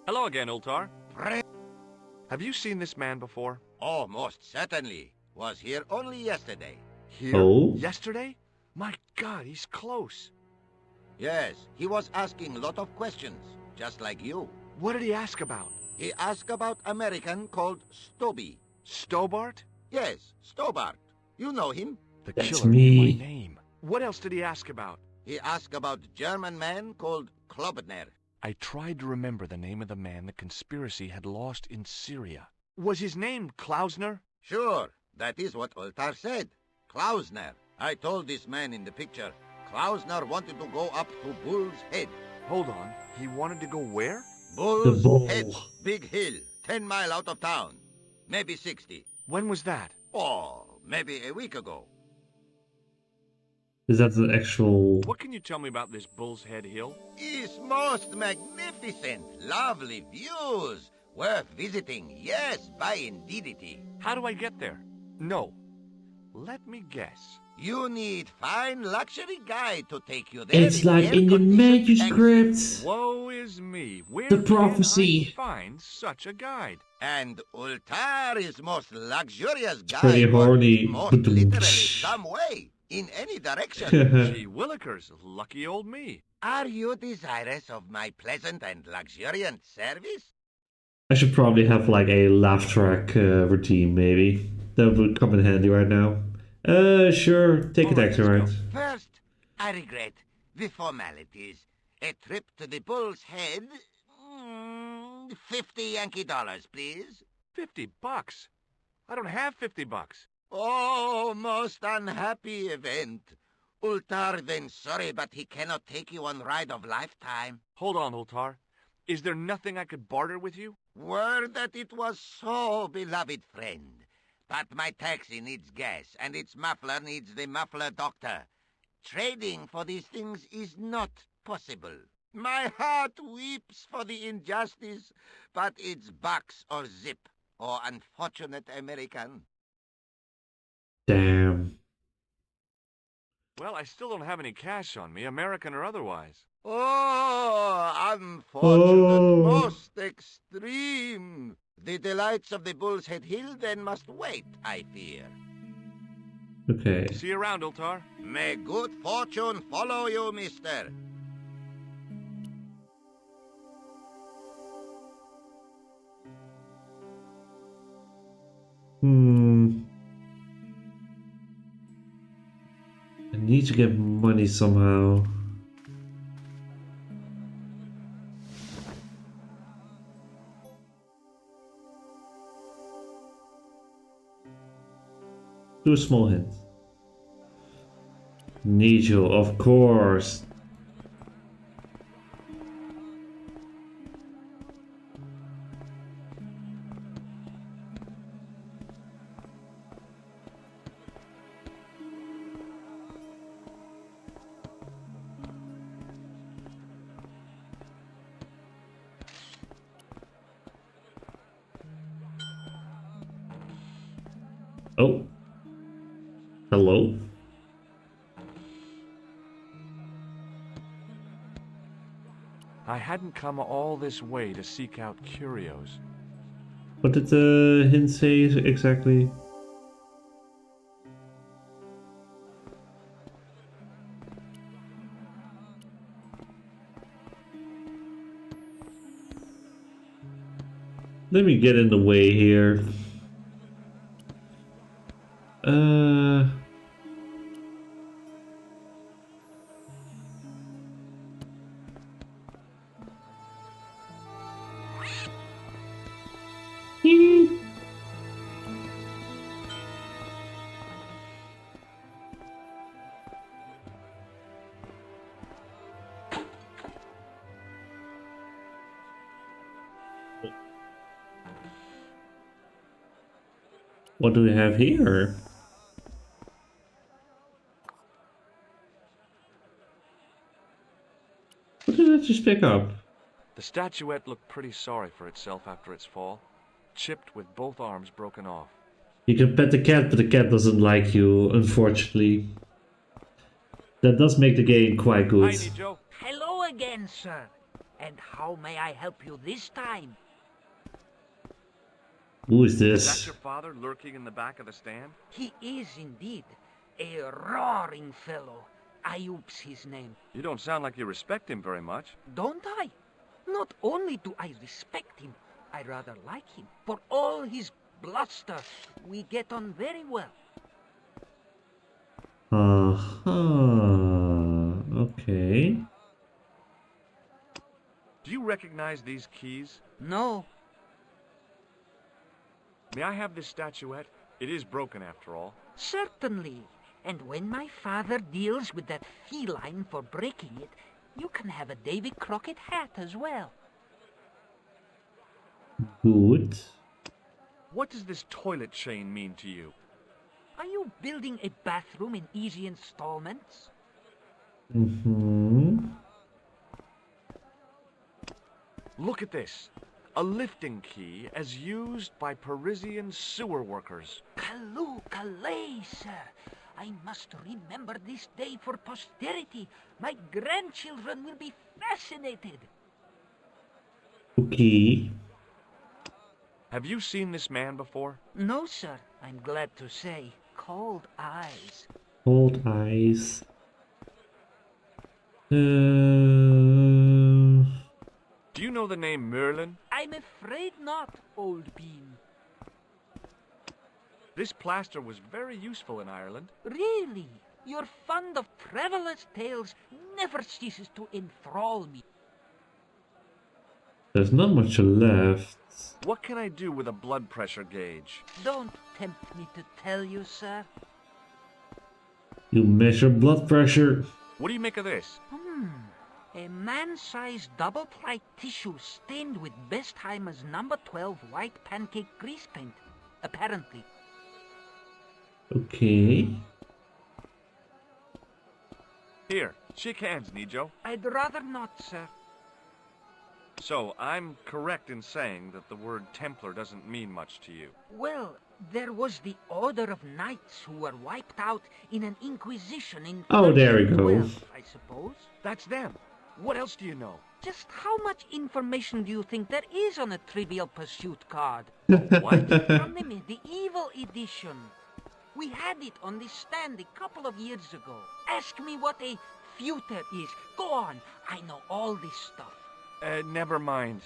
[SPEAKER 2] Hello again, Ultar. Have you seen this man before?
[SPEAKER 9] Oh, most certainly. Was here only yesterday.
[SPEAKER 2] Here?
[SPEAKER 1] Oh?
[SPEAKER 2] Yesterday? My God, he's close.
[SPEAKER 9] Yes, he was asking lot of questions, just like you.
[SPEAKER 2] What did he ask about?
[SPEAKER 9] He asked about American called Stoby.
[SPEAKER 2] Stobart?
[SPEAKER 9] Yes, Stobart. You know him?
[SPEAKER 2] The
[SPEAKER 1] That's
[SPEAKER 2] killer
[SPEAKER 1] me.
[SPEAKER 2] knew my name. What else did he ask about?
[SPEAKER 9] He asked about German man called Klobner.
[SPEAKER 2] I tried to remember the name of the man the conspiracy had lost in Syria. Was his name Klausner?
[SPEAKER 9] Sure, that is what Ultar said. Klausner. I told this man in the picture, Klausner wanted to go up to Bull's Head.
[SPEAKER 2] Hold on, he wanted to go where?
[SPEAKER 9] Bull's
[SPEAKER 1] Bull.
[SPEAKER 9] Head. Big hill, 10 mile out of town. Maybe 60.
[SPEAKER 2] When was that?
[SPEAKER 9] Oh, maybe a week ago.
[SPEAKER 1] Is that an actual...
[SPEAKER 2] What can you tell me about this Bull's Head Hill?
[SPEAKER 9] It's most magnificent. Lovely views. Worth visiting. Yes, by indeedity.
[SPEAKER 2] How do I get there? No. Let me guess.
[SPEAKER 9] You need fine luxury guide to take you there.
[SPEAKER 1] It's like in the manuscript.
[SPEAKER 2] Woe is me. Where
[SPEAKER 1] The
[SPEAKER 2] can
[SPEAKER 1] prophecy.
[SPEAKER 2] I find such a guide?
[SPEAKER 9] And Ultar is most luxurious guide.
[SPEAKER 1] Pretty
[SPEAKER 9] but
[SPEAKER 1] horny.
[SPEAKER 9] most literally some way. In any direction.
[SPEAKER 2] Gee willikers, lucky old me.
[SPEAKER 9] Are you desirous of my pleasant and luxuriant service?
[SPEAKER 1] I should probably have like a laugh track routine, maybe. That would come in handy right now. Sure. Take a taxi ride.
[SPEAKER 9] First, I regret the formalities. A trip to the Bull's Head. 50 Yankee dollars, please.
[SPEAKER 2] $50? I don't have $50.
[SPEAKER 9] Oh, most unhappy event. Ultar then sorry, but he cannot take you on ride of lifetime.
[SPEAKER 2] Hold on, Ultar. Is there nothing I could barter with you?
[SPEAKER 9] Word that it was so, beloved friend. But my taxi needs gas, and its muffler needs the muffler doctor. Trading for these things is not possible. My heart weeps for the injustice, but it's bucks or zip, or unfortunate American.
[SPEAKER 1] Damn.
[SPEAKER 2] Well, I still don't have any cash on me, American or otherwise.
[SPEAKER 9] Oh, unfortunate, most extreme. The delights of the Bull's Head Hill then must wait, I fear.
[SPEAKER 1] Okay.
[SPEAKER 2] See you around, Ultar.
[SPEAKER 9] May good fortune follow you, mister.
[SPEAKER 1] I need to get money somehow. Do a small hint. Nijo, of course. Oh. Hello?
[SPEAKER 2] I hadn't come all this way to seek out curios.
[SPEAKER 1] What did the hint say exactly? Let me get in the way here. What do we have here? What did I just pick up?
[SPEAKER 2] The statuette looked pretty sorry for itself after its fall, chipped with both arms broken off.
[SPEAKER 1] You can pet the cat, but the cat doesn't like you, unfortunately. That does make the game quite good.
[SPEAKER 2] Hi, Nijo.
[SPEAKER 5] Hello again, sir. And how may I help you this time?
[SPEAKER 1] Who is
[SPEAKER 2] Is
[SPEAKER 1] this?
[SPEAKER 2] that your father lurking in the back of the stand?
[SPEAKER 5] He is indeed a roaring fellow. Ayub's his name.
[SPEAKER 2] You don't sound like you respect him very much.
[SPEAKER 5] Don't I? Not only do I respect him, I rather like him. For all his bluster, we get on very well.
[SPEAKER 1] Okay.
[SPEAKER 2] Do you recognize these keys?
[SPEAKER 5] No.
[SPEAKER 2] May I have this statuette? It is broken after all.
[SPEAKER 5] Certainly. And when my father deals with that feline for breaking it, you can have a Davy Crockett hat as well.
[SPEAKER 1] Good.
[SPEAKER 2] What does this toilet chain mean to you?
[SPEAKER 5] Are you building a bathroom in easy installments?
[SPEAKER 2] Look at this. A lifting key as used by Parisian sewer workers.
[SPEAKER 5] Kaloo Kalay, sir. I must remember this day for posterity. My grandchildren will be fascinated.
[SPEAKER 1] Okay.
[SPEAKER 2] Have you seen this man before?
[SPEAKER 5] No, sir. I'm glad to say. Cold eyes.
[SPEAKER 1] Cold eyes.
[SPEAKER 2] Do you know the name Merlin?
[SPEAKER 5] I'm afraid not, old bean.
[SPEAKER 2] This plaster was very useful in Ireland.
[SPEAKER 5] Really? Your fund of travelers' tales never ceases to enthrall me.
[SPEAKER 1] There's not much left.
[SPEAKER 2] What can I do with a blood pressure gauge?
[SPEAKER 5] Don't tempt me to tell you, sir.
[SPEAKER 1] You measure blood pressure.
[SPEAKER 2] What do you make of this?
[SPEAKER 5] A man-sized double-ply tissue stained with Bestheimer's number 12 white pancake grease paint, apparently.
[SPEAKER 1] Okay.
[SPEAKER 2] Here, shake hands, Nijo.
[SPEAKER 5] I'd rather not, sir.
[SPEAKER 2] So, I'm correct in saying that the word Templar doesn't mean much to you.
[SPEAKER 5] Well, there was the Order of Knights who were wiped out in an Inquisition in
[SPEAKER 1] Oh, there we go.
[SPEAKER 5] 1312, I suppose.
[SPEAKER 2] That's them. What else do you know?
[SPEAKER 5] Just how much information do you think there is on a Trivial Pursuit card?
[SPEAKER 2] What?
[SPEAKER 5] From the medieval edition. We had it on the stand a couple of years ago. Ask me what a feuter is. Go on. I know all this stuff.
[SPEAKER 2] Never mind.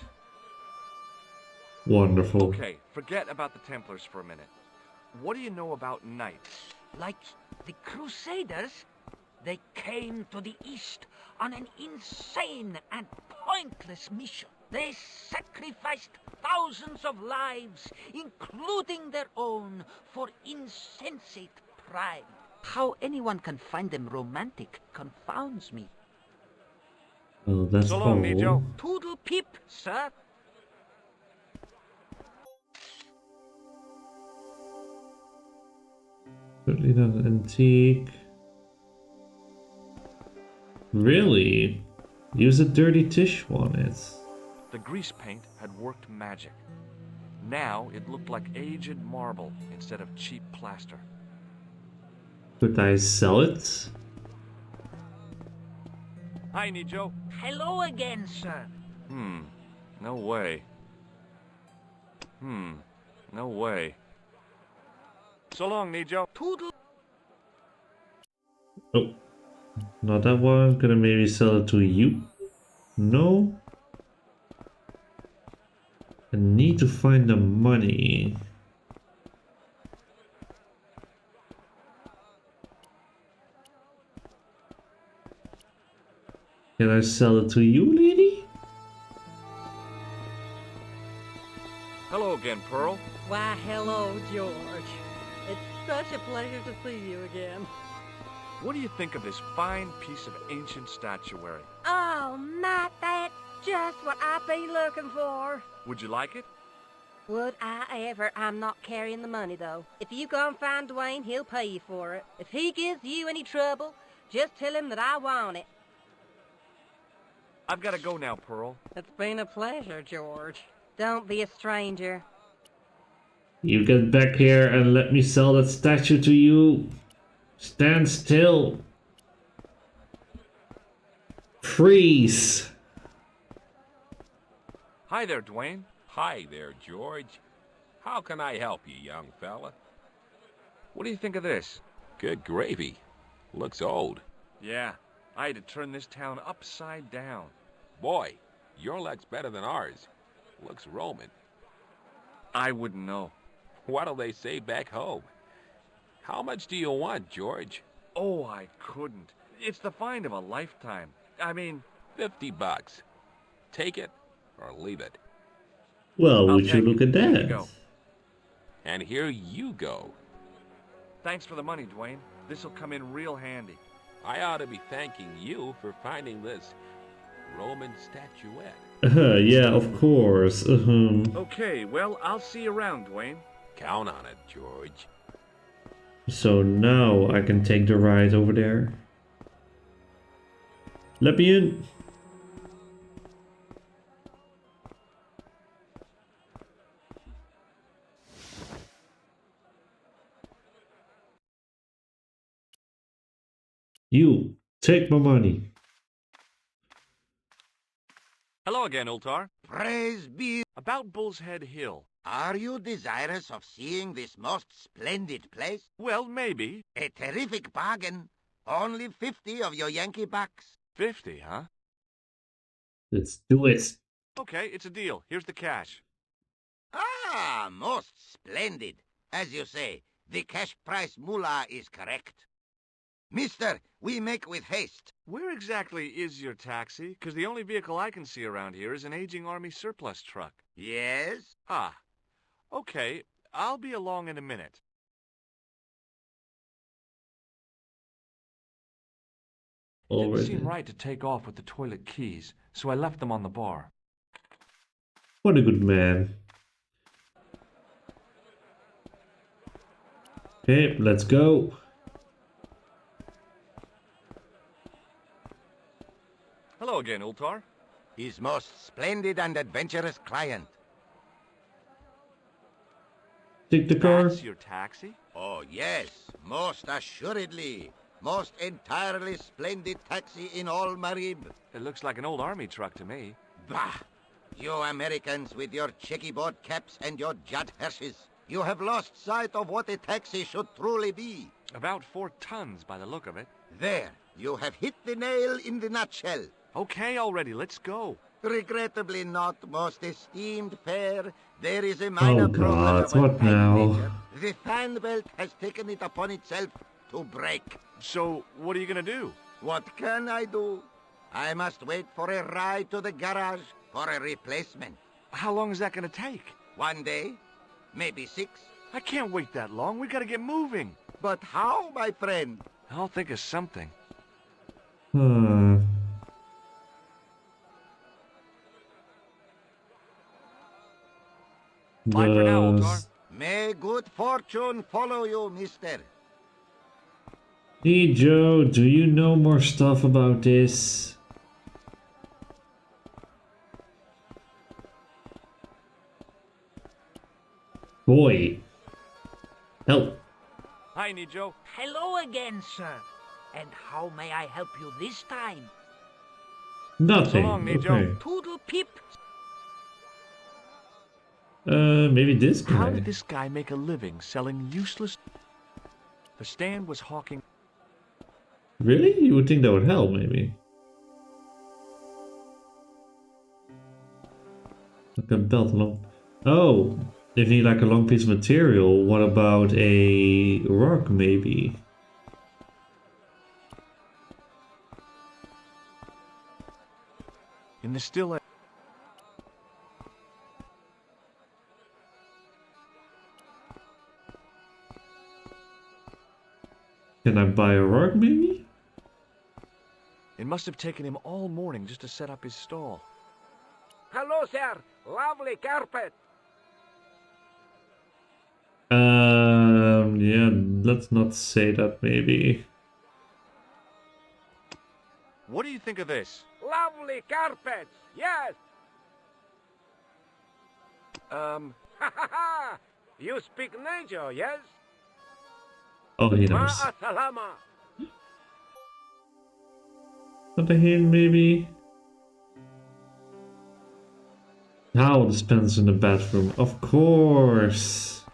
[SPEAKER 1] Wonderful.
[SPEAKER 2] Okay, forget about the Templars for a minute. What do you know about knights?
[SPEAKER 5] Like the Crusaders, they came to the East on an insane and pointless mission. They sacrificed thousands of lives, including their own, for insensate pride. How anyone can find them romantic confounds me.
[SPEAKER 1] Well, that's
[SPEAKER 2] So long,
[SPEAKER 1] all.
[SPEAKER 2] Nijo.
[SPEAKER 5] Toodle pip, sir.
[SPEAKER 1] Certainly not an antique. Really? Use a dirty tissue on it.
[SPEAKER 2] The grease paint had worked magic. Now it looked like aged marble instead of cheap plaster.
[SPEAKER 1] Could I sell it?
[SPEAKER 2] Hi, Nijo.
[SPEAKER 5] Hello again, sir.
[SPEAKER 2] No way. No way. So long, Nijo.
[SPEAKER 5] Toodle.
[SPEAKER 1] Oh, not that one. Gonna maybe sell it to you? No? I need to find the money. Can I sell it to you, lady?
[SPEAKER 2] Hello again, Pearl.
[SPEAKER 12] Why, hello, George. It's such a pleasure to see you again.
[SPEAKER 2] What do you think of this fine piece of ancient statuary?
[SPEAKER 12] Oh, not that. Just what I be looking for.
[SPEAKER 2] Would you like it?
[SPEAKER 12] Would I ever? I'm not carrying the money, though. If you go and find Dwayne, he'll pay you for it. If he gives you any trouble, just tell him that I want it.
[SPEAKER 2] I've got to go now, Pearl.
[SPEAKER 12] It's been a pleasure, George. Don't be a stranger.
[SPEAKER 1] You get back here and let me sell that statue to you. Stand still. Freeze.
[SPEAKER 2] Hi there, Dwayne.
[SPEAKER 13] Hi there, George. How can I help you, young fella?
[SPEAKER 2] What do you think of this?
[SPEAKER 13] Good gravy. Looks old.
[SPEAKER 2] Yeah, I had to turn this town upside down.
[SPEAKER 13] Boy, your luck's better than ours. Looks Roman.
[SPEAKER 2] I wouldn't know.
[SPEAKER 13] What'll they say back home? How much do you want, George?
[SPEAKER 2] Oh, I couldn't. It's the find of a lifetime. I mean...
[SPEAKER 13] $50. Take it or leave it.
[SPEAKER 1] Well,
[SPEAKER 2] I'll
[SPEAKER 1] would you
[SPEAKER 2] take
[SPEAKER 1] look
[SPEAKER 2] it.
[SPEAKER 1] at
[SPEAKER 2] Here you
[SPEAKER 1] that?
[SPEAKER 2] go.
[SPEAKER 13] And here you go.
[SPEAKER 2] Thanks for the money, Dwayne. This'll come in real handy.
[SPEAKER 13] I ought to be thanking you for finding this Roman statuette.
[SPEAKER 1] Yeah, of course.
[SPEAKER 2] Okay, well, I'll see you around, Dwayne.
[SPEAKER 13] Count on it, George.
[SPEAKER 1] So now I can take the ride over there. Let me in. You, take my money.
[SPEAKER 2] Hello again, Ultar.
[SPEAKER 9] Praise be.
[SPEAKER 2] About Bull's Head Hill.
[SPEAKER 9] Are you desirous of seeing this most splendid place?
[SPEAKER 2] Well, maybe.
[SPEAKER 9] A terrific bargain. Only 50 of your Yankee bucks.
[SPEAKER 2] 50, huh?
[SPEAKER 1] Let's do it.
[SPEAKER 2] Okay, it's a deal. Here's the cash.
[SPEAKER 9] Ah, most splendid. As you say, the cash price moolah is correct. Mister, we make with haste.
[SPEAKER 2] Where exactly is your taxi? Because the only vehicle I can see around here is an aging Army surplus truck.
[SPEAKER 9] Yes?
[SPEAKER 2] Ah, okay. I'll be along in a minute. It didn't seem right to take off with the toilet keys, so I left them on the bar.
[SPEAKER 1] What a good man. Okay, let's go.
[SPEAKER 2] Hello again, Ultar.
[SPEAKER 9] His most splendid and adventurous client.
[SPEAKER 1] Take the car.
[SPEAKER 2] That's your taxi?
[SPEAKER 9] Oh, yes, most assuredly. Most entirely splendid taxi in all Marib.
[SPEAKER 2] It looks like an old Army truck to me.
[SPEAKER 9] Bah! You Americans with your checkerboard caps and your Judd Hershes. You have lost sight of what a taxi should truly be.
[SPEAKER 2] About 4 tons by the look of it.
[SPEAKER 9] There, you have hit the nail in the nutshell.
[SPEAKER 2] Okay, already, let's go.
[SPEAKER 9] Regrettably not, most esteemed fair. There is a minor problem
[SPEAKER 1] God,
[SPEAKER 9] of a
[SPEAKER 1] what
[SPEAKER 9] tiny
[SPEAKER 1] now?
[SPEAKER 9] nature. The fan belt has taken it upon itself to break.
[SPEAKER 2] So, what are you gonna do?
[SPEAKER 9] What can I do? I must wait for a ride to the garage for a replacement.
[SPEAKER 2] How long is that gonna take?
[SPEAKER 9] 1 day, maybe 6.
[SPEAKER 2] I can't wait that long. We gotta get moving.
[SPEAKER 9] But how, my friend?
[SPEAKER 2] I'll think of something.
[SPEAKER 1] Hmm.
[SPEAKER 2] Bye for now, Ultar.
[SPEAKER 1] Does...
[SPEAKER 9] May good fortune follow you, mister.
[SPEAKER 1] Hey Joe, do you know more stuff about this? Boy. Help.
[SPEAKER 2] Hi, Nijo.
[SPEAKER 5] Hello again, sir. And how may I help you this time?
[SPEAKER 1] Nothing.
[SPEAKER 2] So long, Nijo.
[SPEAKER 1] Okay.
[SPEAKER 5] Toodle pip.
[SPEAKER 1] Maybe this guy.
[SPEAKER 2] How did this guy make a living selling useless... The stand was hawking...
[SPEAKER 1] Really? You would think that would help, maybe. Like a belt along. Oh, if you need like a long piece of material, what about a rock, maybe?
[SPEAKER 2] In the still air...
[SPEAKER 1] Can I buy a rock, maybe?
[SPEAKER 2] It must have taken him all morning just to set up his stall.
[SPEAKER 5] Hello, sir. Lovely carpet.
[SPEAKER 1] Yeah, let's not say that, maybe.
[SPEAKER 2] What do you think of this?
[SPEAKER 5] Lovely carpet. Yes. Ha ha ha. You speak Nature, yes?
[SPEAKER 1] Oh, he knows.
[SPEAKER 5] Ma'asalama.
[SPEAKER 1] Not a hint, maybe? Towel dispenser in the bathroom. Of course.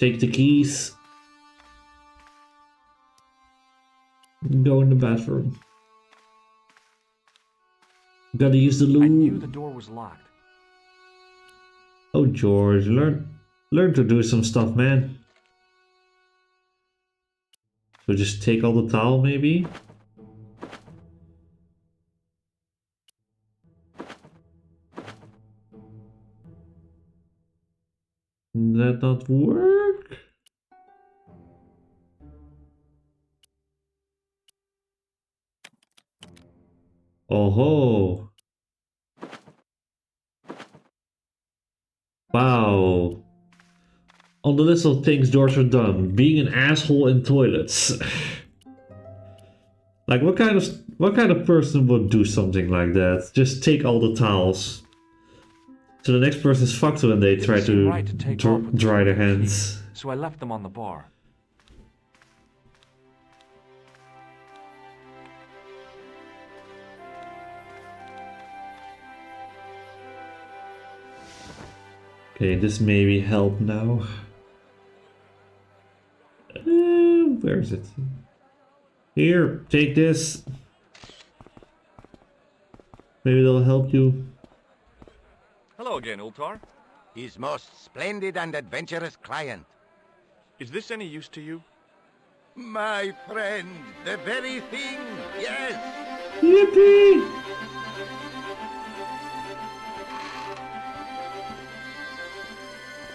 [SPEAKER 1] Take the keys. Go in the bathroom. Gotta use the loo.
[SPEAKER 2] I knew the door was locked.
[SPEAKER 1] Oh, George, learn to do some stuff, man. So just take all the towel, maybe? That not work? Oh-ho. Wow. On the list of things George have done, being an asshole in toilets. Like what kind of person would do something like that? Just take all the towels. So the next person's fucked when they try to,
[SPEAKER 2] Right to take off with
[SPEAKER 1] dry their
[SPEAKER 2] the
[SPEAKER 1] hands.
[SPEAKER 2] key, so I left them on the bar.
[SPEAKER 1] Okay, this maybe help now. Where is it? Here, take this. Maybe they'll help you.
[SPEAKER 2] Hello again, Ultar.
[SPEAKER 9] His most splendid and adventurous client.
[SPEAKER 2] Is this any use to you?
[SPEAKER 9] My friend, the very thing, yes!
[SPEAKER 1] Yippee!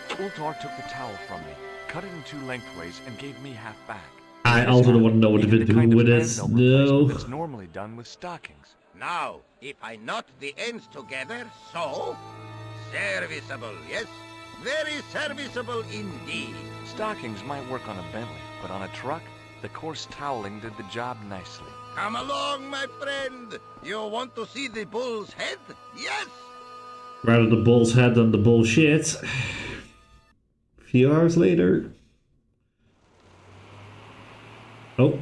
[SPEAKER 2] Ultar took the towel from me, cut it in two lengthways, and gave me half back.
[SPEAKER 1] I also don't want to know what to do with it. No.
[SPEAKER 2] It's normally done with stockings.
[SPEAKER 9] Now, if I knot the ends together, so... Serviceable, yes? Very serviceable indeed.
[SPEAKER 2] Stockings might work on a Bentley, but on a truck, the coarse toweling did the job nicely.
[SPEAKER 9] Come along, my friend. You want to see the bull's head? Yes?
[SPEAKER 1] Rather the bull's head than the bullshit. A few hours later. Oh.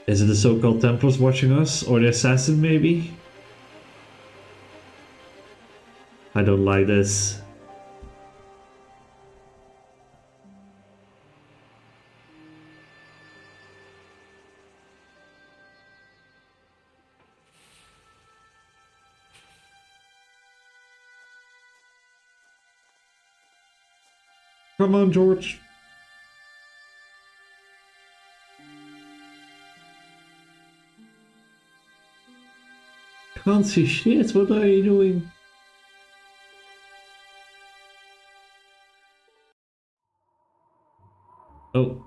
[SPEAKER 1] Is it the so-called Templars watching us? Or the assassin, maybe? I don't like this. Come on, George. Can't see shit, what are you doing? Oh.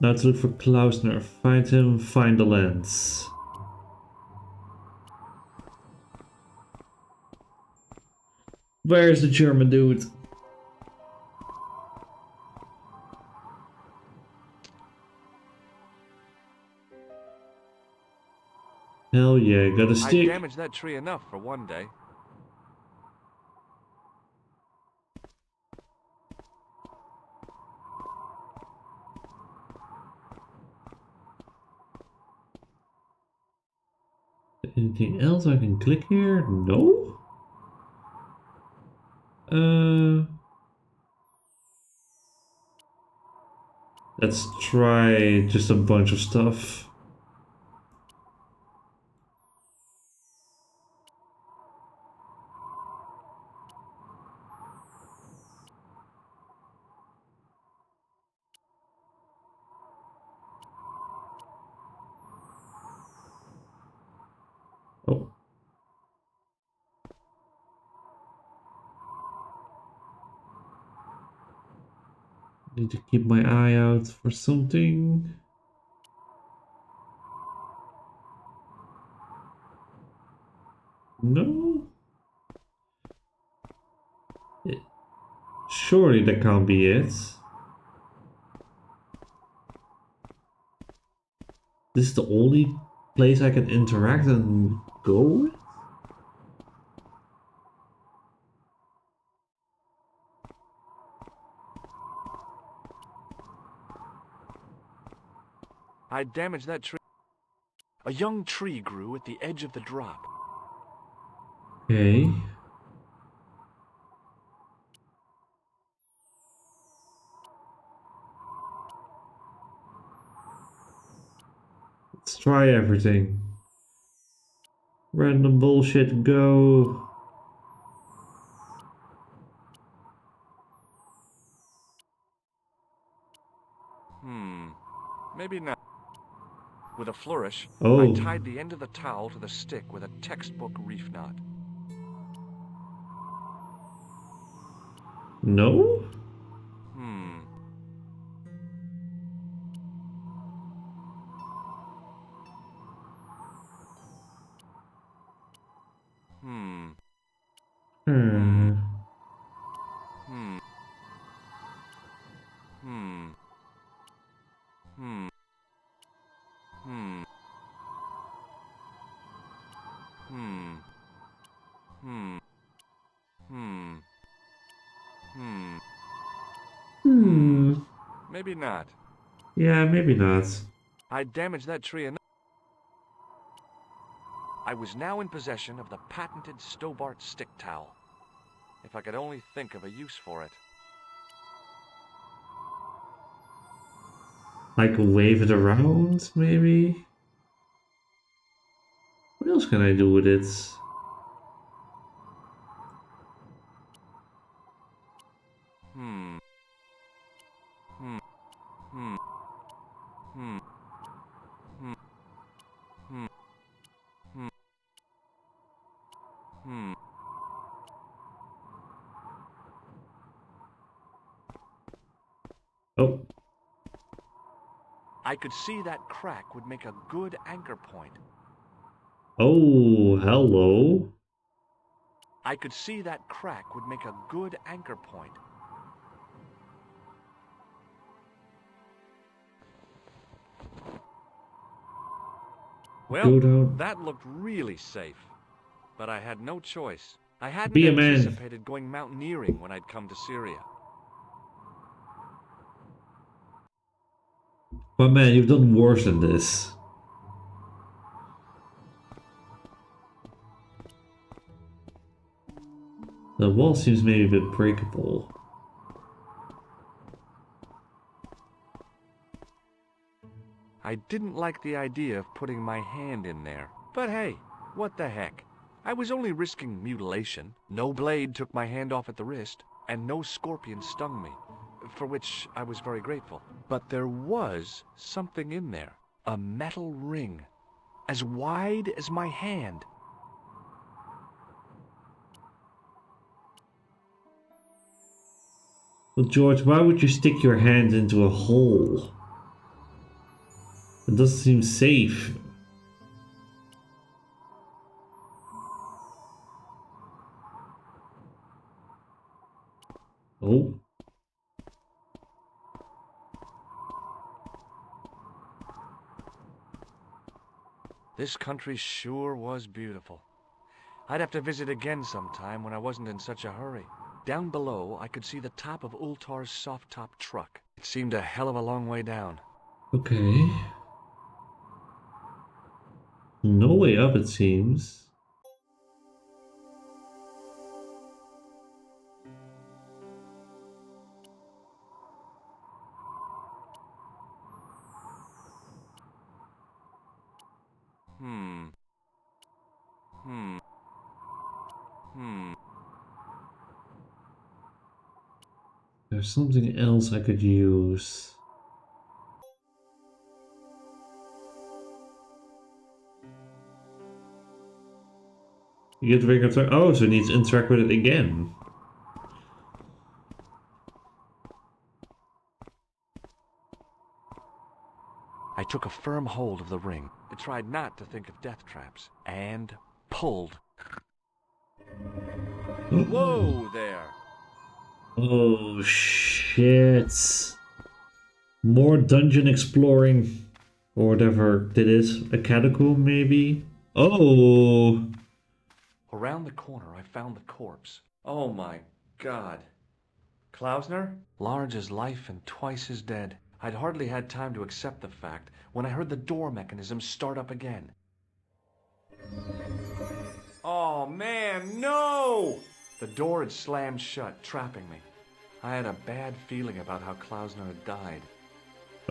[SPEAKER 1] Now to look for Klausner. Find him, find the lens. Where's the German dude? Hell yeah, got a stick.
[SPEAKER 2] I damaged that tree enough for one day.
[SPEAKER 1] Anything else I can click here? No? Let's try just a bunch of stuff. Oh. Need to keep my eye out for something. No? Surely that can't be it. This is the only place I can interact and go with?
[SPEAKER 2] I damaged that tree. A young tree grew at the edge of the drop.
[SPEAKER 1] Okay. Let's try everything. Random bullshit, go.
[SPEAKER 2] Maybe not. With a flourish,
[SPEAKER 1] Oh.
[SPEAKER 2] I tied the end of the towel to the stick with a textbook reef knot.
[SPEAKER 1] No?
[SPEAKER 2] Maybe not.
[SPEAKER 1] Yeah, maybe not.
[SPEAKER 2] I damaged that tree enough. I was now in possession of the patented Stobart stick towel. If I could only think of a use for it.
[SPEAKER 1] Like wave it around, maybe? What else can I do with it? Oh.
[SPEAKER 2] I could see that crack would make a good anchor point.
[SPEAKER 1] Oh, hello.
[SPEAKER 2] I could see that crack would make a good anchor point. Well, that looked really safe. But I had no choice. I hadn't
[SPEAKER 1] Be a man.
[SPEAKER 2] anticipated going mountaineering when I'd come to Syria.
[SPEAKER 1] But man, you've done worse than this. The wall seems maybe a bit breakable.
[SPEAKER 2] I didn't like the idea of putting my hand in there. But hey, what the heck? I was only risking mutilation. No blade took my hand off at the wrist, and no scorpion stung me, for which I was very grateful. But there was something in there. A metal ring, as wide as my hand.
[SPEAKER 1] Well, George, why would you stick your hand into a hole? It doesn't seem safe. Oh.
[SPEAKER 2] This country sure was beautiful. I'd have to visit again sometime when I wasn't in such a hurry. Down below, I could see the top of Ultar's soft-top truck. It seemed a hell of a long way down.
[SPEAKER 1] Okay. No way up, it seems. There's something else I could use. You get the ring of time. Oh, so it needs to interact with it again.
[SPEAKER 2] I took a firm hold of the ring. I tried not to think of death traps, and pulled. Whoa there!
[SPEAKER 1] Oh, shit. More dungeon exploring. Or whatever it is. A catacomb, maybe? Oh!
[SPEAKER 2] Around the corner, I found the corpse. Oh my god. Klausner? Large as life and twice as dead. I'd hardly had time to accept the fact when I heard the door mechanism start up again. Oh man, no! The door had slammed shut, trapping me. I had a bad feeling about how Klausner had died.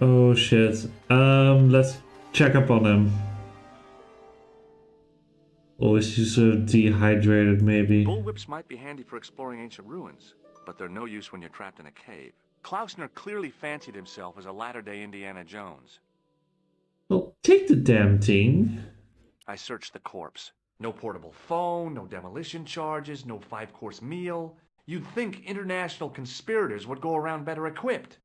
[SPEAKER 1] Oh shit. Let's check up on him. Or is he sort of dehydrated, maybe?
[SPEAKER 2] Bullwhips might be handy for exploring ancient ruins, but they're no use when you're trapped in a cave. Klausner clearly fancied himself as a latter-day Indiana Jones.
[SPEAKER 1] Well, take the damn thing.
[SPEAKER 2] I searched the corpse. No portable phone, no demolition charges, no 5-course meal. You'd think international conspirators would go around better equipped.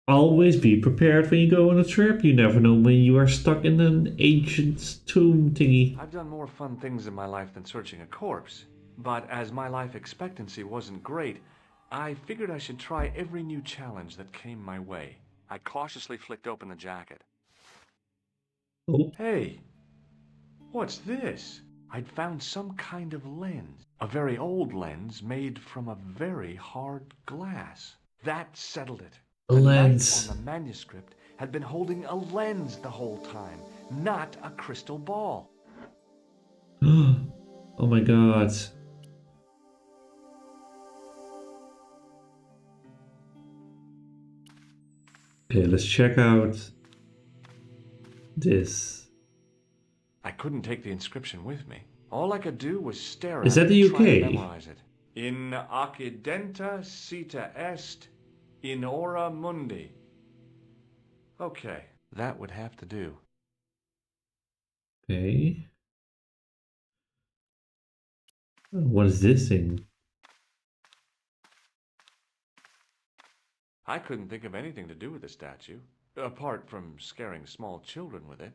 [SPEAKER 1] Always be prepared when you go on a trip. You never know when you are stuck in an ancient tomb thingy.
[SPEAKER 2] I've done more fun things in my life than searching a corpse. But as my life expectancy wasn't great, I figured I should try every new challenge that came my way. I cautiously flicked open the jacket.
[SPEAKER 1] Oh.
[SPEAKER 2] Hey, what's this? I'd found some kind of lens. A very old lens made from a very hard glass. That settled it.
[SPEAKER 1] A lens.
[SPEAKER 2] The knight on the manuscript had been holding a lens the whole time, not a crystal ball.
[SPEAKER 1] Oh my god. Okay, let's check out this.
[SPEAKER 2] I couldn't take the inscription with me. All I could do was stare
[SPEAKER 1] Is
[SPEAKER 2] at
[SPEAKER 1] that
[SPEAKER 2] it
[SPEAKER 1] the
[SPEAKER 2] and try to
[SPEAKER 1] UK?
[SPEAKER 2] memorize it. In accidenta cita est in ora mundi. Okay, that would have to do.
[SPEAKER 1] Okay. What is this thing?
[SPEAKER 2] I couldn't think of anything to do with the statue, apart from scaring small children with it.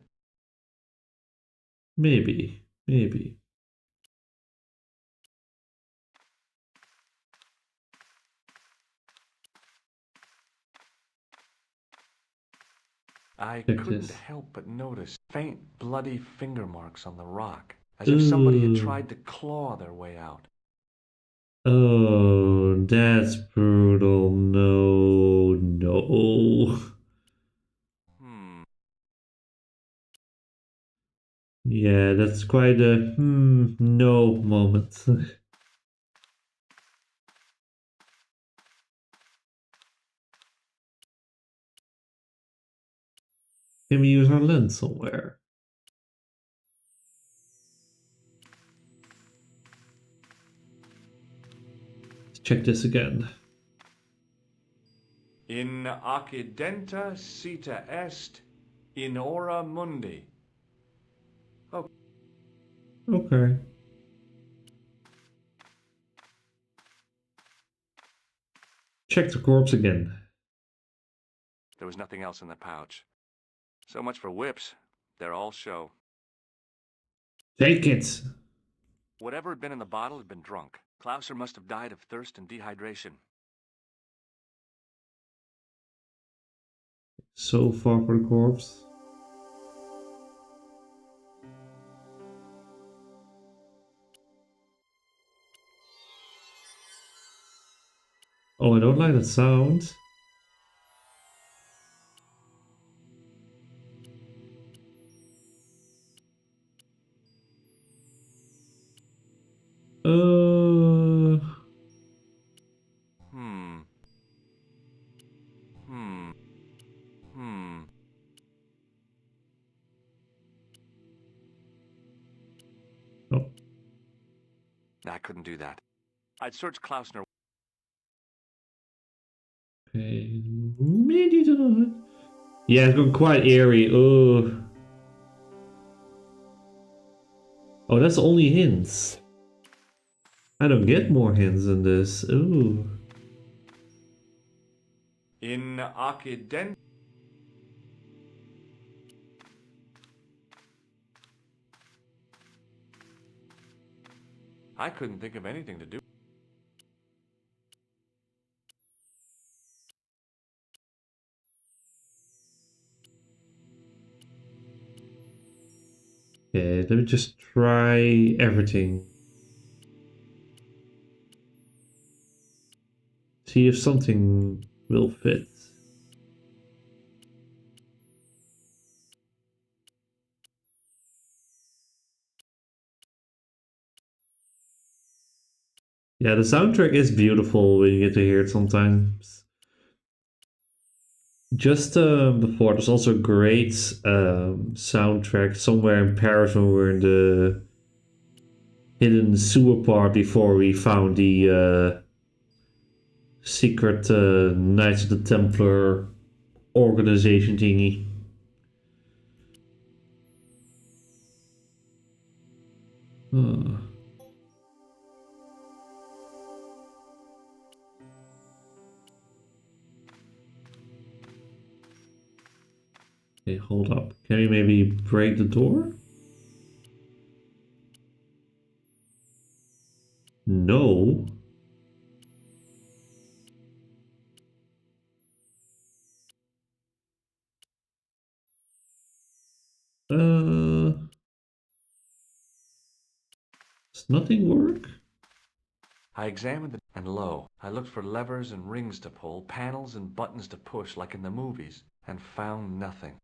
[SPEAKER 1] Maybe. Maybe.
[SPEAKER 2] I
[SPEAKER 1] Check
[SPEAKER 2] couldn't
[SPEAKER 1] this.
[SPEAKER 2] help but notice faint bloody finger marks on the rock, as if somebody had
[SPEAKER 1] Ooh.
[SPEAKER 2] tried to claw their way out.
[SPEAKER 1] Oh, that's brutal. No, no. Yeah, that's quite a no moment. Can we use our lens somewhere? Let's check this again.
[SPEAKER 2] In accidenta cita est in ora mundi. Oh.
[SPEAKER 1] Okay. check the corpse again.
[SPEAKER 2] There was nothing else in the pouch. So much for whips. They're all show.
[SPEAKER 1] Take it!
[SPEAKER 2] Whatever had been in the bottle had been drunk. Klausner must have died of thirst and dehydration.
[SPEAKER 1] So far for the corpse. Oh, I don't like that sound. Oh.
[SPEAKER 2] I couldn't do that. I'd searched Klausner.
[SPEAKER 1] Okay, maybe not. Yeah, it's gone quite eerie. Oh. Oh, that's only hints. I don't get more hints than this. Ooh.
[SPEAKER 2] In Occident. I couldn't think of anything to do.
[SPEAKER 1] Okay, let me just try everything. See if something will fit. Yeah, the soundtrack is beautiful when you get to hear it sometimes. Just before, there's also a great soundtrack somewhere in Paris when we were in the hidden sewer part before we found the secret Knights of the Templar organization thingy. Okay, hold up. Can we maybe break the door? No. Does nothing work?
[SPEAKER 2] I examined it, and lo, I looked for levers and rings to pull, panels and buttons to push like in the movies, and found nothing.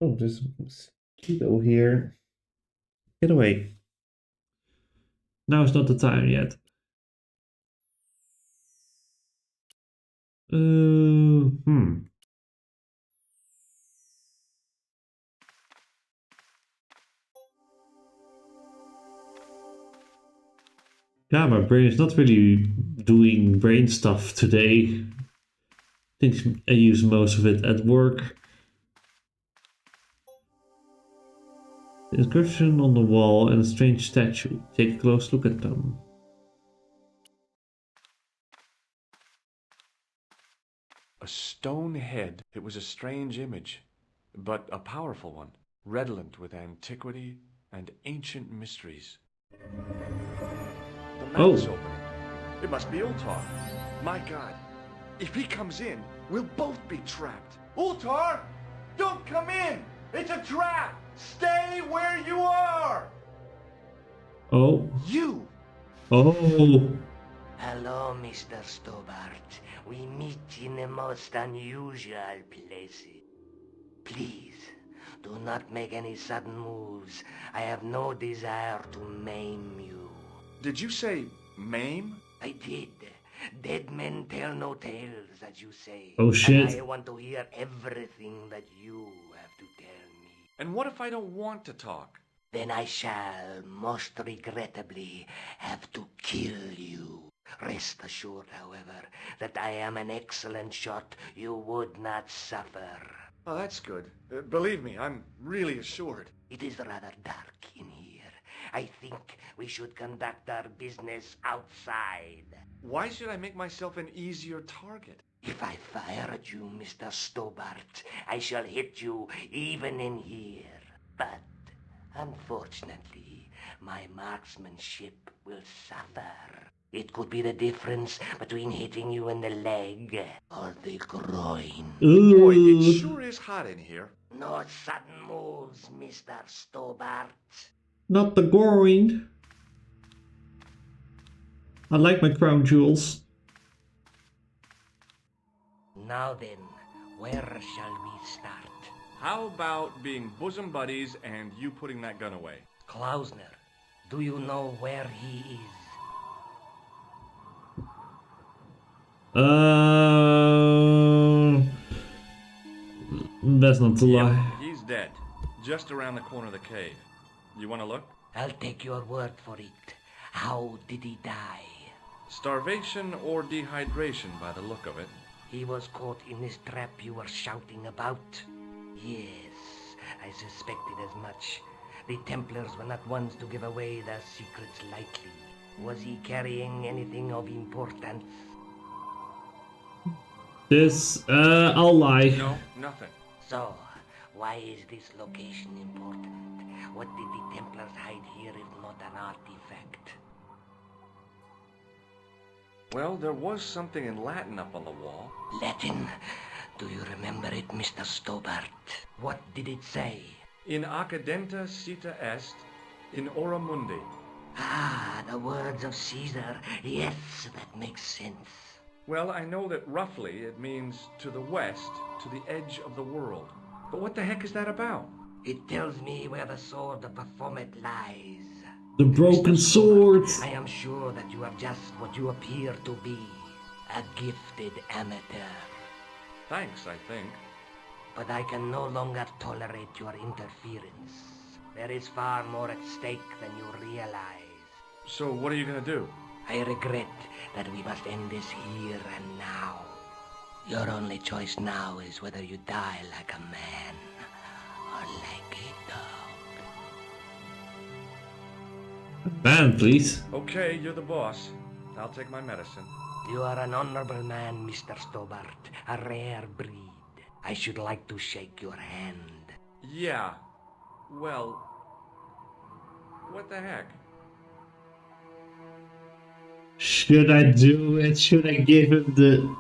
[SPEAKER 1] Oh, there's a mosquito here. Get away. Now is not the time yet. Yeah, my brain is not really doing brain stuff today. I think I use most of it at work. The inscription on the wall and a strange statue. Take a close look at them.
[SPEAKER 2] A stone head. It was a strange image, but a powerful one, redolent with antiquity and ancient mysteries. The mouth's opening. It must be Ultar. My God, if he comes in, we'll both be trapped.
[SPEAKER 3] Ultar! Don't come in! It's a trap! Stay where you are!
[SPEAKER 1] Oh.
[SPEAKER 2] You!
[SPEAKER 1] Oh.
[SPEAKER 4] Hello, Mr. Stobart. We meet in the most unusual places. Please, do not make any sudden moves. I have no desire to maim you.
[SPEAKER 2] Did you say maim?
[SPEAKER 4] I did. Dead men tell no tales, as you say.
[SPEAKER 1] Oh shit.
[SPEAKER 4] And I want to hear everything that you have to tell me.
[SPEAKER 2] And what if I don't want to talk?
[SPEAKER 4] Then I shall, most regrettably, have to kill you. Rest assured, however, that I am an excellent shot you would not suffer.
[SPEAKER 2] Oh, that's good. Believe me, I'm really assured.
[SPEAKER 4] It is rather dark in here. I think we should conduct our business outside.
[SPEAKER 2] Why should I make myself an easier target?
[SPEAKER 4] If I fire at you, Mr. Stobart, I shall hit you even in here. But, unfortunately, my marksmanship will suffer. It could be the difference between hitting you in the leg or the groin.
[SPEAKER 2] Boy, it sure is hot in here.
[SPEAKER 4] No sudden moves, Mr. Stobart.
[SPEAKER 1] Not the groin. I like my crown jewels.
[SPEAKER 4] Now then, where shall we start?
[SPEAKER 2] How about being bosom buddies and you putting that gun away?
[SPEAKER 4] Klausner, do you know where he is?
[SPEAKER 1] Best not to lie.
[SPEAKER 2] He's dead. Just around the corner of the cave. You want to look?
[SPEAKER 4] I'll take your word for it. How did he die?
[SPEAKER 2] Starvation or dehydration by the look of it.
[SPEAKER 4] He was caught in this trap you were shouting about? Yes, I suspected as much. The Templars were not ones to give away their secrets lightly. Was he carrying anything of importance?
[SPEAKER 1] I'll lie.
[SPEAKER 2] No, nothing.
[SPEAKER 4] So, why is this location important? What did the Templars hide here if not an artifact?
[SPEAKER 2] Well, there was something in Latin up on the wall.
[SPEAKER 4] Latin? Do you remember it, Mr. Stobart? What did it say?
[SPEAKER 2] In accidenta cita est, in ora mundi.
[SPEAKER 4] Ah, the words of Caesar. Yes, that makes sense.
[SPEAKER 2] Well, I know that roughly it means to the west, to the edge of the world. But what the heck is that about?
[SPEAKER 4] It tells me where the sword of Baphomet lies.
[SPEAKER 1] The broken sword.
[SPEAKER 4] I am sure that you are just what you appear to be. A gifted amateur.
[SPEAKER 2] Thanks, I think.
[SPEAKER 4] But I can no longer tolerate your interference. There is far more at stake than you realize.
[SPEAKER 2] So what are you gonna do?
[SPEAKER 4] I regret that we must end this here and now. Your only choice now is whether you die like a man or like a dog.
[SPEAKER 1] Man, please.
[SPEAKER 2] Okay, you're the boss. I'll take my medicine.
[SPEAKER 4] You are an honorable man, Mr. Stobart. A rare breed. I should like to shake your hand.
[SPEAKER 2] Yeah. Well, what the heck?
[SPEAKER 1] Should I do it? Should I give him the...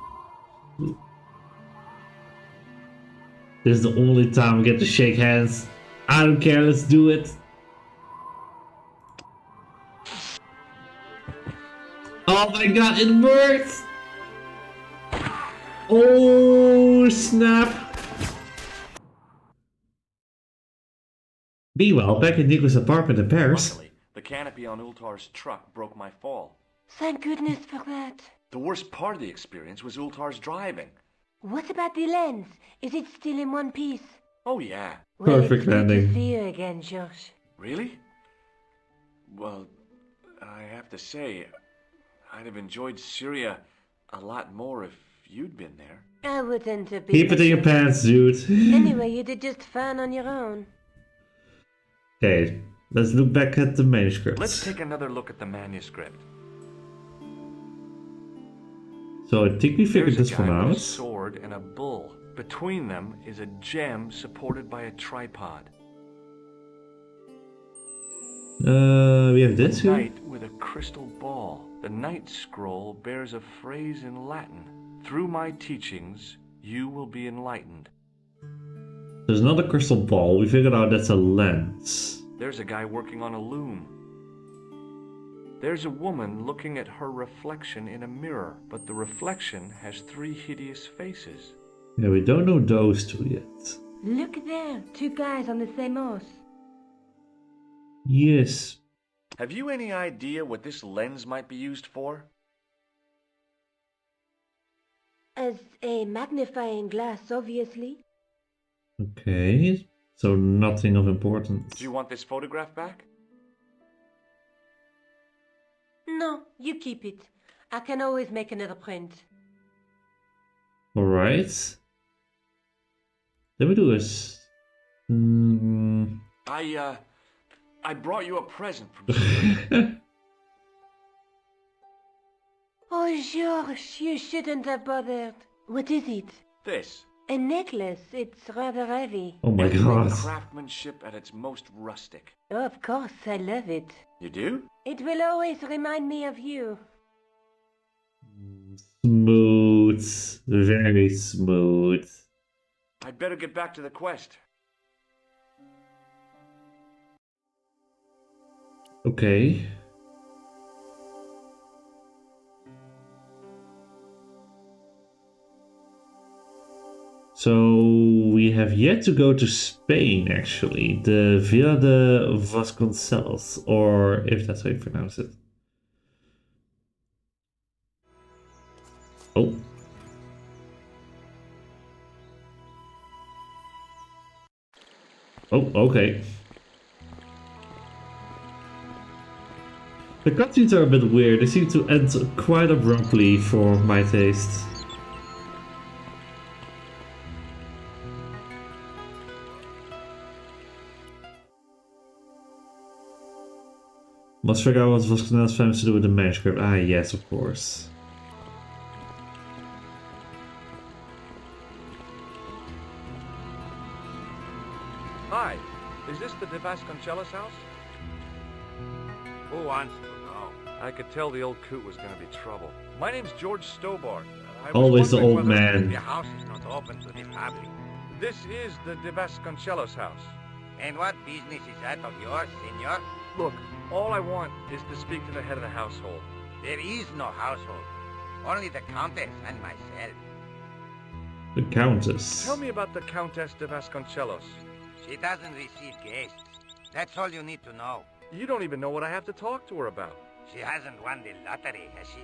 [SPEAKER 1] This is the only time we get to shake hands. I don't care, let's do it. Oh my god, it worked! Oh, snap. Meanwhile, back in Nico's apartment in Paris.
[SPEAKER 2] Luckily, the canopy on Ultar's truck broke my fall.
[SPEAKER 7] Thank goodness for that.
[SPEAKER 2] The worst part of the experience was Ultar's driving.
[SPEAKER 7] What about the lens? Is it still in one piece?
[SPEAKER 2] Oh yeah.
[SPEAKER 7] Well,
[SPEAKER 1] Perfect
[SPEAKER 7] it's good
[SPEAKER 1] landing.
[SPEAKER 7] to see you again, Josh.
[SPEAKER 2] Really? Well, I have to say, I'd have enjoyed Syria a lot more if you'd been there.
[SPEAKER 7] I wouldn't have been.
[SPEAKER 1] Keep it in your pants, dude.
[SPEAKER 7] Anyway, you did just fine on your own.
[SPEAKER 1] Okay, let's look back at the manuscripts.
[SPEAKER 2] Let's take another look at the manuscript.
[SPEAKER 1] So I think we figured
[SPEAKER 2] There's
[SPEAKER 1] this
[SPEAKER 2] a
[SPEAKER 1] one
[SPEAKER 2] guy
[SPEAKER 1] out.
[SPEAKER 2] with a sword and a bull. Between them is a gem supported by a tripod.
[SPEAKER 1] We have this
[SPEAKER 2] A
[SPEAKER 1] here.
[SPEAKER 2] knight with a crystal ball. The knight scroll bears a phrase in Latin. Through my teachings, you will be enlightened.
[SPEAKER 1] There's another crystal ball. We figured out that's a lens.
[SPEAKER 2] There's a guy working on a loom. There's a woman looking at her reflection in a mirror, but the reflection has 3 hideous faces.
[SPEAKER 1] Yeah, we don't know those two yet.
[SPEAKER 7] Look there, 2 guys on the same horse.
[SPEAKER 1] Yes.
[SPEAKER 2] Have you any idea what this lens might be used for?
[SPEAKER 7] As a magnifying glass, obviously.
[SPEAKER 1] Okay, so nothing of importance.
[SPEAKER 2] Do you want this photograph back?
[SPEAKER 7] No, you keep it. I can always make another print.
[SPEAKER 1] Alright. Let me do this.
[SPEAKER 2] I brought you a present from Spain.
[SPEAKER 7] Oh, George, you shouldn't have bothered. What is it?
[SPEAKER 2] This.
[SPEAKER 7] A necklace. It's rather heavy.
[SPEAKER 1] Oh my god.
[SPEAKER 2] Craftsmanship at its most rustic.
[SPEAKER 7] Oh, of course, I love it.
[SPEAKER 2] You do?
[SPEAKER 7] It will always remind me of you.
[SPEAKER 1] Smooth. Very smooth.
[SPEAKER 2] I'd better get back to the quest.
[SPEAKER 1] Okay. So we have yet to go to Spain, actually. The Villa de Vasconcelos, or if that's how you pronounce it. Oh. Oh, okay. The cutscenes are a bit weird. They seem to end quite abruptly for my taste. Must figure out what Vasconcelos famous to do with the manuscript. Ah, yes, of course.
[SPEAKER 2] Hi, is this the de Vasconcelos house?
[SPEAKER 9] Who wants to know?
[SPEAKER 2] I could tell the old coot was going to be trouble. My name's George Stobart.
[SPEAKER 1] Always the old man.
[SPEAKER 9] The house is not open to the public.
[SPEAKER 2] This is the de Vasconcelos house.
[SPEAKER 9] And what business is that of yours, senor?
[SPEAKER 2] Look, all I want is to speak to the head of the household.
[SPEAKER 9] There is no household. Only the Countess and myself.
[SPEAKER 1] The Countess.
[SPEAKER 2] Tell me about the Countess de Vasconcelos.
[SPEAKER 9] She doesn't receive guests. That's all you need to know.
[SPEAKER 2] You don't even know what I have to talk to her about.
[SPEAKER 9] She hasn't won the lottery, has she?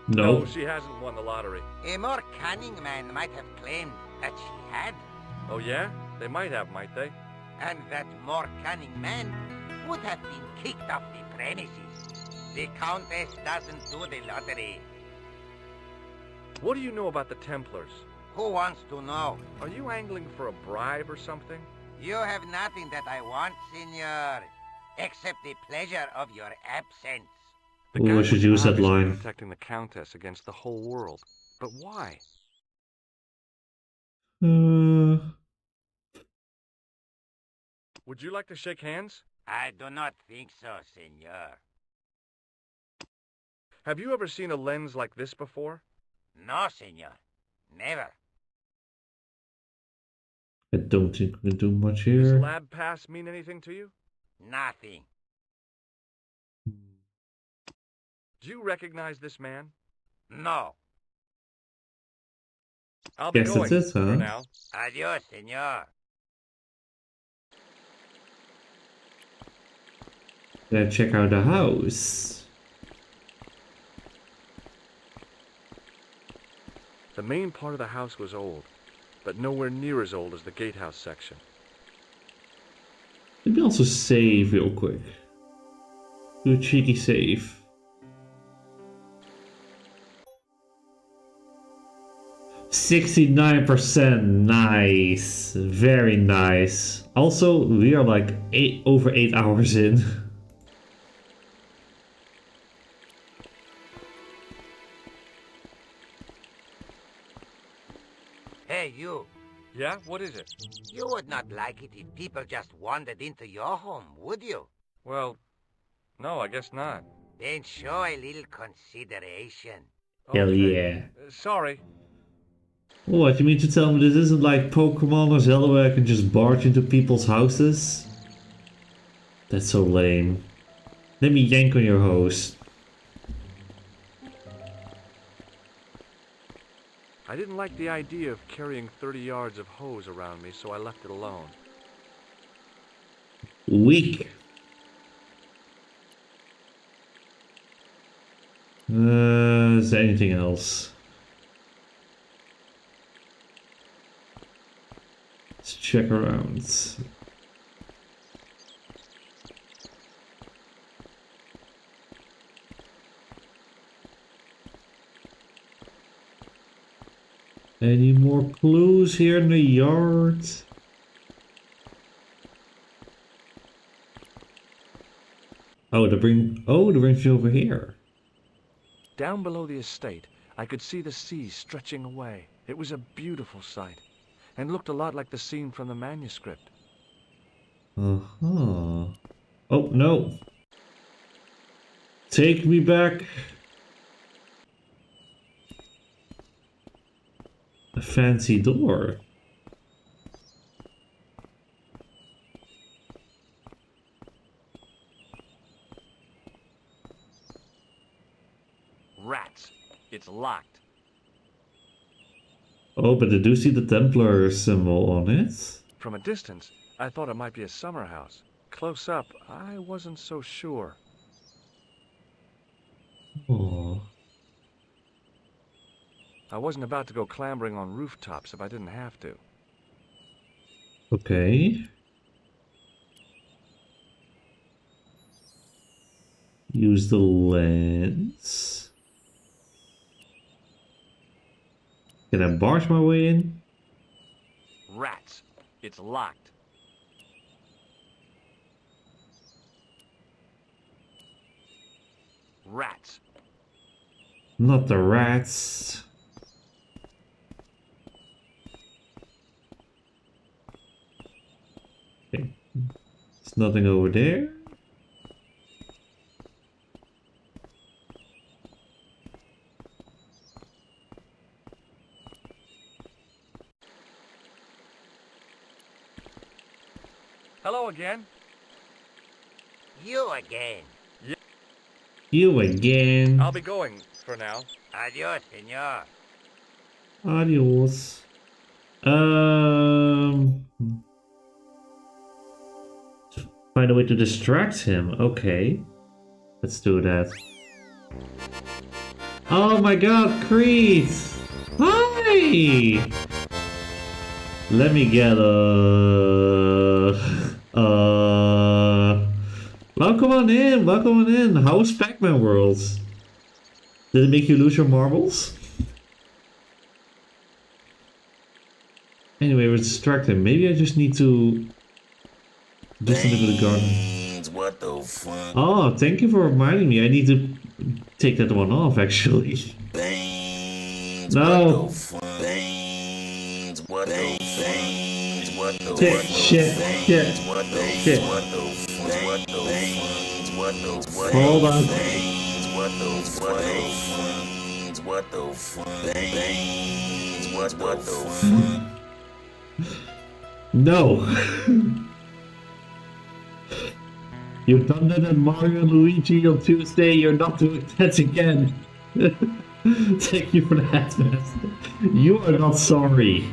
[SPEAKER 1] No.
[SPEAKER 2] No, she hasn't won the lottery.
[SPEAKER 9] A more cunning man might have claimed that she had.
[SPEAKER 2] Oh yeah? They might have, might they?
[SPEAKER 9] And that more cunning man would have been kicked off the premises. The Countess doesn't do the lottery.
[SPEAKER 2] What do you know about the Templars?
[SPEAKER 9] Who wants to know?
[SPEAKER 2] Are you angling for a bribe or something?
[SPEAKER 9] You have nothing that I want, senor, except the pleasure of your absence.
[SPEAKER 1] Oh, I should use that line.
[SPEAKER 2] Protecting the Countess against the whole world. But why? Would you like to shake hands?
[SPEAKER 9] I do not think so, senor.
[SPEAKER 2] Have you ever seen a lens like this before?
[SPEAKER 9] No, senor. Never.
[SPEAKER 1] I don't think we can do much
[SPEAKER 2] Does
[SPEAKER 1] here.
[SPEAKER 2] lab pass mean anything to you?
[SPEAKER 9] Nothing.
[SPEAKER 2] Do you recognize this man?
[SPEAKER 9] No.
[SPEAKER 2] I'll be
[SPEAKER 1] Guess
[SPEAKER 2] going
[SPEAKER 1] that's it,
[SPEAKER 2] for
[SPEAKER 1] huh?
[SPEAKER 2] now.
[SPEAKER 9] Adios, senor.
[SPEAKER 1] Let's check out the house.
[SPEAKER 2] The main part of the house was old, but nowhere near as old as the gatehouse section.
[SPEAKER 1] Let me also save real quick. Do a cheeky save. %69%, nice, very nice. Also, we are like over 8 hours in.
[SPEAKER 9] Hey, you.
[SPEAKER 2] Yeah? What is it?
[SPEAKER 9] You would not like it if people just wandered into your home, would you?
[SPEAKER 2] Well, no, I guess not.
[SPEAKER 9] Then show a little consideration.
[SPEAKER 1] Hell
[SPEAKER 2] Okay.
[SPEAKER 1] yeah.
[SPEAKER 2] Sorry.
[SPEAKER 1] What, you mean to tell me this isn't like Pokemon or Zelda where I can just barge into people's houses? That's so lame. Let me yank on your hose.
[SPEAKER 2] I didn't like the idea of carrying 30 yards of hose around me, so I left it alone.
[SPEAKER 1] Weak. Is there anything else? Let's check around. Any more clues here in the yard? Oh, the brings me over here.
[SPEAKER 2] Down below the estate, I could see the sea stretching away. It was a beautiful sight, and looked a lot like the scene from the manuscript.
[SPEAKER 1] Uh-huh. Oh, no. Take me back. A fancy door.
[SPEAKER 2] Rats. It's locked.
[SPEAKER 1] Oh, but I do see the Templar symbol on it.
[SPEAKER 2] From a distance, I thought it might be a summer house. Close up, I wasn't so sure.
[SPEAKER 1] Oh.
[SPEAKER 2] I wasn't about to go clambering on rooftops if I didn't have to.
[SPEAKER 1] Okay. Use the lens. Can I barge my way in?
[SPEAKER 2] Rats. It's locked. Rats.
[SPEAKER 1] Not the rats. Okay. There's nothing over there.
[SPEAKER 2] Hello again.
[SPEAKER 6] You again.
[SPEAKER 1] You again.
[SPEAKER 2] I'll be going for now.
[SPEAKER 6] Adios, senor.
[SPEAKER 1] Adios. Find a way to distract him. Okay. Let's do that. Oh my god, Creed! Hi! Let me get welcome on in, welcome on in. How was Pac-Man World? Did it make you lose your marbles? Anyway, we're distracted. Maybe I just need to do something with the garden.
[SPEAKER 14] What the fuck?
[SPEAKER 1] Oh, thank you for reminding me. I need to take that one off, actually. No.
[SPEAKER 14] What the fuck? What the fuck? What the
[SPEAKER 1] Shit, shit, shit,
[SPEAKER 14] What the
[SPEAKER 1] shit.
[SPEAKER 14] What the What the What the What
[SPEAKER 1] Hold on.
[SPEAKER 14] What the What the What the fuck?
[SPEAKER 1] No. You've done that at Mario and Luigi on Tuesday. You're not doing that again. Thank you for that, Master. You are not sorry.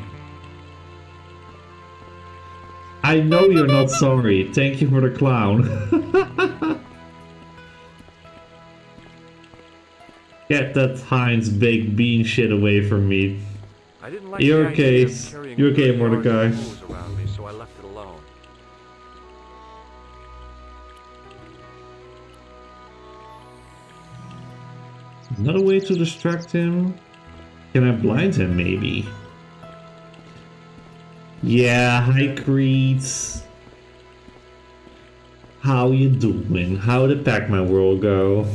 [SPEAKER 1] I know you're not sorry. Thank you for the clown. Get that Heinz baked bean shit away from me.
[SPEAKER 2] I didn't like
[SPEAKER 1] You're
[SPEAKER 2] the idea
[SPEAKER 1] okay.
[SPEAKER 2] of carrying
[SPEAKER 1] You're okay,
[SPEAKER 2] large
[SPEAKER 1] Mordecai.
[SPEAKER 2] tools around me, so I left it alone.
[SPEAKER 1] Another way to distract him? Can I blind him, maybe? Yeah, hi Creeds. How you doing? How did Pac-Man World go?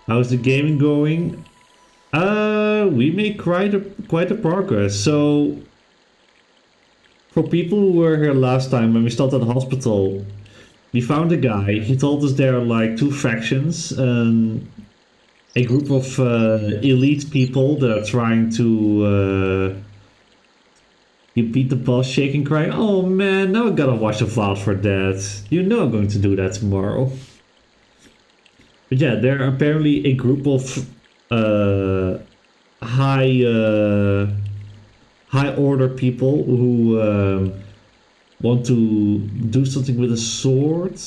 [SPEAKER 1] How's the gaming going? We made quite a progress. So, for people who were here last time when we started the hospital, we found a guy. He told us there are like two factions. A group of elite people that are trying to beat the boss, shaking, crying, "Oh man, now I gotta watch the VOD for that. You know I'm going to do that tomorrow." But yeah, there are apparently a group of high order people who want to do something with a sword,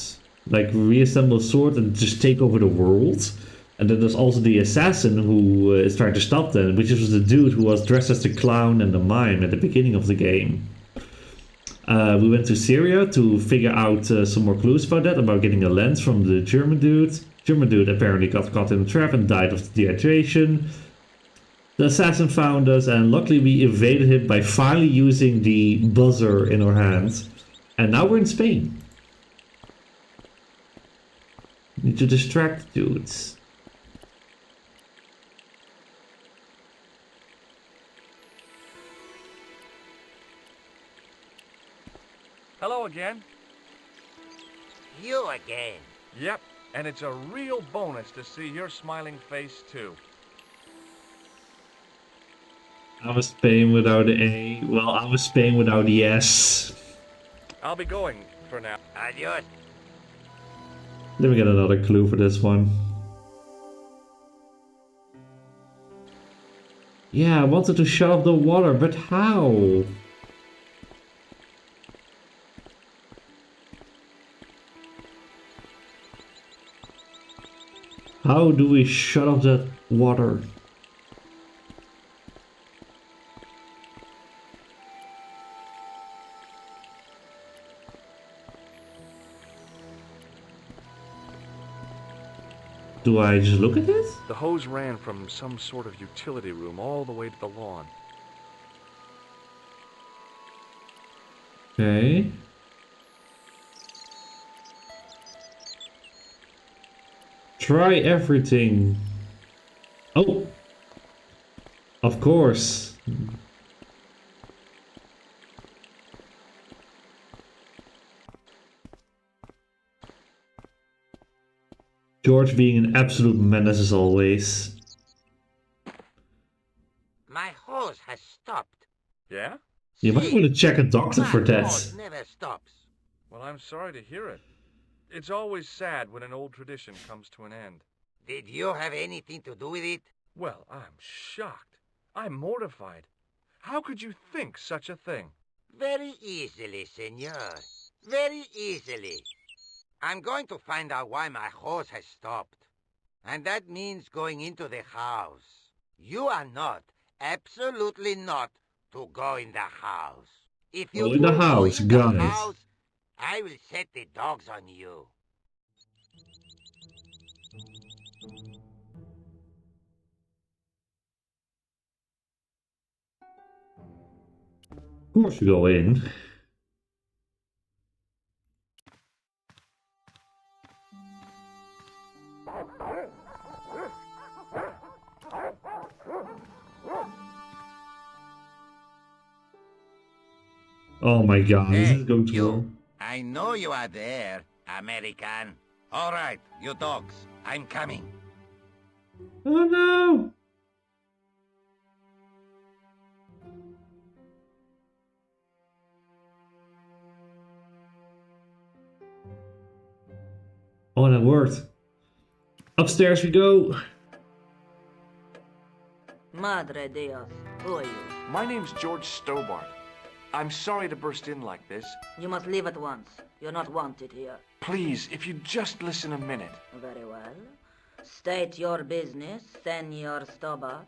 [SPEAKER 1] like reassemble a sword and just take over the world. And then there's also the assassin who is trying to stop them, which was the dude who was dressed as the clown and the mime at the beginning of the game. We went to Syria to figure out some more clues about that, about getting a lens from the German dude. German dude apparently got caught in a trap and died of dehydration. The assassin found us, and luckily we evaded him by finally using the buzzer in our hands. And now we're in Spain. Need to distract dudes.
[SPEAKER 2] Hello again.
[SPEAKER 9] You again.
[SPEAKER 2] Yep, and it's a real bonus to see your smiling face too.
[SPEAKER 1] I was Spain without the A. Well, I was Spain without the S.
[SPEAKER 2] I'll be going for now.
[SPEAKER 9] Adios.
[SPEAKER 1] Let me get another clue for this one. Yeah, I wanted to shut off the water, but how? How do we shut off that water? Do I just look at it?
[SPEAKER 2] The hose ran from some sort of utility room all the way to the lawn.
[SPEAKER 1] Okay. Try everything. Oh! Of course. George being an absolute menace as always.
[SPEAKER 9] My hose has stopped.
[SPEAKER 2] Yeah?
[SPEAKER 1] You might want to check a doctor for
[SPEAKER 9] My
[SPEAKER 1] that.
[SPEAKER 9] hose never stops.
[SPEAKER 2] Well, I'm sorry to hear it. It's always sad when an old tradition comes to an end.
[SPEAKER 9] Did you have anything to do with it?
[SPEAKER 2] Well, I'm shocked. I'm mortified. How could you think such a thing?
[SPEAKER 9] Very easily, senor. Very easily. I'm going to find out why my hose has stopped. And that means going into the house. You are not, absolutely not, to go in the house. If you
[SPEAKER 1] Go in the house, got it.
[SPEAKER 9] I will set the dogs on you.
[SPEAKER 1] Of course you go in. Oh my god, this is going to work.
[SPEAKER 9] I know you are there, American. All right, you dogs, I'm coming.
[SPEAKER 1] Oh no! Oh, that worked. Upstairs we go.
[SPEAKER 5] Madre Dios, who are you?
[SPEAKER 2] My name's George Stobart. I'm sorry to burst in like this.
[SPEAKER 5] You must leave at once. You're not wanted here.
[SPEAKER 2] Please, if you just listen a minute.
[SPEAKER 5] Very well. State your business, Senor Stobart.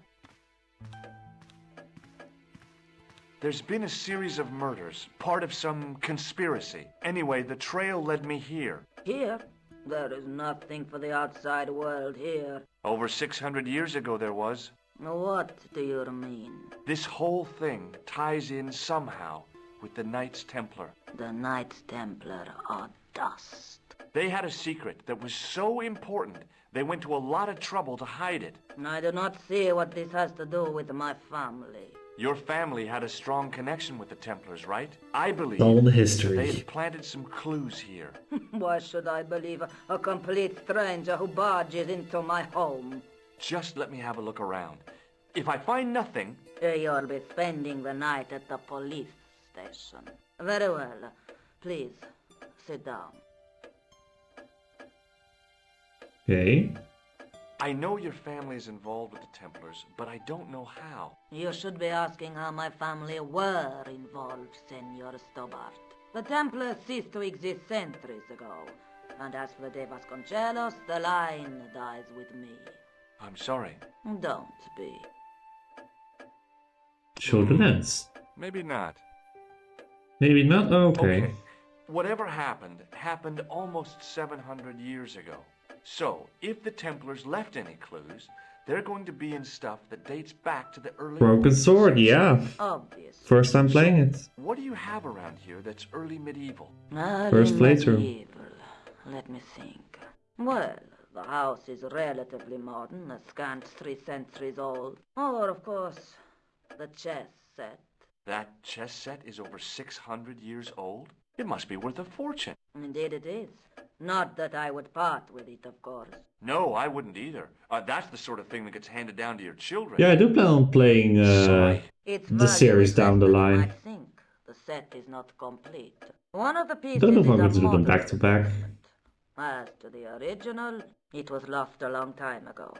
[SPEAKER 2] There's been a series of murders, part of some conspiracy. Anyway, the trail led me here.
[SPEAKER 5] Here? There is nothing for the outside world here.
[SPEAKER 2] Over 600 years ago there was.
[SPEAKER 5] What do you mean?
[SPEAKER 2] This whole thing ties in somehow with the Knights Templar.
[SPEAKER 5] The Knights Templar are dust.
[SPEAKER 2] They had a secret that was so important, they went to a lot of trouble to hide it.
[SPEAKER 5] I do not see what this has to do with my family.
[SPEAKER 2] Your family had a strong connection with the Templars, right? I believe
[SPEAKER 1] All the
[SPEAKER 2] that
[SPEAKER 1] history.
[SPEAKER 2] they had planted some clues here.
[SPEAKER 5] Why should I believe a complete stranger who barges into my home?
[SPEAKER 2] Just let me have a look around. If I find nothing...
[SPEAKER 5] You'll be spending the night at the police station. Very well. Please, sit down.
[SPEAKER 1] Okay.
[SPEAKER 2] I know your family is involved with the Templars, but I don't know how.
[SPEAKER 5] You should be asking how my family were involved, Senor Stobart. The Templars ceased to exist centuries ago. And as for De Vasconcelos, the line dies with me.
[SPEAKER 2] I'm sorry.
[SPEAKER 5] Don't be.
[SPEAKER 1] Show the lens.
[SPEAKER 2] Maybe not.
[SPEAKER 1] Maybe not? Okay.
[SPEAKER 2] Whatever happened almost 700 years ago. So, if the Templars left any clues, they're going to be in stuff that dates back to the early...
[SPEAKER 1] Broken sword, yeah.
[SPEAKER 11] Obviously.
[SPEAKER 1] First time playing it.
[SPEAKER 2] What do you have around here that's early medieval?
[SPEAKER 1] First playthrough.
[SPEAKER 11] Medieval. Let me think. Well, the house is relatively modern, a scant 3 centuries old. Or, of course, the chess set.
[SPEAKER 2] That chess set is over 600 years old? It must be worth a fortune.
[SPEAKER 11] Indeed it is. Not that I would part with it, of course.
[SPEAKER 2] No, I wouldn't either. That's the sort of thing that gets handed down to your children.
[SPEAKER 1] Yeah, I do plan on playing the series down the line.
[SPEAKER 11] I think the set is not complete. One of the pieces
[SPEAKER 1] Don't know if I'm going
[SPEAKER 11] is
[SPEAKER 1] to
[SPEAKER 11] a
[SPEAKER 1] do them
[SPEAKER 11] modern
[SPEAKER 1] back to back.
[SPEAKER 11] As to the original, it was lost a long time ago.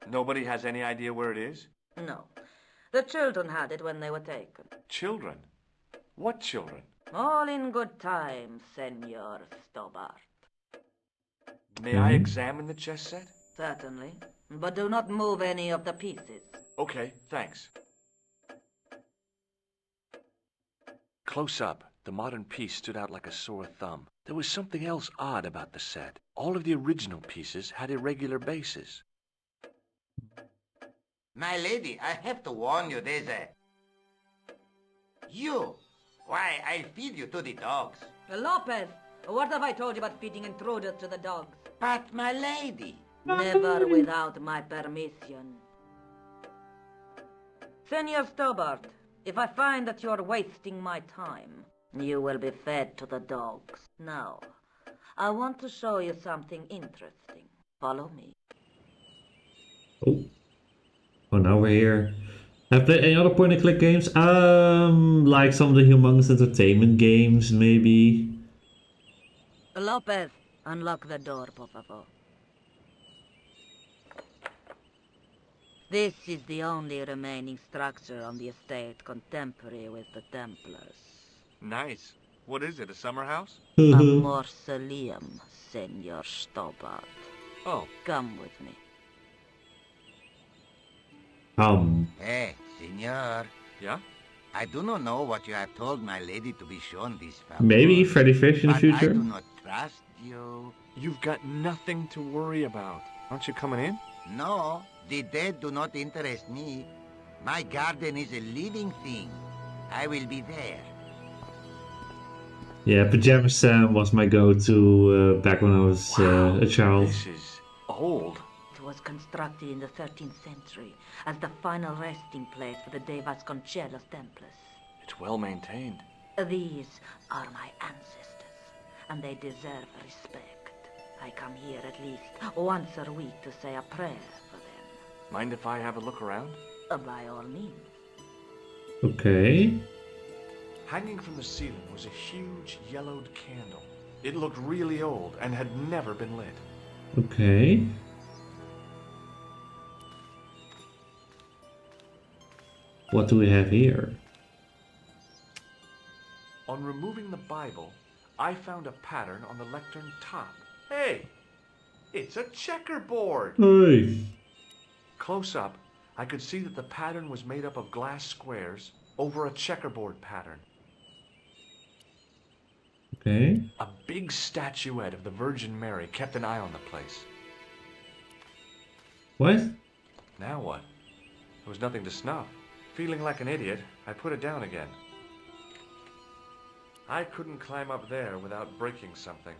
[SPEAKER 2] Nobody has any idea where it is?
[SPEAKER 11] No. The children had it when they were taken.
[SPEAKER 2] Children? What children?
[SPEAKER 11] All in good time, Senor Stobart.
[SPEAKER 2] May I examine the chess set?
[SPEAKER 11] Certainly. But do not move any of the pieces.
[SPEAKER 2] Okay, thanks. Close up, the modern piece stood out like a sore thumb. There was something else odd about the set. All of the original pieces had irregular bases.
[SPEAKER 9] My lady, I have to warn you, there's a... You! Why, I'll feed you to the dogs.
[SPEAKER 11] Lopez, what have I told you about feeding intruders to the dogs?
[SPEAKER 9] But, my lady...
[SPEAKER 11] Never without my permission. Senor Stobart, if I find that you're wasting my time, you will be fed to the dogs. Now, I want to show you something interesting. Follow me.
[SPEAKER 1] Oh, now we're here. Have you played any other point-and-click games? Like some of the Humongous Entertainment games, maybe.
[SPEAKER 11] Lopez, unlock the door, por favor. This is the only remaining structure on the estate contemporary with the Templars.
[SPEAKER 2] Nice. What is it, a summer house?
[SPEAKER 11] A mausoleum, Senor Stobart.
[SPEAKER 2] Oh.
[SPEAKER 11] Come with me.
[SPEAKER 9] Hey, senor.
[SPEAKER 2] Yeah?
[SPEAKER 9] I do not know what you have told my lady to be shown this favor.
[SPEAKER 1] Maybe Freddy Fish in the future?
[SPEAKER 9] I do not trust you.
[SPEAKER 2] You've got nothing to worry about. Aren't you coming in?
[SPEAKER 9] No, the dead do not interest me. My garden is a living thing. I will be there.
[SPEAKER 1] Yeah, Pajama Sam was my go-to back when I was a child.
[SPEAKER 2] This is old.
[SPEAKER 11] It was constructed in the 13th century as the final resting place for the De Vasconcelos Templars.
[SPEAKER 2] It's well maintained.
[SPEAKER 11] These are my ancestors, and they deserve respect. I come here at least once a week to say a prayer for them.
[SPEAKER 2] Mind if I have a look around?
[SPEAKER 11] By all means.
[SPEAKER 1] Okay.
[SPEAKER 2] Hanging from the ceiling was a huge yellowed candle. It looked really old and had never been lit.
[SPEAKER 1] Okay. What do we have here?
[SPEAKER 2] On removing the Bible, I found a pattern on the lectern top. Hey! It's a checkerboard!
[SPEAKER 1] Hey!
[SPEAKER 2] Close up, I could see that the pattern was made up of glass squares over a checkerboard pattern.
[SPEAKER 1] Okay.
[SPEAKER 2] A big statuette of the Virgin Mary kept an eye on the place.
[SPEAKER 1] What?
[SPEAKER 2] Now what? There was nothing to snuff. Feeling like an idiot, I put it down again. I couldn't climb up there without breaking something.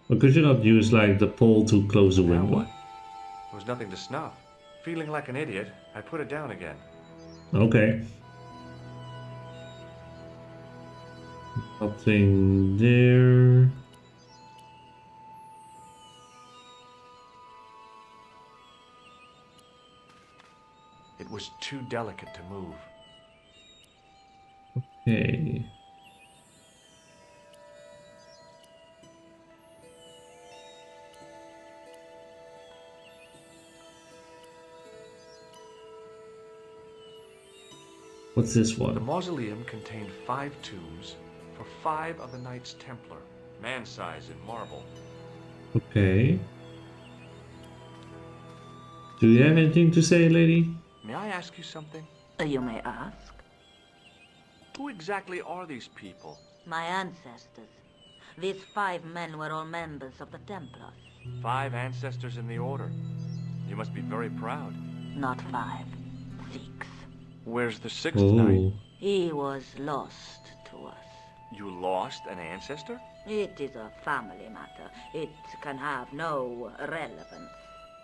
[SPEAKER 1] Or could you not use like the pole to close the window?
[SPEAKER 2] Now what? There was nothing to snuff. Feeling like an idiot, I put it down again.
[SPEAKER 1] Okay. Nothing there.
[SPEAKER 2] It was too delicate to move.
[SPEAKER 1] Okay. What's this one?
[SPEAKER 2] The mausoleum contained 5 tombs for 5 of the Knights Templar, man-size in marble.
[SPEAKER 1] Okay. Do you have anything to say, lady?
[SPEAKER 2] May I ask you something?
[SPEAKER 11] You may ask.
[SPEAKER 2] Who exactly are these people?
[SPEAKER 11] My ancestors. These 5 men were all members of the Templars.
[SPEAKER 2] 5 ancestors in the order. You must be very proud.
[SPEAKER 12] not 5, 6.
[SPEAKER 2] Where's the sixth knight?
[SPEAKER 12] He was lost to us.
[SPEAKER 2] You lost an ancestor?
[SPEAKER 12] It is a family matter. It can have no relevance.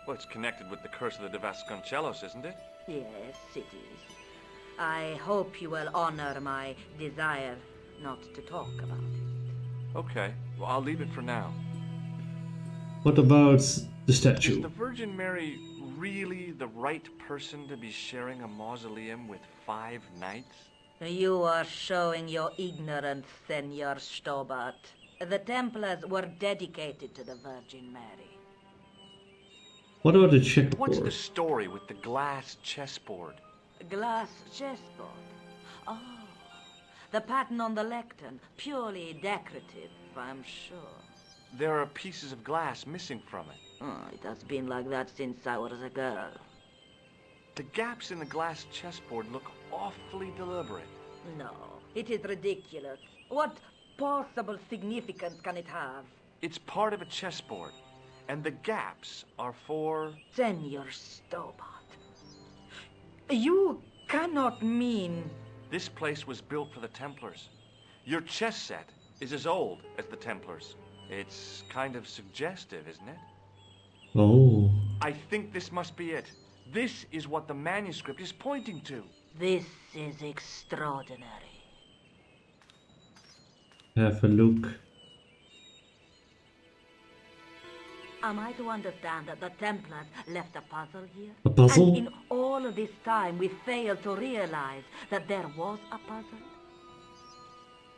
[SPEAKER 2] Well, it's connected with the curse of the Vasconcelos, isn't it?
[SPEAKER 12] Yes, it is. I hope you will honor my desire not to talk about it.
[SPEAKER 2] Okay, well, I'll leave it for now.
[SPEAKER 1] What about the statue?
[SPEAKER 2] Is the Virgin Mary really the right person to be sharing a mausoleum with 5 knights?
[SPEAKER 12] You are showing your ignorance, Senor Stobart. The Templars were dedicated to the Virgin Mary.
[SPEAKER 1] What about the chessboard?
[SPEAKER 2] What's the story with the glass chessboard?
[SPEAKER 12] Glass chessboard? Oh, the pattern on the lectern, purely decorative, I'm sure.
[SPEAKER 2] There are pieces of glass missing from it.
[SPEAKER 12] Oh, it has been like that since I was a girl.
[SPEAKER 2] The gaps in the glass chessboard look awfully deliberate.
[SPEAKER 12] No, it is ridiculous. What possible significance can it have?
[SPEAKER 2] It's part of a chessboard, and the gaps are for...
[SPEAKER 12] Senor Stobart. You cannot mean...
[SPEAKER 2] This place was built for the Templars. Your chess set is as old as the Templars. It's kind of suggestive, isn't it?
[SPEAKER 1] Oh.
[SPEAKER 2] I think this must be it. This is what the manuscript is pointing to.
[SPEAKER 12] This is extraordinary.
[SPEAKER 1] Have a look.
[SPEAKER 12] Am I to understand that the Templars left a puzzle here?
[SPEAKER 1] A puzzle?
[SPEAKER 12] And in all of this time we failed to realize that there was a puzzle?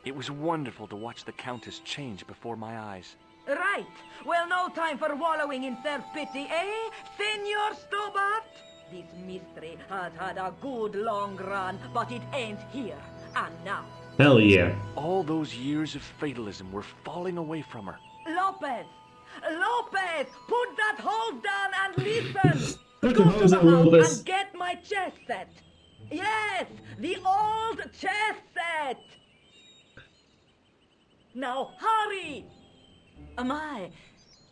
[SPEAKER 2] It was wonderful to watch the Countess change before my eyes.
[SPEAKER 12] Right. Well, no time for wallowing in self-pity, eh, Senor Stobart? This mystery has had a good long run, but it ends here and now.
[SPEAKER 1] Hell yeah.
[SPEAKER 2] All those years of fatalism were falling away from her.
[SPEAKER 12] Lopez! Lopez! Put that hose down and listen!
[SPEAKER 1] Put
[SPEAKER 12] Go
[SPEAKER 1] the
[SPEAKER 12] to
[SPEAKER 1] hose
[SPEAKER 12] the
[SPEAKER 1] down,
[SPEAKER 12] house
[SPEAKER 1] Lopez.
[SPEAKER 12] and get my chess set. Yes, the old chess set. Now hurry! My,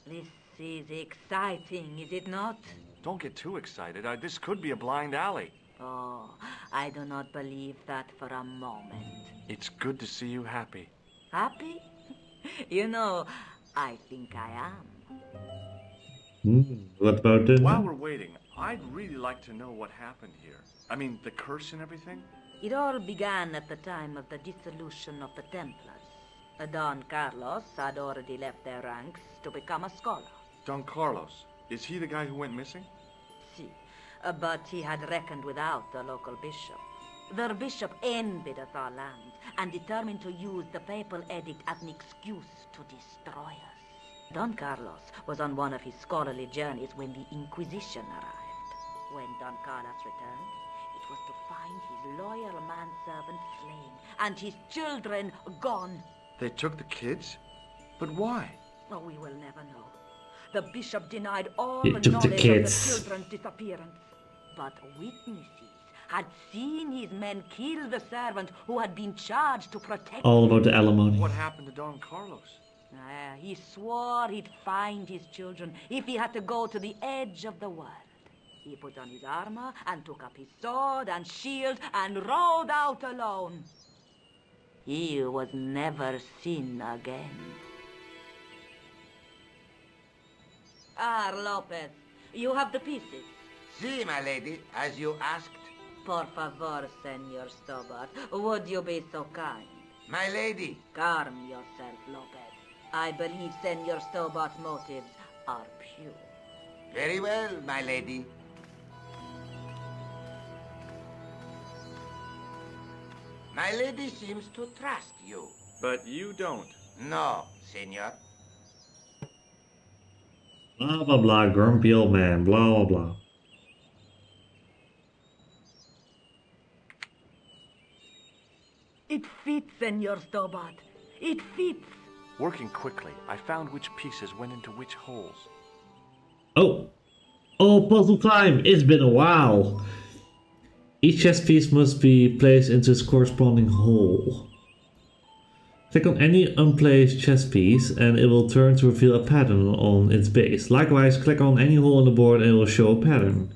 [SPEAKER 12] this is exciting, is it not?
[SPEAKER 2] Don't get too excited. This could be a blind alley.
[SPEAKER 12] Oh, I do not believe that for a moment.
[SPEAKER 2] It's good to see you happy.
[SPEAKER 12] Happy? You know, I think I am.
[SPEAKER 1] What about the...
[SPEAKER 2] While we're waiting, I'd really like to know what happened here. I mean, the curse and everything?
[SPEAKER 12] It all began at the time of the dissolution of the Templars. Don Carlos had already left their ranks to become a scholar.
[SPEAKER 2] Don Carlos, is he the guy who went missing?
[SPEAKER 12] Si, but he had reckoned without the local bishop. The bishop envied us our land and determined to use the papal edict as an excuse to destroy us. Don Carlos was on one of his scholarly journeys when the Inquisition arrived. When Don Carlos returned, it was to find his loyal manservant slain and his children gone.
[SPEAKER 2] They took the kids? But why?
[SPEAKER 12] Oh, we will never know. The bishop denied all
[SPEAKER 1] He took the
[SPEAKER 12] knowledge of the
[SPEAKER 1] kids.
[SPEAKER 12] children's disappearance. But witnesses had seen his men kill the servant who had been charged to protect
[SPEAKER 1] All
[SPEAKER 12] them.
[SPEAKER 1] about the alimony.
[SPEAKER 2] What happened to Don Carlos?
[SPEAKER 12] He swore he'd find his children if he had to go to the edge of the world. He put on his armor and took up his sword and shield and rode out alone. He was never seen again. Lopez, you have the pieces.
[SPEAKER 9] Si, my lady, as you asked.
[SPEAKER 12] Por favor, Senor Stobart, would you be so kind?
[SPEAKER 9] My lady.
[SPEAKER 12] Calm yourself, Lopez. I believe Senor Stobart's motives are pure.
[SPEAKER 9] Very well, my lady. My lady seems to trust you.
[SPEAKER 2] But you don't.
[SPEAKER 9] No, senor.
[SPEAKER 1] Blah blah blah, grumpy old man, blah blah blah.
[SPEAKER 12] It fits, Senor Stobart. It fits.
[SPEAKER 2] Working quickly, I found which pieces went into which holes.
[SPEAKER 1] Oh! Oh, puzzle time! It's been a while! Each chess piece must be placed into its corresponding hole. Click on any unplaced chess piece and it will turn to reveal a pattern on its base. Likewise, click on any hole on the board and it will show a pattern.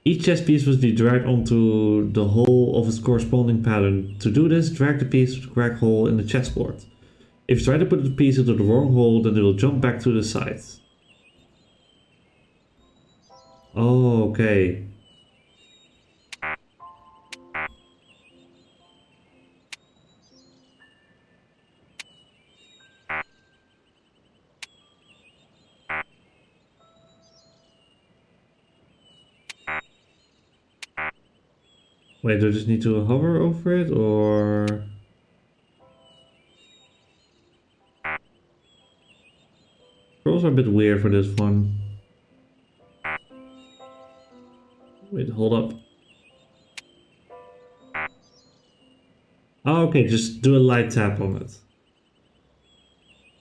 [SPEAKER 1] Each chess piece must be dragged onto the hole of its corresponding pattern. To do this, drag the piece to the correct hole in the chessboard. If you try to put the piece into the wrong hole, then it will jump back to the side. Oh, okay. Wait, do I just need to hover over it, or... Controls are a bit weird for this one. Wait, hold up. Oh, okay, just do a light tap on it.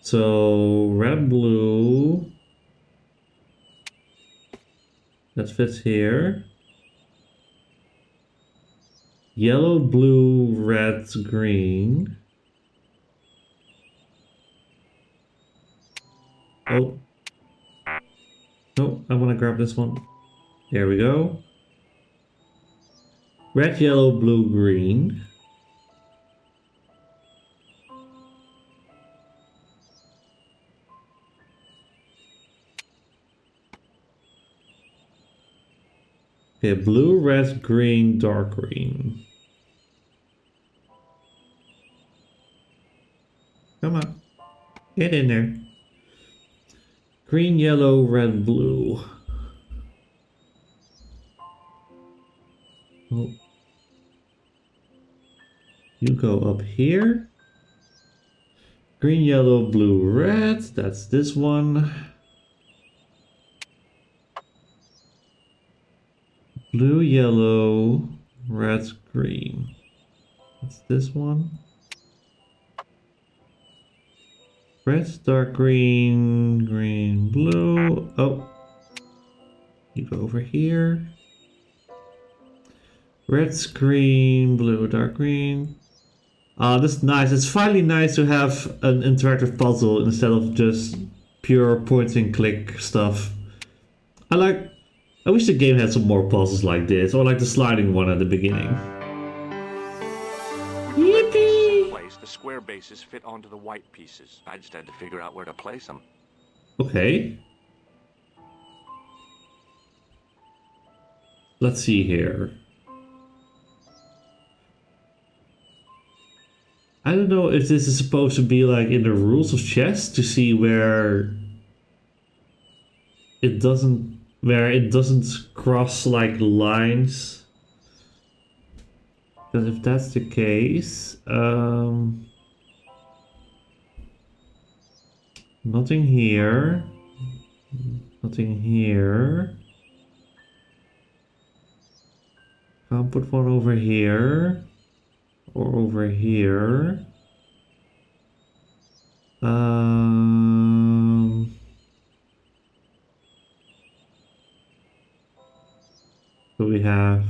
[SPEAKER 1] So, red, blue... That fits here. Yellow, blue, red, green. Oh. No, I want to grab this one. There we go. Red, yellow, blue, green. Okay, blue, red, green, dark green. Come on. Get in there. Green, yellow, red, blue. Oh. You go up here. Green, yellow, blue, red. That's this one. Blue, yellow, red, green. That's this one. Red, dark green, green, blue. Oh. You go over here. Red, green, blue, dark green. Ah, that's nice. It's finally nice to have an interactive puzzle instead of just pure point and click stuff. I wish the game had some more puzzles like this, or like the sliding one at the beginning.
[SPEAKER 2] Yippee! Place, the square bases fit onto the white pieces. I just had to figure out where to place them.
[SPEAKER 1] Okay. Let's see here. I don't know if this is supposed to be like in the rules of chess to see where it doesn't cross like lines. Because if that's the case, nothing here, nothing here. Can't put one over here or over here. So we have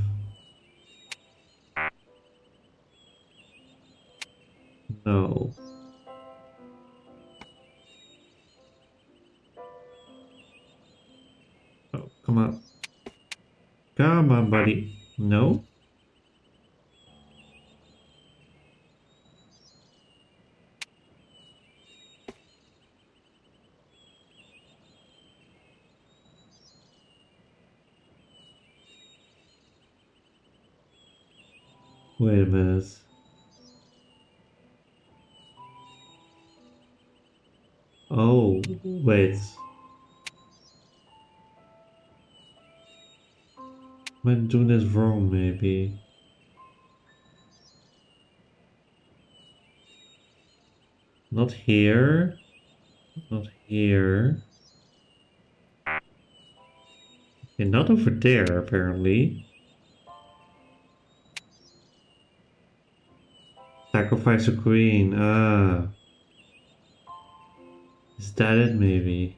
[SPEAKER 1] no. Oh, come on. Come on, buddy. No. Wait a minute. Oh, wait. Am I doing this wrong, maybe? Not here. Not here. Okay, not over there, apparently. Sacrifice a queen. Ah. Is that it, maybe?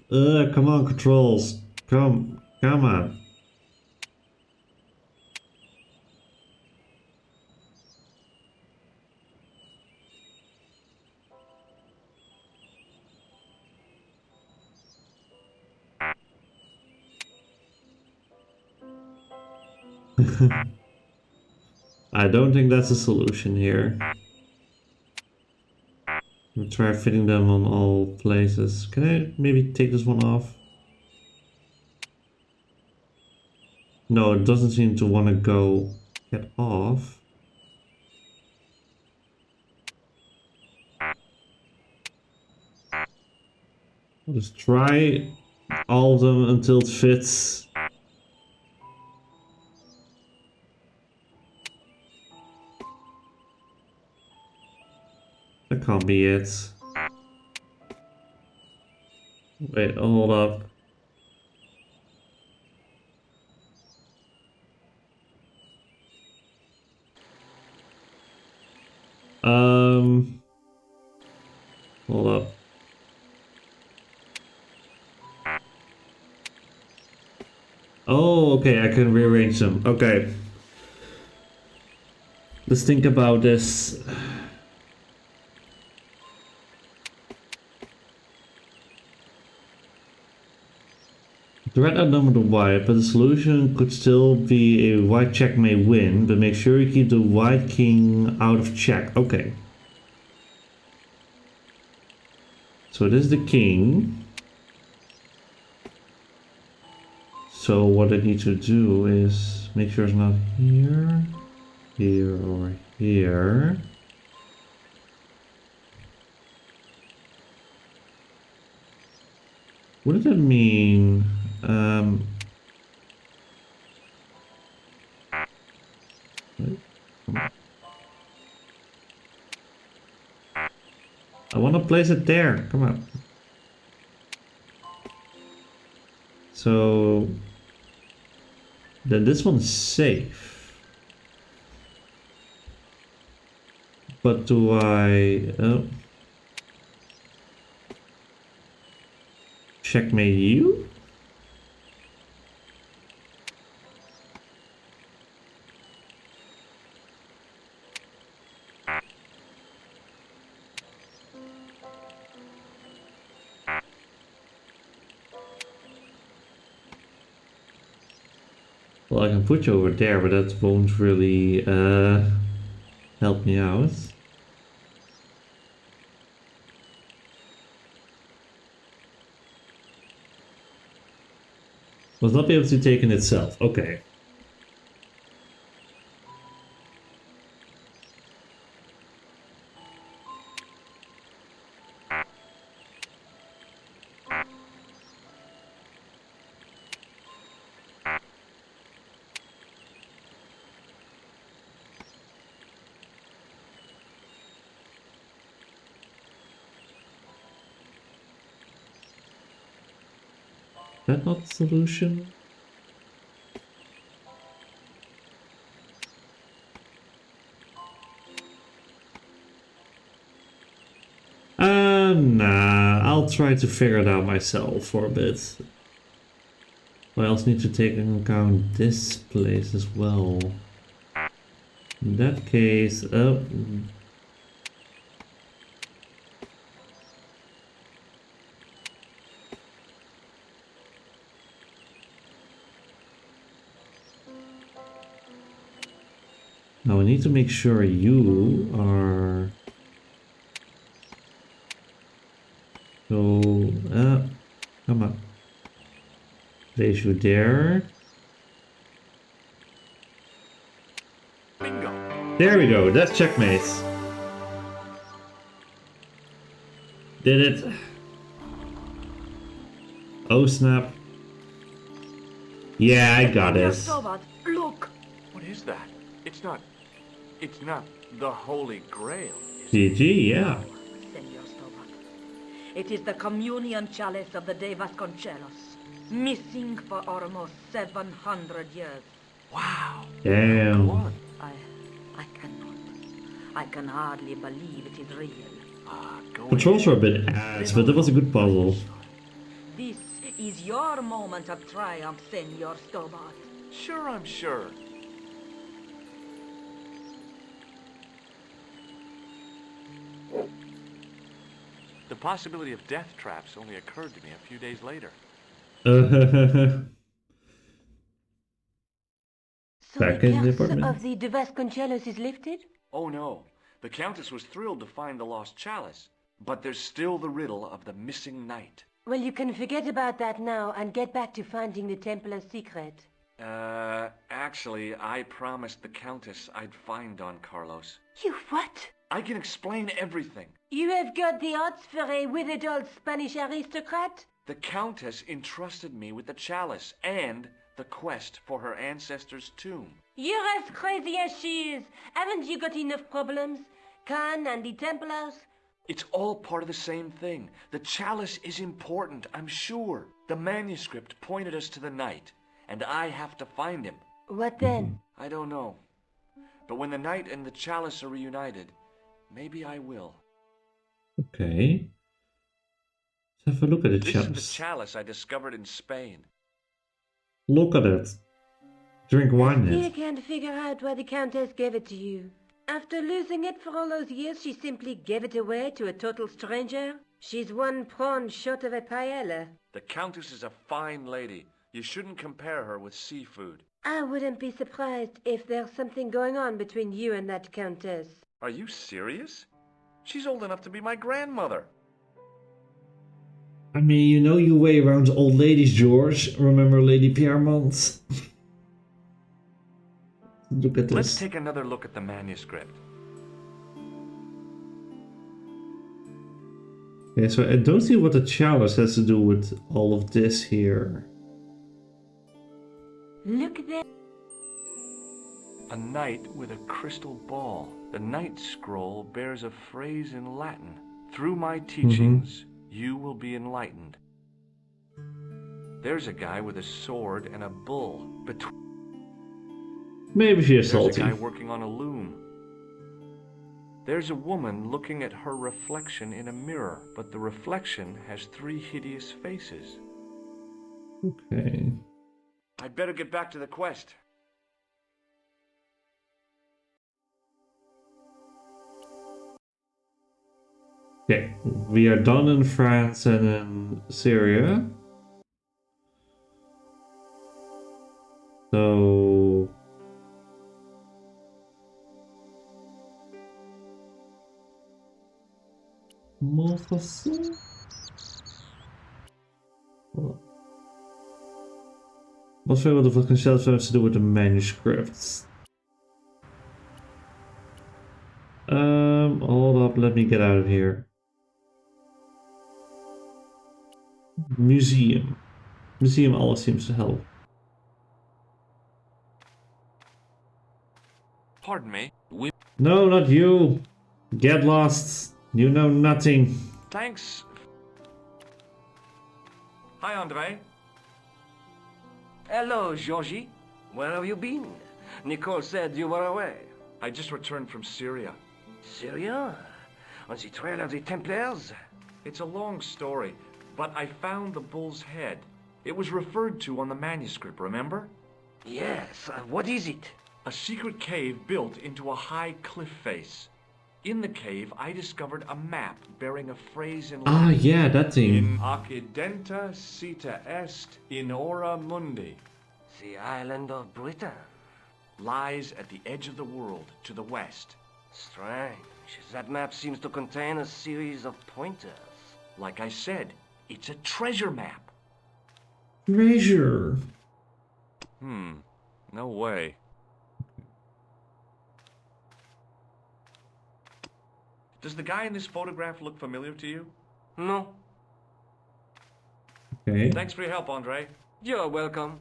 [SPEAKER 1] Come on, controls. Come on. I don't think that's a solution here. We'll try fitting them on all places. Can I maybe take this one off? No, it doesn't seem to want to get off. I'll just try all of them until it fits. That can't be it. Wait, hold up. Hold up. Oh, okay, I can rearrange them. Okay. Let's think about this. The red outnumbered the white, but the solution could still be a white check may win, but make sure you keep the white king out of check. Okay. So this is the king. So what I need to do is make sure it's not here, here, or here. What does that mean? I want to place it there. Come on. So then this one's safe. But do I... Oh. Checkmate you? Well, I can put you over there, but that won't really help me out. Will not be able to take in itself. Okay. That not the solution? Nah, I'll try to figure it out myself for a bit. I also need to take into account this place as well. In that case, now I need to make sure you are... So, come on. Place you there.
[SPEAKER 2] Bingo.
[SPEAKER 1] There we go, that's checkmate. Did it. Oh snap. Yeah, I got it.
[SPEAKER 2] Look! What is that? It's not the Holy Grail.
[SPEAKER 1] GG, yeah.
[SPEAKER 11] Senor Stovak. It is the communion chalice of the De Vasconcelos, missing for almost 700 years.
[SPEAKER 2] Wow.
[SPEAKER 1] Damn.
[SPEAKER 2] Go on.
[SPEAKER 11] I cannot. I can hardly believe it is real.
[SPEAKER 1] Controls were a bit ass, but that was a good puzzle.
[SPEAKER 11] This is your moment of triumph, Senor Stobart.
[SPEAKER 2] Sure, I'm sure. The possibility of death traps only occurred to me a few days later.
[SPEAKER 7] So
[SPEAKER 1] back
[SPEAKER 7] the
[SPEAKER 1] in the
[SPEAKER 7] curse
[SPEAKER 1] apartment.
[SPEAKER 7] of the De Vasconcelos is lifted?
[SPEAKER 2] Oh no, the Countess was thrilled to find the lost chalice, but there's still the riddle of the missing knight.
[SPEAKER 7] Well, you can forget about that now and get back to finding the Templar's secret.
[SPEAKER 2] Actually, I promised the Countess I'd find Don Carlos.
[SPEAKER 7] You what?
[SPEAKER 2] I can explain everything.
[SPEAKER 7] You have got the odds for a withered old Spanish aristocrat?
[SPEAKER 2] The Countess entrusted me with the chalice and the quest for her ancestor's tomb.
[SPEAKER 7] You're as crazy as she is. Haven't you got enough problems? Khan and the Templars?
[SPEAKER 2] It's all part of the same thing. The chalice is important, I'm sure. The manuscript pointed us to the knight, and I have to find him.
[SPEAKER 7] What then?
[SPEAKER 2] I don't know. But when the knight and the chalice are reunited, maybe I will.
[SPEAKER 1] Okay. Let's have a look at the
[SPEAKER 2] This
[SPEAKER 1] chalice.
[SPEAKER 2] is the chalice I discovered in Spain.
[SPEAKER 1] Look at it. Drink wine in
[SPEAKER 7] I
[SPEAKER 1] it.
[SPEAKER 7] can't figure out why the Countess gave it to you. After losing it for all those years, she simply gave it away to a total stranger? She's one prawn short of a paella.
[SPEAKER 2] The Countess is a fine lady. You shouldn't compare her with seafood.
[SPEAKER 7] I wouldn't be surprised if there's something going on between you and that Countess.
[SPEAKER 2] Are you serious? She's old enough to be my grandmother.
[SPEAKER 1] I mean, you know your way around old ladies, George. Remember Lady Piermont? Look at
[SPEAKER 2] Let's
[SPEAKER 1] this.
[SPEAKER 2] take another look at the manuscript.
[SPEAKER 1] Okay, so I don't see what the chalice has to do with all of this here.
[SPEAKER 7] Look there.
[SPEAKER 2] A knight with a crystal ball. The knight scroll bears a phrase in Latin. Through my teachings, you will be enlightened. There's a guy with a sword and a bull.
[SPEAKER 1] Maybe she is
[SPEAKER 2] There's
[SPEAKER 1] salty.
[SPEAKER 2] a guy working on a loom. There's a woman looking at her reflection in a mirror, but the reflection has 3 hideous faces.
[SPEAKER 1] Okay.
[SPEAKER 2] I'd better get back to the quest.
[SPEAKER 1] Okay, we are done in France and in Syria. So... Montfaucon? Wat veel wat de zelf hebben te doen met de manuscripts. Hold up, let me get out of here. Museum. Museum always seems to help.
[SPEAKER 2] Pardon me.
[SPEAKER 1] No, not you. Get lost. You know nothing.
[SPEAKER 2] Thanks. Hi, Andre.
[SPEAKER 6] Hello, Georgie. Where have you been? Nicole said you were away.
[SPEAKER 2] I just returned from Syria.
[SPEAKER 6] Syria? On the trail of the Templars?
[SPEAKER 2] It's a long story, but I found the bull's head. It was referred to on the manuscript, remember?
[SPEAKER 6] Yes. What is it?
[SPEAKER 2] A secret cave built into a high cliff face. In the cave, I discovered a map bearing a phrase in
[SPEAKER 1] Ah,
[SPEAKER 2] Latin.
[SPEAKER 1] yeah, that thing.
[SPEAKER 2] In Occidenta Cita Est in Ora Mundi.
[SPEAKER 6] The island of Britain.
[SPEAKER 2] Lies at the edge of the world, to the west.
[SPEAKER 6] Strange. That map seems to contain a series of pointers.
[SPEAKER 2] Like I said, it's a treasure map.
[SPEAKER 1] Treasure.
[SPEAKER 2] No way. Does the guy in this photograph look familiar to you?
[SPEAKER 6] No.
[SPEAKER 1] Okay.
[SPEAKER 2] Thanks for your help, Andre.
[SPEAKER 6] You're welcome.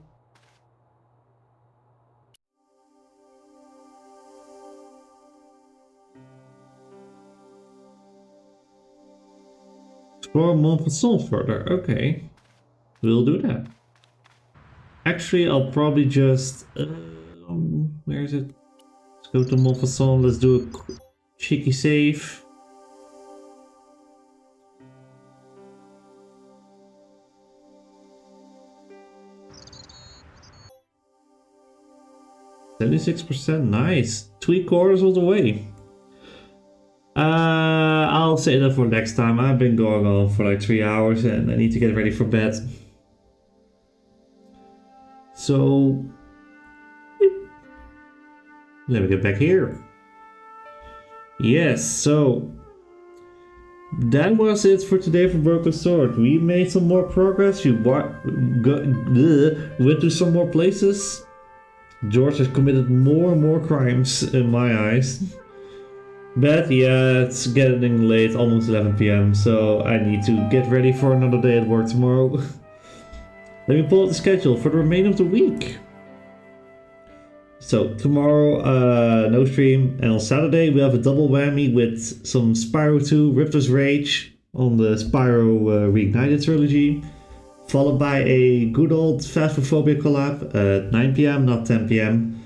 [SPEAKER 1] Explore Montfaucon further. Okay. We'll do that. Actually, I'll probably just... where is it? Let's go to Montfaucon. Let's do a cheeky save. %, nice. 3/4 of the way. I'll say that for next time. I've been going on for like 3 hours and I need to get ready for bed. So, Let me get back here. Yes, so that was it for today for Broken Sword. We made some more progress. We went to some more places. George has committed more and more crimes in my eyes. But yeah, it's getting late, almost 11 p.m. So I need to get ready for another day at work tomorrow. Let me pull up the schedule for the remainder of the week. So tomorrow, no stream, and on Saturday we have a double whammy with some Spyro 2, Riptor's Rage on the Spyro Reignited trilogy, followed by a good old Phasmophobia collab at 9 p.m, not 10 p.m,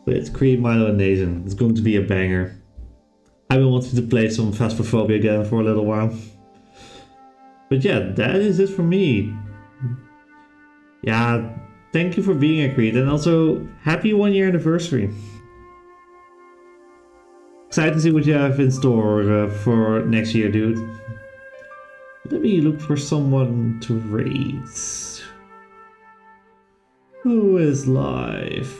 [SPEAKER 1] with Creed, Milo, and Nathan. It's going to be a banger. I've been wanting to play some Phasmophobia again for a little while. But yeah, that is it for me. Yeah. Thank you for being here, Creed, and also happy 1 year anniversary. Excited to see what you have in store for next year, dude. Let me look for someone to raid. Who is live?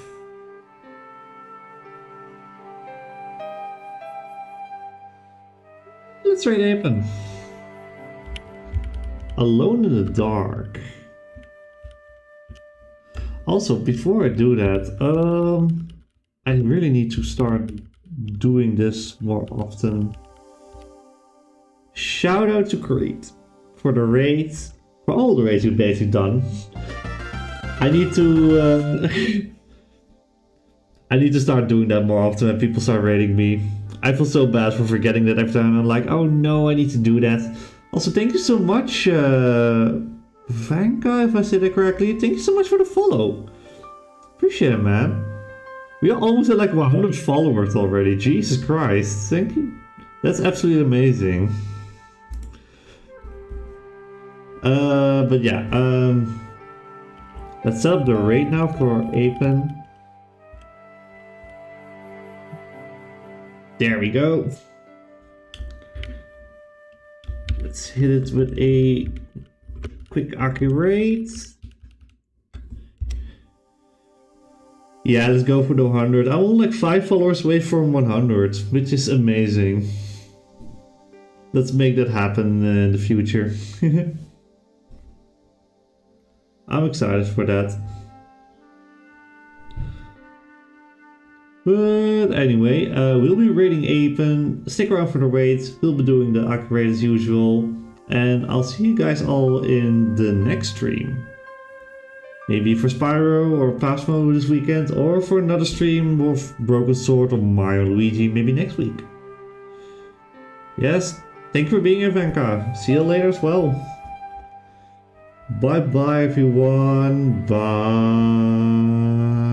[SPEAKER 1] Let's raid Apen. Alone in the Dark. Also, before I do that, I really need to start doing this more often. Shout out to Creed for the raids, for all the raids you've basically done. I need to I need to start doing that more often when people start raiding me. I feel so bad for forgetting that every time. I'm like, oh no, I need to do that. Also, thank you so much, Vanka, if I said that correctly. Thank you so much for the follow. Appreciate it, man. We are almost at like 100 followers already. Jesus Christ. Thank you. That's absolutely amazing. But yeah, let's set up the raid now for Apen. There we go. Let's hit it with a quick Aki raid. Yeah, let's go for the 100. I'm only like 5 followers away from 100, which is amazing. Let's make that happen in the future. I'm excited for that. But anyway, we'll be raiding Apen. Stick around for the raids. We'll be doing the Aki raid as usual. And I'll see you guys all in the next stream. Maybe for Spyro or Phasmo this weekend, or for another stream of Broken Sword or Mario Luigi maybe next week. Yes, thank you for being here, Vanka. See you later as well. Bye bye everyone. Bye.